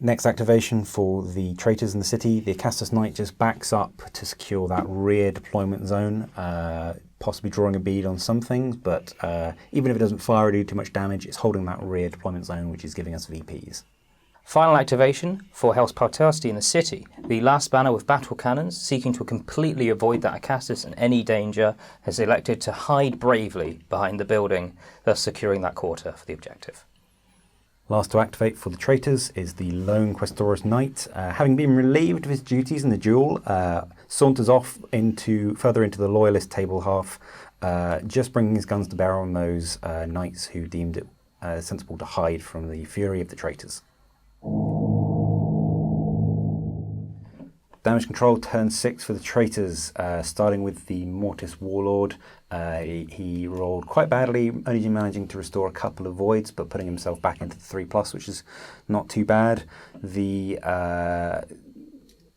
Next activation for the traitors in the city, the Acastus Knight just backs up to secure that rear deployment zone, possibly drawing a bead on some things, but even if it doesn't fire or do too much damage, it's holding that rear deployment zone, which is giving us VPs. Final activation for House Peltasti in the city. The last banner with battle cannons, seeking to completely avoid that Acastus and any danger, has elected to hide bravely behind the building, thus securing that quarter for the objective. Last to activate for the traitors is the lone Questoris Knight. Having been relieved of his duties in the duel, saunters off further into the Loyalist table half, just bringing his guns to bear on those knights who deemed it sensible to hide from the fury of the traitors. Damage control turn 6 for the traitors, starting with the Mortis Warlord. He rolled quite badly, only managing to restore a couple of voids, but putting himself back into the 3+, which is not too bad. The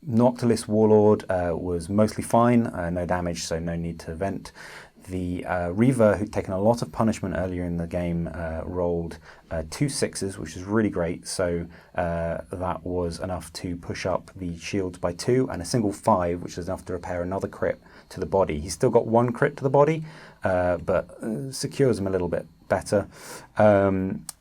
Noctilis Warlord was mostly fine, no damage, so no need to vent. The Reaver, who'd taken a lot of punishment earlier in the game, rolled 2 6s, which is really great. So that was enough to push up the shields by 2, and a single 5, which is enough to repair another crit to the body. He's still got 1 crit to the body, but secures him a little bit better.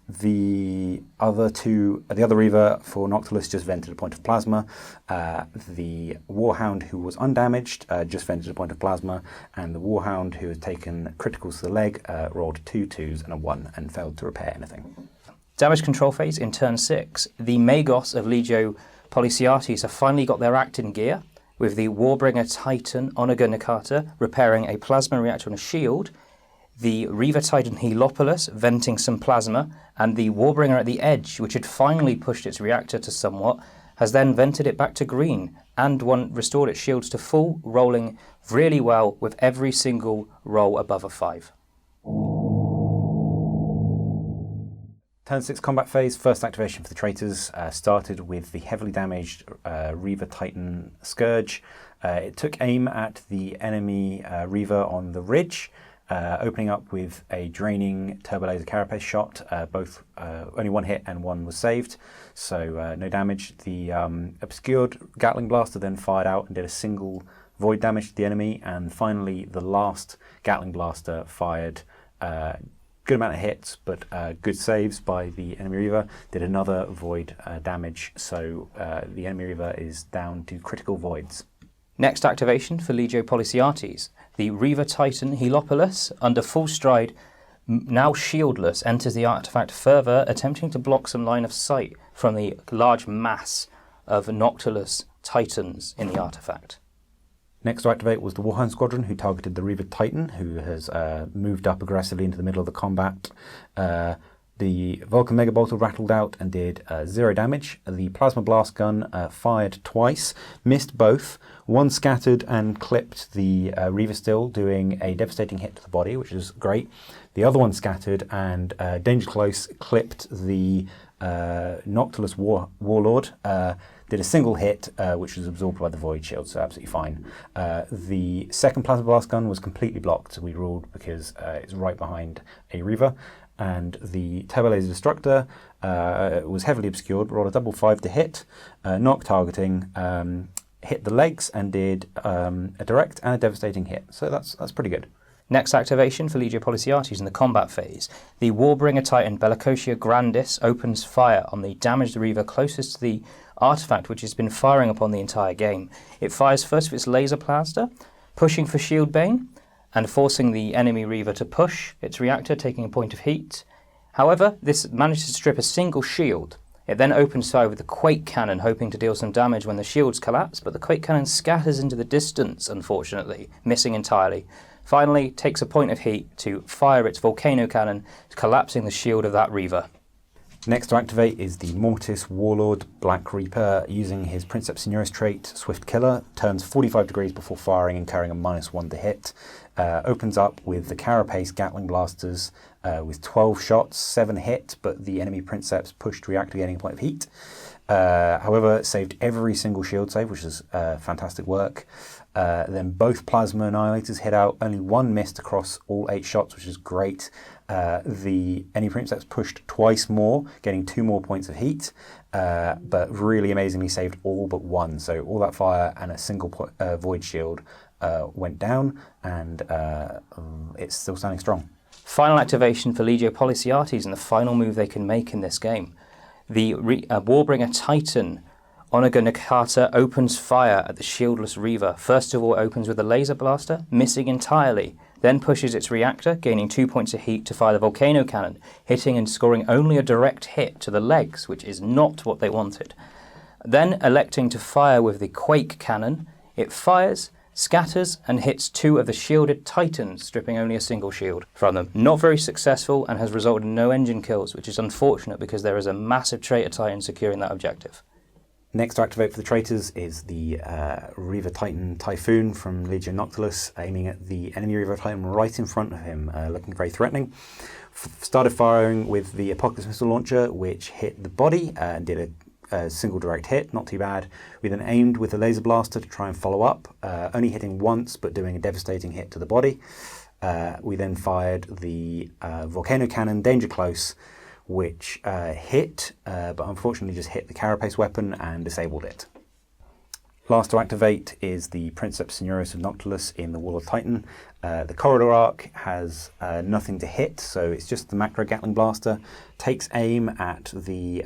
The other Reaver for Noctilus just vented a point of plasma. The Warhound, who was undamaged, just vented a point of plasma, and the Warhound, who had taken criticals to the leg, rolled 2 2s and a 1 and failed to repair anything. Damage control phase in turn 6. The Magos of Legio Policiates have finally got their act in gear, with the Warbringer Titan Onager Nikata repairing a plasma reactor on a shield, the Reaver Titan Heliopolis venting some plasma, and the Warbringer at the edge, which had finally pushed its reactor to somewhat, has then vented it back to green and restored its shields to full, rolling really well with every single roll above a 5. Turn 6 combat phase, first activation for the traitors, started with the heavily damaged Reaver Titan Scourge. It took aim at the enemy Reaver on the ridge, opening up with a draining turbo laser carapace shot. Both only 1 hit and 1 was saved, so no damage. The obscured Gatling Blaster then fired out and did a single void damage to the enemy, and finally the last Gatling Blaster fired good amount of hits, but good saves by the enemy Reaver, did another void damage, so the enemy Reaver is down to critical voids. Next activation for Legio Policiates. The Reaver Titan Heliopolis, under full stride, now shieldless, enters the artifact further, attempting to block some line of sight from the large mass of Noctilus Titans in the artifact. Next to activate was the Warhound Squadron, who targeted the Reaver Titan, who has moved up aggressively into the middle of the combat. The Vulcan Megabolter rattled out and did 0 damage. The Plasma Blast Gun fired twice, missed both. 1 scattered and clipped the Reaver still, doing a devastating hit to the body, which is great. The other one scattered and Danger Close clipped the Noctilus Warlord. Did a single hit, which was absorbed by the Void Shield, so absolutely fine. The second Plasma Blast Gun was completely blocked, we ruled, because it's right behind a Reaver. And the Turbo Laser Destructor was heavily obscured, rolled a double 5 to hit, knock targeting, hit the legs, and did a direct and a devastating hit. So that's pretty good. Next activation for Legio Policiates in the combat phase. The Warbringer Titan Bellicosia Grandis opens fire on the damaged Reaver closest to the artifact which has been firing upon the entire game. It fires first with its laser blaster, pushing for Shield Bane, and forcing the enemy Reaver to push its reactor, taking a point of heat. However, this manages to strip a single shield. It then opens fire with the Quake Cannon, hoping to deal some damage when the shields collapse, but the Quake Cannon scatters into the distance, unfortunately, missing entirely. Finally, takes a point of heat to fire its Volcano Cannon, collapsing the shield of that Reaver. Next to activate is the Mortis Warlord Black Reaper. Using his Princeps Senioris trait, Swift Killer, turns 45 degrees before firing, incurring a -1 to hit. Opens up with the Carapace Gatling Blasters with 12 shots, 7 hit, but the enemy Princeps pushed reactor, gaining a point of heat. However, saved every single shield save, which is fantastic work. Then both Plasma Annihilators hit out, only one missed across all 8 shots, which is great. The enemy Princeps pushed twice more, getting 2 more points of heat, but really amazingly saved all but one. So all that fire and a single Void Shield went down, and it's still standing strong. Final activation for Legio Policiates, and the final move they can make in this game. The Warbringer Titan Onager Nakata opens fire at the shieldless Reaver. First of all, opens with a laser blaster, missing entirely. Then pushes its reactor, gaining 2 points of heat to fire the Volcano Cannon, hitting and scoring only a direct hit to the legs, which is not what they wanted. Then electing to fire with the Quake Cannon, it fires, scatters, and hits 2 of the shielded Titans, stripping only a single shield from them. Not very successful, and has resulted in no engine kills, which is unfortunate because there is a massive traitor Titan securing that objective. Next to activate for the traitors is the Reaver Titan Typhoon from Legion Noctilus, aiming at the enemy Reaver Titan right in front of him, looking very threatening. Started firing with the Apocalypse Missile Launcher, which hit the body and did a single direct hit, not too bad. We then aimed with the Laser Blaster to try and follow up, only hitting once but doing a devastating hit to the body. We then fired the Volcano Cannon Danger Close, which hit, but unfortunately just hit the Carapace weapon and disabled it. Last to activate is the Princeps Senioris of Noctilus in the Warlord Titan. The Corridor Arc has nothing to hit, so it's just the Macro Gatling Blaster. Takes aim at the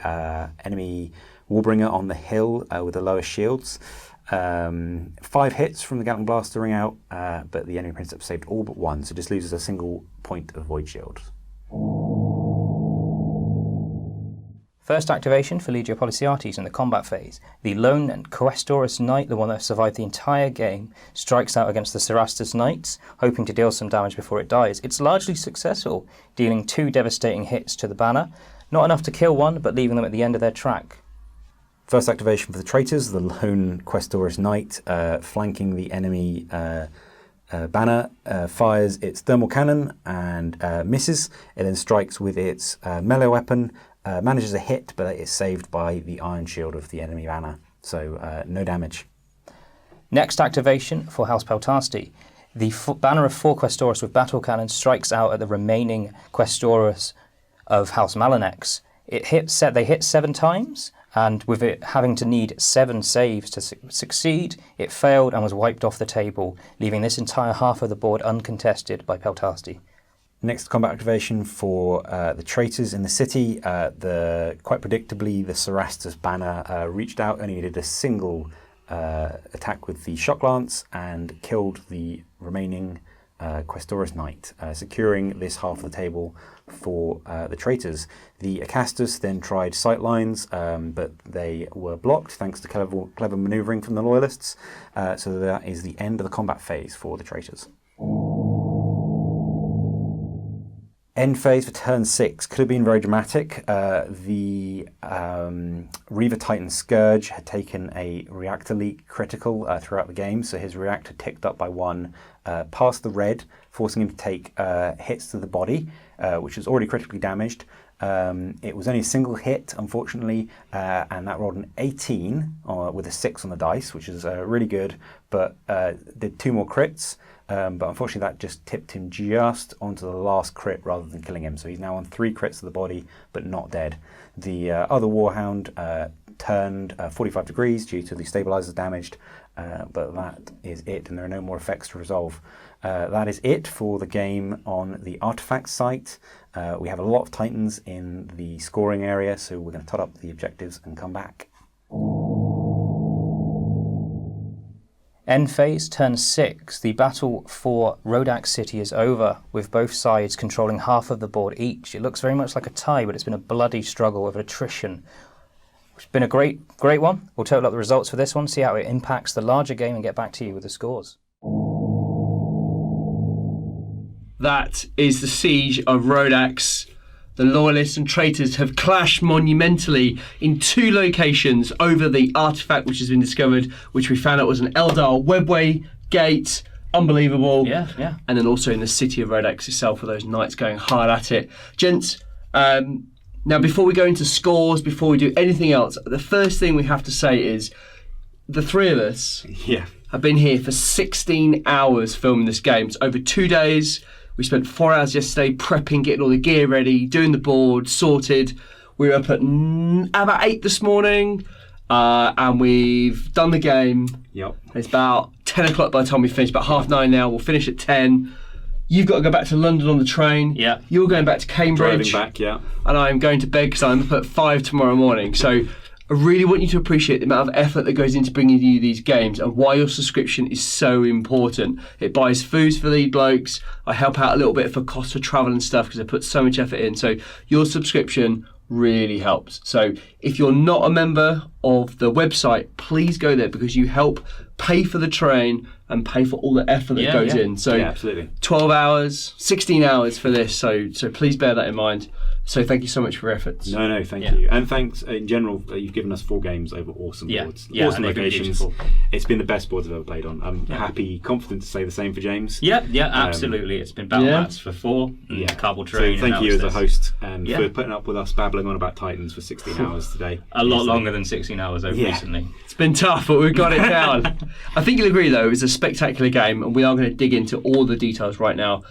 enemy Warbringer on the hill with the lowest shields. 5 hits from the Gatling Blaster ring out, but the enemy Princeps saved all but one, so just loses a single point of Void Shield. First activation for Legio Policiates in the combat phase. The lone Questorus Knight, the one that survived the entire game, strikes out against the Cerastus Knights, hoping to deal some damage before it dies. It's largely successful, dealing 2 devastating hits to the banner. Not enough to kill one, but leaving them at the end of their track. First activation for the traitors, the lone Questorus Knight, flanking the enemy banner, fires its thermal cannon and misses. It then strikes with its melee weapon, manages a hit, but it is saved by the iron shield of the enemy banner, so no damage. Next activation for House Peltasti. The banner of 4 Questorus with battle cannon strikes out at the remaining Questorus of House Malanex. They hit 7 times, and with it having to need 7 saves to succeed, it failed and was wiped off the table, leaving this entire half of the board uncontested by Peltasti. Next combat activation for the traitors in the city. Quite predictably, the Cerastus banner reached out, only needed a single attack with the shock lance and killed the remaining Questorus Knight, securing this half of the table for the traitors. The Acastus then tried sightlines, but they were blocked thanks to clever manoeuvring from the Loyalists. So that is the end of the combat phase for the traitors. End phase for turn 6 could have been very dramatic. The Reaver Titan Scourge had taken a reactor leak critical throughout the game, so his reactor ticked up by 1 past the red, forcing him to take hits to the body, which was already critically damaged. It was only a single hit, unfortunately, and that rolled an 18 with a 6 on the dice, which is really good, but did 2 more crits. But unfortunately that just tipped him just onto the last crit rather than killing him. So he's now on 3 crits to the body, but not dead. The other Warhound turned 45 degrees due to the stabilizers damaged, but that is it, and there are no more effects to resolve. That is it for the game on the artifacts site. We have a lot of Titans in the scoring area, so we're going to tot up the objectives and come back. End phase, turn 6. The battle for Rhodax City is over, with both sides controlling half of the board each. It looks very much like a tie, but it's been a bloody struggle with attrition. It's been a great one. We'll total up the results for this one, see how it impacts the larger game, and get back to you with the scores. That is the siege of Rhodax. The Loyalists and traitors have clashed monumentally in 2 locations over the artifact which has been discovered, which we found out was an Eldar webway gate. Unbelievable. Yeah. And then also in the city of Rhodax itself, with those knights going hard at it. Gents, now before we go into scores, before we do anything else, the first thing we have to say is the 3 of us have been here for 16 hours filming this game. It's over 2 days. We spent 4 hours yesterday prepping, getting all the gear ready, doing the board, sorted. We were up at about 8 this morning, and we've done the game. Yep. It's about 10 o'clock by the time we finish, about 9:30 now. We'll finish at 10. You've got to go back to London on the train. Yeah. You're going back to Cambridge. Driving back, yeah. And I'm going to bed because I'm up at 5 tomorrow morning. So I really want you to appreciate the amount of effort that goes into bringing you these games and why your subscription is so important. It buys foods for these blokes. I help out a little bit for cost of travel and stuff because I put so much effort in. So your subscription really helps. So if you're not a member of the website, please go there because you help pay for the train and pay for all the effort that goes in. So yeah, absolutely. 12 hours, 16 hours for this. So please bear that in mind. So thank you so much for your efforts. No, thank you. And thanks in general, you've given us 4 games over awesome boards. Awesome locations. It's been the best boards I've ever played on. I'm happy, confident to say the same for James. Yeah, absolutely. It's been Battle Mats for 4, Cardboard Train. So thank you as a host for putting up with us babbling on about Titans for 16 hours today. A lot longer than 16 hours over recently. It's been tough, but we've got it down. I think you'll agree, though, it was a spectacular game, and we are going to dig into all the details right now.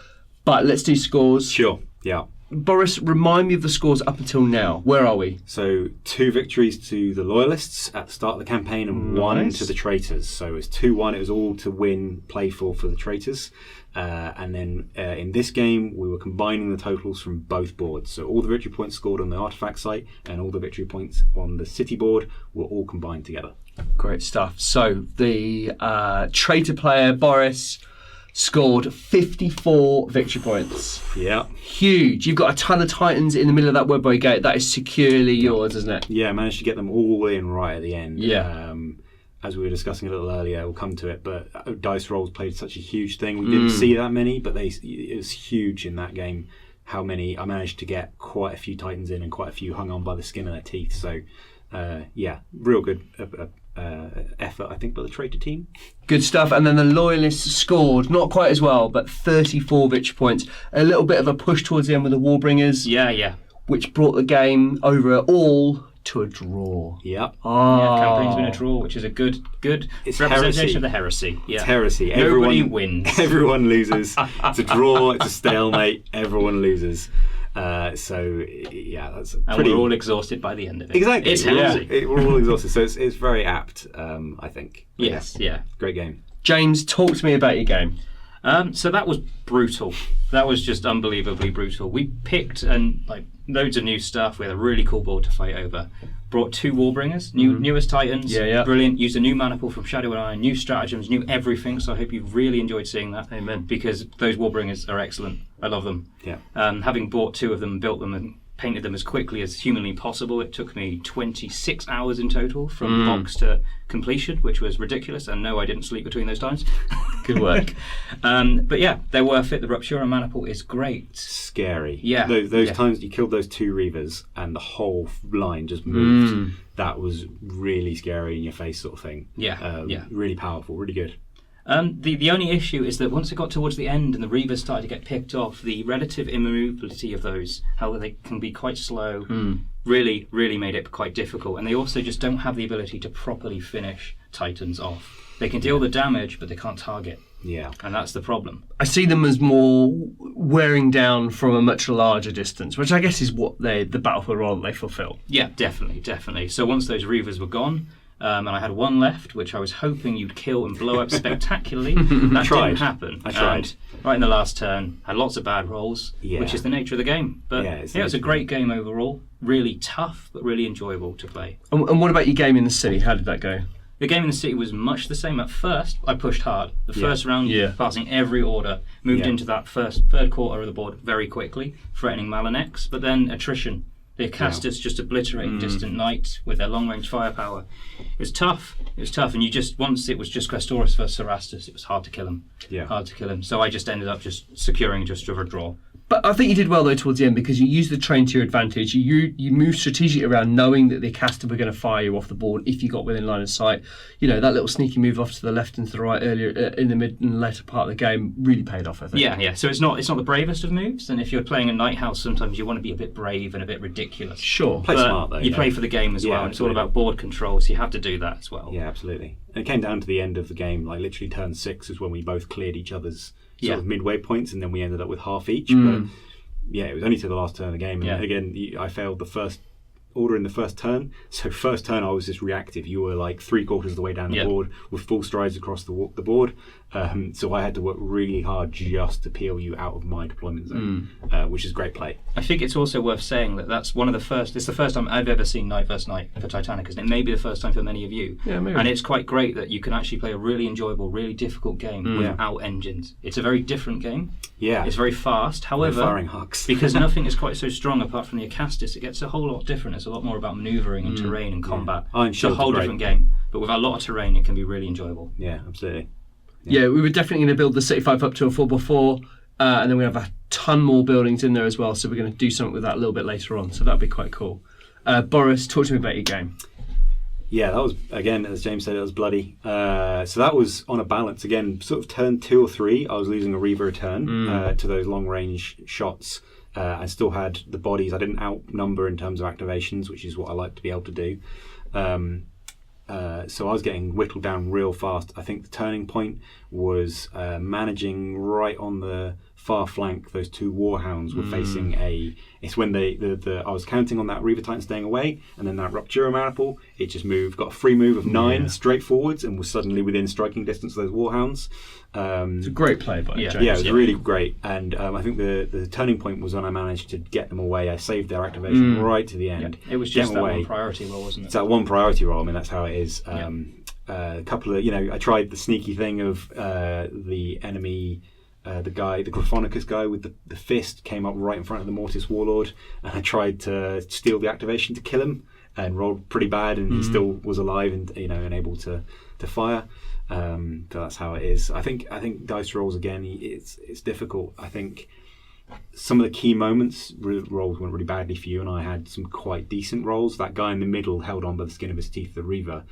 But let's do scores. Sure, yeah. Boris, remind me of the scores up until now. Where are we? So 2 victories to the Loyalists at the start of the campaign and 1 to the traitors. So it was 2-1. It was all to win playful for the traitors. And then in this game, we were combining the totals from both boards. So all the victory points scored on the artifact site and all the victory points on the city board were all combined together. Great stuff. So the traitor player, Boris, scored 54 victory points. Yeah. Huge. You've got a ton of Titans in the middle of that webway gate. That is securely yours, isn't it? Yeah, I managed to get them all in right at the end. Yeah. As we were discussing a little earlier, we'll come to it, but dice rolls played such a huge thing. We didn't see that many, but it was huge in that game how many. I managed to get quite a few Titans in and quite a few hung on by the skin of their teeth. So, real good effort, I think, by the traitor team. Good stuff. And then the Loyalists scored, not quite as well, but 34 victory points. A little bit of a push towards the end with the Warbringers. Yeah. Which brought the game overall to a draw. Yep. Campaign's been a draw, which is a good it's representation heresy. of the heresy. Yeah. It's heresy. Nobody wins. Everyone loses. It's a draw. It's a stalemate. Everyone loses. That's and pretty. We're all exhausted by the end of it. Exactly. It's heresy. We're all exhausted. So it's very apt. I think. Yes. Yeah. Great game. James, talk to me about your game. So that was brutal. That was just unbelievably brutal. We picked loads of new stuff. We had a really cool board to fight over. Brought 2 Warbringers, newest Titans. Yeah. Brilliant. Used a new mana pool from Shadow and Iron, new stratagems, new everything. So I hope you've really enjoyed seeing that. Amen. Because those Warbringers are excellent. I love them. Yeah. Having bought 2 of them, built them, and painted them as quickly as humanly possible. It took me 26 hours in total from box to completion, which was ridiculous. And no, I didn't sleep between those times. Good work. But yeah, they're worth it. The Ruptura mana pool is great. Scary. Yeah. Those times you killed those 2 Reavers and the whole line just moved. That was really scary in your face sort of thing. Yeah. Really powerful. Really good. The only issue is that once it got towards the end and the Reavers started to get picked off, the relative immovability of those, how they can be quite slow, really, really made it quite difficult. And they also just don't have the ability to properly finish Titans off. They can deal the damage, but they can't target. Yeah. And that's the problem. I see them as more wearing down from a much larger distance, which I guess is what the battlefield role that they fulfill. Yeah, definitely. So once those Reavers were gone, and I had 1 left, which I was hoping you'd kill and blow up spectacularly. That didn't happen. I tried. And right in the last turn, had lots of bad rolls, which is the nature of the game. But it was a great game overall. Really tough, but really enjoyable to play. And what about your game in the city? How did that go? The game in the city was much the same. At first, I pushed hard. The first round, passing every order, moved into that third quarter of the board very quickly, threatening Malanex. But then attrition. The Acastus just obliterating distant knights with their long-range firepower. It was tough. And once it was just Questoris versus Erastus, it was hard to kill him. Yeah. Hard to kill him. So I just ended up just securing just a draw. But I think you did well though towards the end, because you used the train to your advantage. You moved strategically around, knowing that the Acasta were going to fire you off the board if you got within line of sight. You know, that little sneaky move off to the left and to the right earlier in the mid and later part of the game really paid off, I think. Yeah. So it's not the bravest of moves, and if you're playing a Night House, sometimes you want to be a bit brave and a bit ridiculous. Sure. Play smart though. You play for the game as well, and it's all about board control, so you have to do that as well. Yeah, absolutely. And it came down to the end of the game, like literally turn 6 is when we both cleared each other's sort of midway points, and then we ended up with half each. But yeah, it was only to the last turn of the game. And again, I failed the first order in the first turn. So first turn, I was just reactive. You were like 3/4 of the way down the board with full strides across the board. So I had to work really hard just to peel you out of my deployment zone, which is great play. I think it's also worth saying that it's the first time I've ever seen Knight vs Knight for Titanicus, and it may be the first time for many of you. Yeah, maybe. And it's quite great that you can actually play a really enjoyable, really difficult game without engines. It's a very different game. Yeah. It's very fast. However, firing hucks. because nothing is quite so strong apart from the Acastus, it gets a whole lot different. It's a lot more about manoeuvring and terrain and combat. It's a whole different game. But with a lot of terrain, it can be really enjoyable. Yeah, absolutely. Yeah, we were definitely going to build the City 5 up to a 4x4, and then we have a ton more buildings in there as well, so we're going to do something with that a little bit later on, so that'd be quite cool. Boris, talk to me about your game. Yeah, that was, again, as James said, it was bloody. So that was on a balance. Again, sort of turn 2 or 3, I was losing a Reaver a turn to those long-range shots. I still had the bodies. I didn't outnumber in terms of activations, which is what I like to be able to do. So I was getting whittled down real fast. I think the turning point was managing right on the far flank. Those 2 Warhounds were facing it's when I was counting on that Reaver Titan staying away, and then that Ruptura Maniple, it just got a free move of 9 straight forwards and was suddenly within striking distance of those Warhounds. It's a great play by James. Yeah, it was really great. And I think the turning point was when I managed to get them away. I saved their activation right to the end. It was just that one priority roll, wasn't it? It's that one priority roll. I mean, that's how it is. A couple of, I tried the sneaky thing of the enemy, the Gryphonicus guy with the fist came up right in front of the Mortis Warlord, and I tried to steal the activation to kill him, and rolled pretty bad, and he still was alive and and able to fire. So that's how it is. I think dice rolls again. It's difficult. I think some of the key moments rolls went really badly for you, and I had some quite decent rolls. That guy in the middle held on by the skin of his teeth, the Reaver,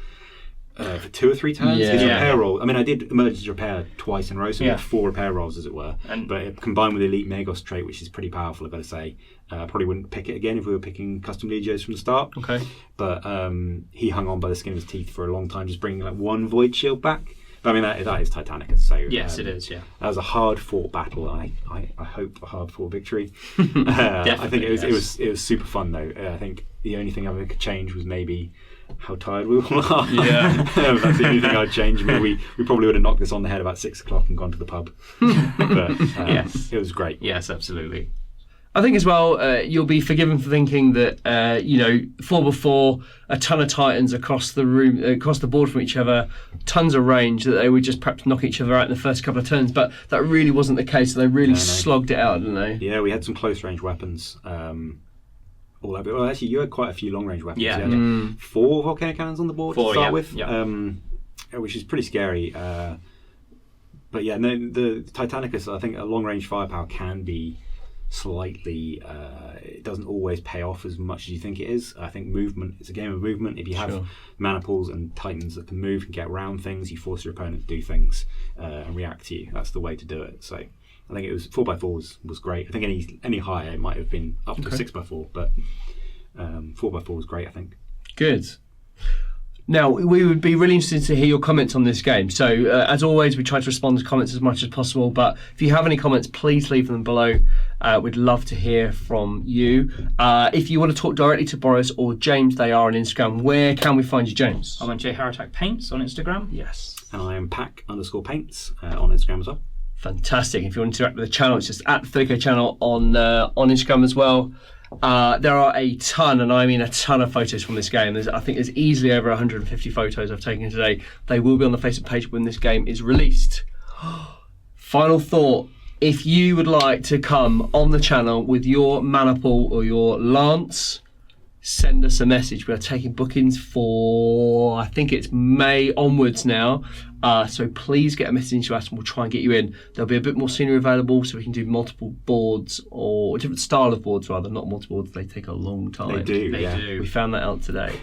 for 2 or 3 turns. His repair roll. I mean, I did emergency repair twice in a row, so I had 4 repair rolls, as it were. But it, combined with the Elite Magos trait, which is pretty powerful, I've got to say. I probably wouldn't pick it again if we were picking custom Legios from the start. Okay. But he hung on by the skin of his teeth for a long time, just bringing like 1 Void Shield back. But I mean, that is Titanicus. So yes, it is. Yeah. That was a hard fought battle. I hope a hard fought victory. I think it was super fun though. I think the only thing I could change was maybe how tired we all are. Yeah. That's the only thing I'd change. I mean, we probably would have knocked this on the head about 6 o'clock and gone to the pub. But yes, it was great. Yes, absolutely. I think as well, you'll be forgiven for thinking that 4x4, a ton of Titans across the room, across the board from each other, tons of range, that they would just perhaps knock each other out in the first couple of turns. But that really wasn't the case. They really slogged it out, didn't they? Yeah, we had some close range weapons. All over. Well, actually, you had quite a few long range weapons. Yeah. You had 4 volcano cannons on the board 4, to start with, yeah. Which is pretty scary. But yeah, no, the Titanicus, I think a long range firepower can be slightly it doesn't always pay off as much as you think it is. I think movement, it's a game of movement. If you have maniples and titans that can move and get around things, you force your opponent to do things and react to you. That's the way to do it. So I think it was 4x4 was great. I think any higher it might have been up to 6x4, but 4x4 was great, I think. Good. Now, we would be really interested to hear your comments on this game. So, as always, we try to respond to comments as much as possible. But if you have any comments, please leave them below. We'd love to hear from you. If you want to talk directly to Boris or James, they are on Instagram. Where can we find you, James? I'm on JHaratak Paints on Instagram. Yes. And I am pack_paints on Instagram as well. Fantastic. If you want to interact with the channel, it's just at the 30K channel on Instagram as well. There are a ton, and I mean a ton of photos from this game. I think there's easily over 150 photos I've taken today. They will be on the Facebook page when this game is released. Final thought. If you would like to come on the channel with your Maniple or your Lance, send us a message. We are taking bookings for, I think it's May onwards now. So please get a message into us and we'll try and get you in. There'll be a bit more scenery available so we can do multiple boards, or a different style of boards rather, not multiple boards. They take a long time. They do. We found that out today.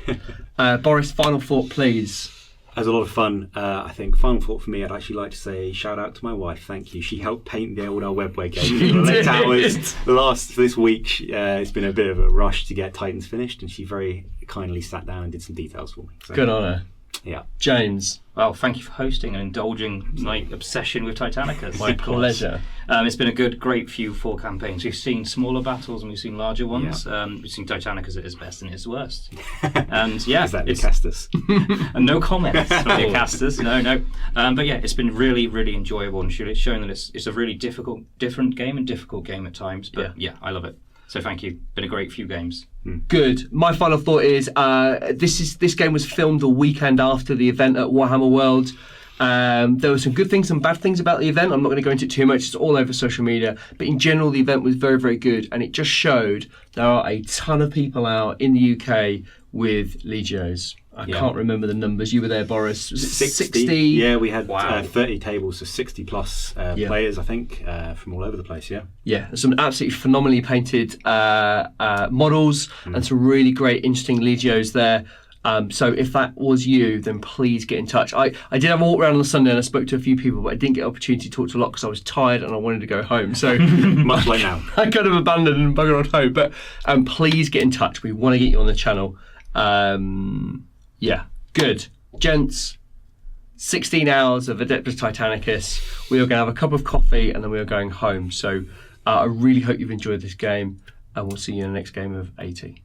Boris, final thought, please. It was a lot of fun. I think final thought for me, I'd actually like to say shout out to my wife. Thank you. She helped paint the old webway game in the late hours. This week, it's been a bit of a rush to get Titans finished, and she very kindly sat down and did some details for me. So, good on her. Yeah. James. Well, thank you for hosting and indulging my obsession with Titanicus. My pleasure. It's been a great few 4 campaigns. We've seen smaller battles and we've seen larger ones. Yeah. We've seen Titanicus at its best and its worst. And yeah, Is that Castus? And no comments from the casters. No. But yeah, it's been really, really enjoyable and it's shown that it's a really different game and difficult game at times. But yeah, I love it. So thank you. Been a great few games. Good. My final thought is this game was filmed the weekend after the event at Warhammer World. There were some good things and bad things about the event. I'm not going to go into it too much. It's all over social media. But in general, the event was very, very good. And it just showed there are a ton of people out in the UK with Legios. I can't remember the numbers. You were there, Boris. Was it 60? Yeah, we had 30 tables, so 60 plus players, I think, from all over the place, Yeah, some absolutely phenomenally painted models and some really great, interesting Legios there. So if that was you, then please get in touch. I did have a walk around on Sunday and I spoke to a few people, but I didn't get an opportunity to talk to a lot because I was tired and I wanted to go home. So much like now. I kind of abandoned and buggered on home. But please get in touch. We want to get you on the channel. Yeah, good. Gents, 16 hours of Adeptus Titanicus. We are going to have a cup of coffee and then we are going home. So I really hope you've enjoyed this game and we'll see you in the next game of 80.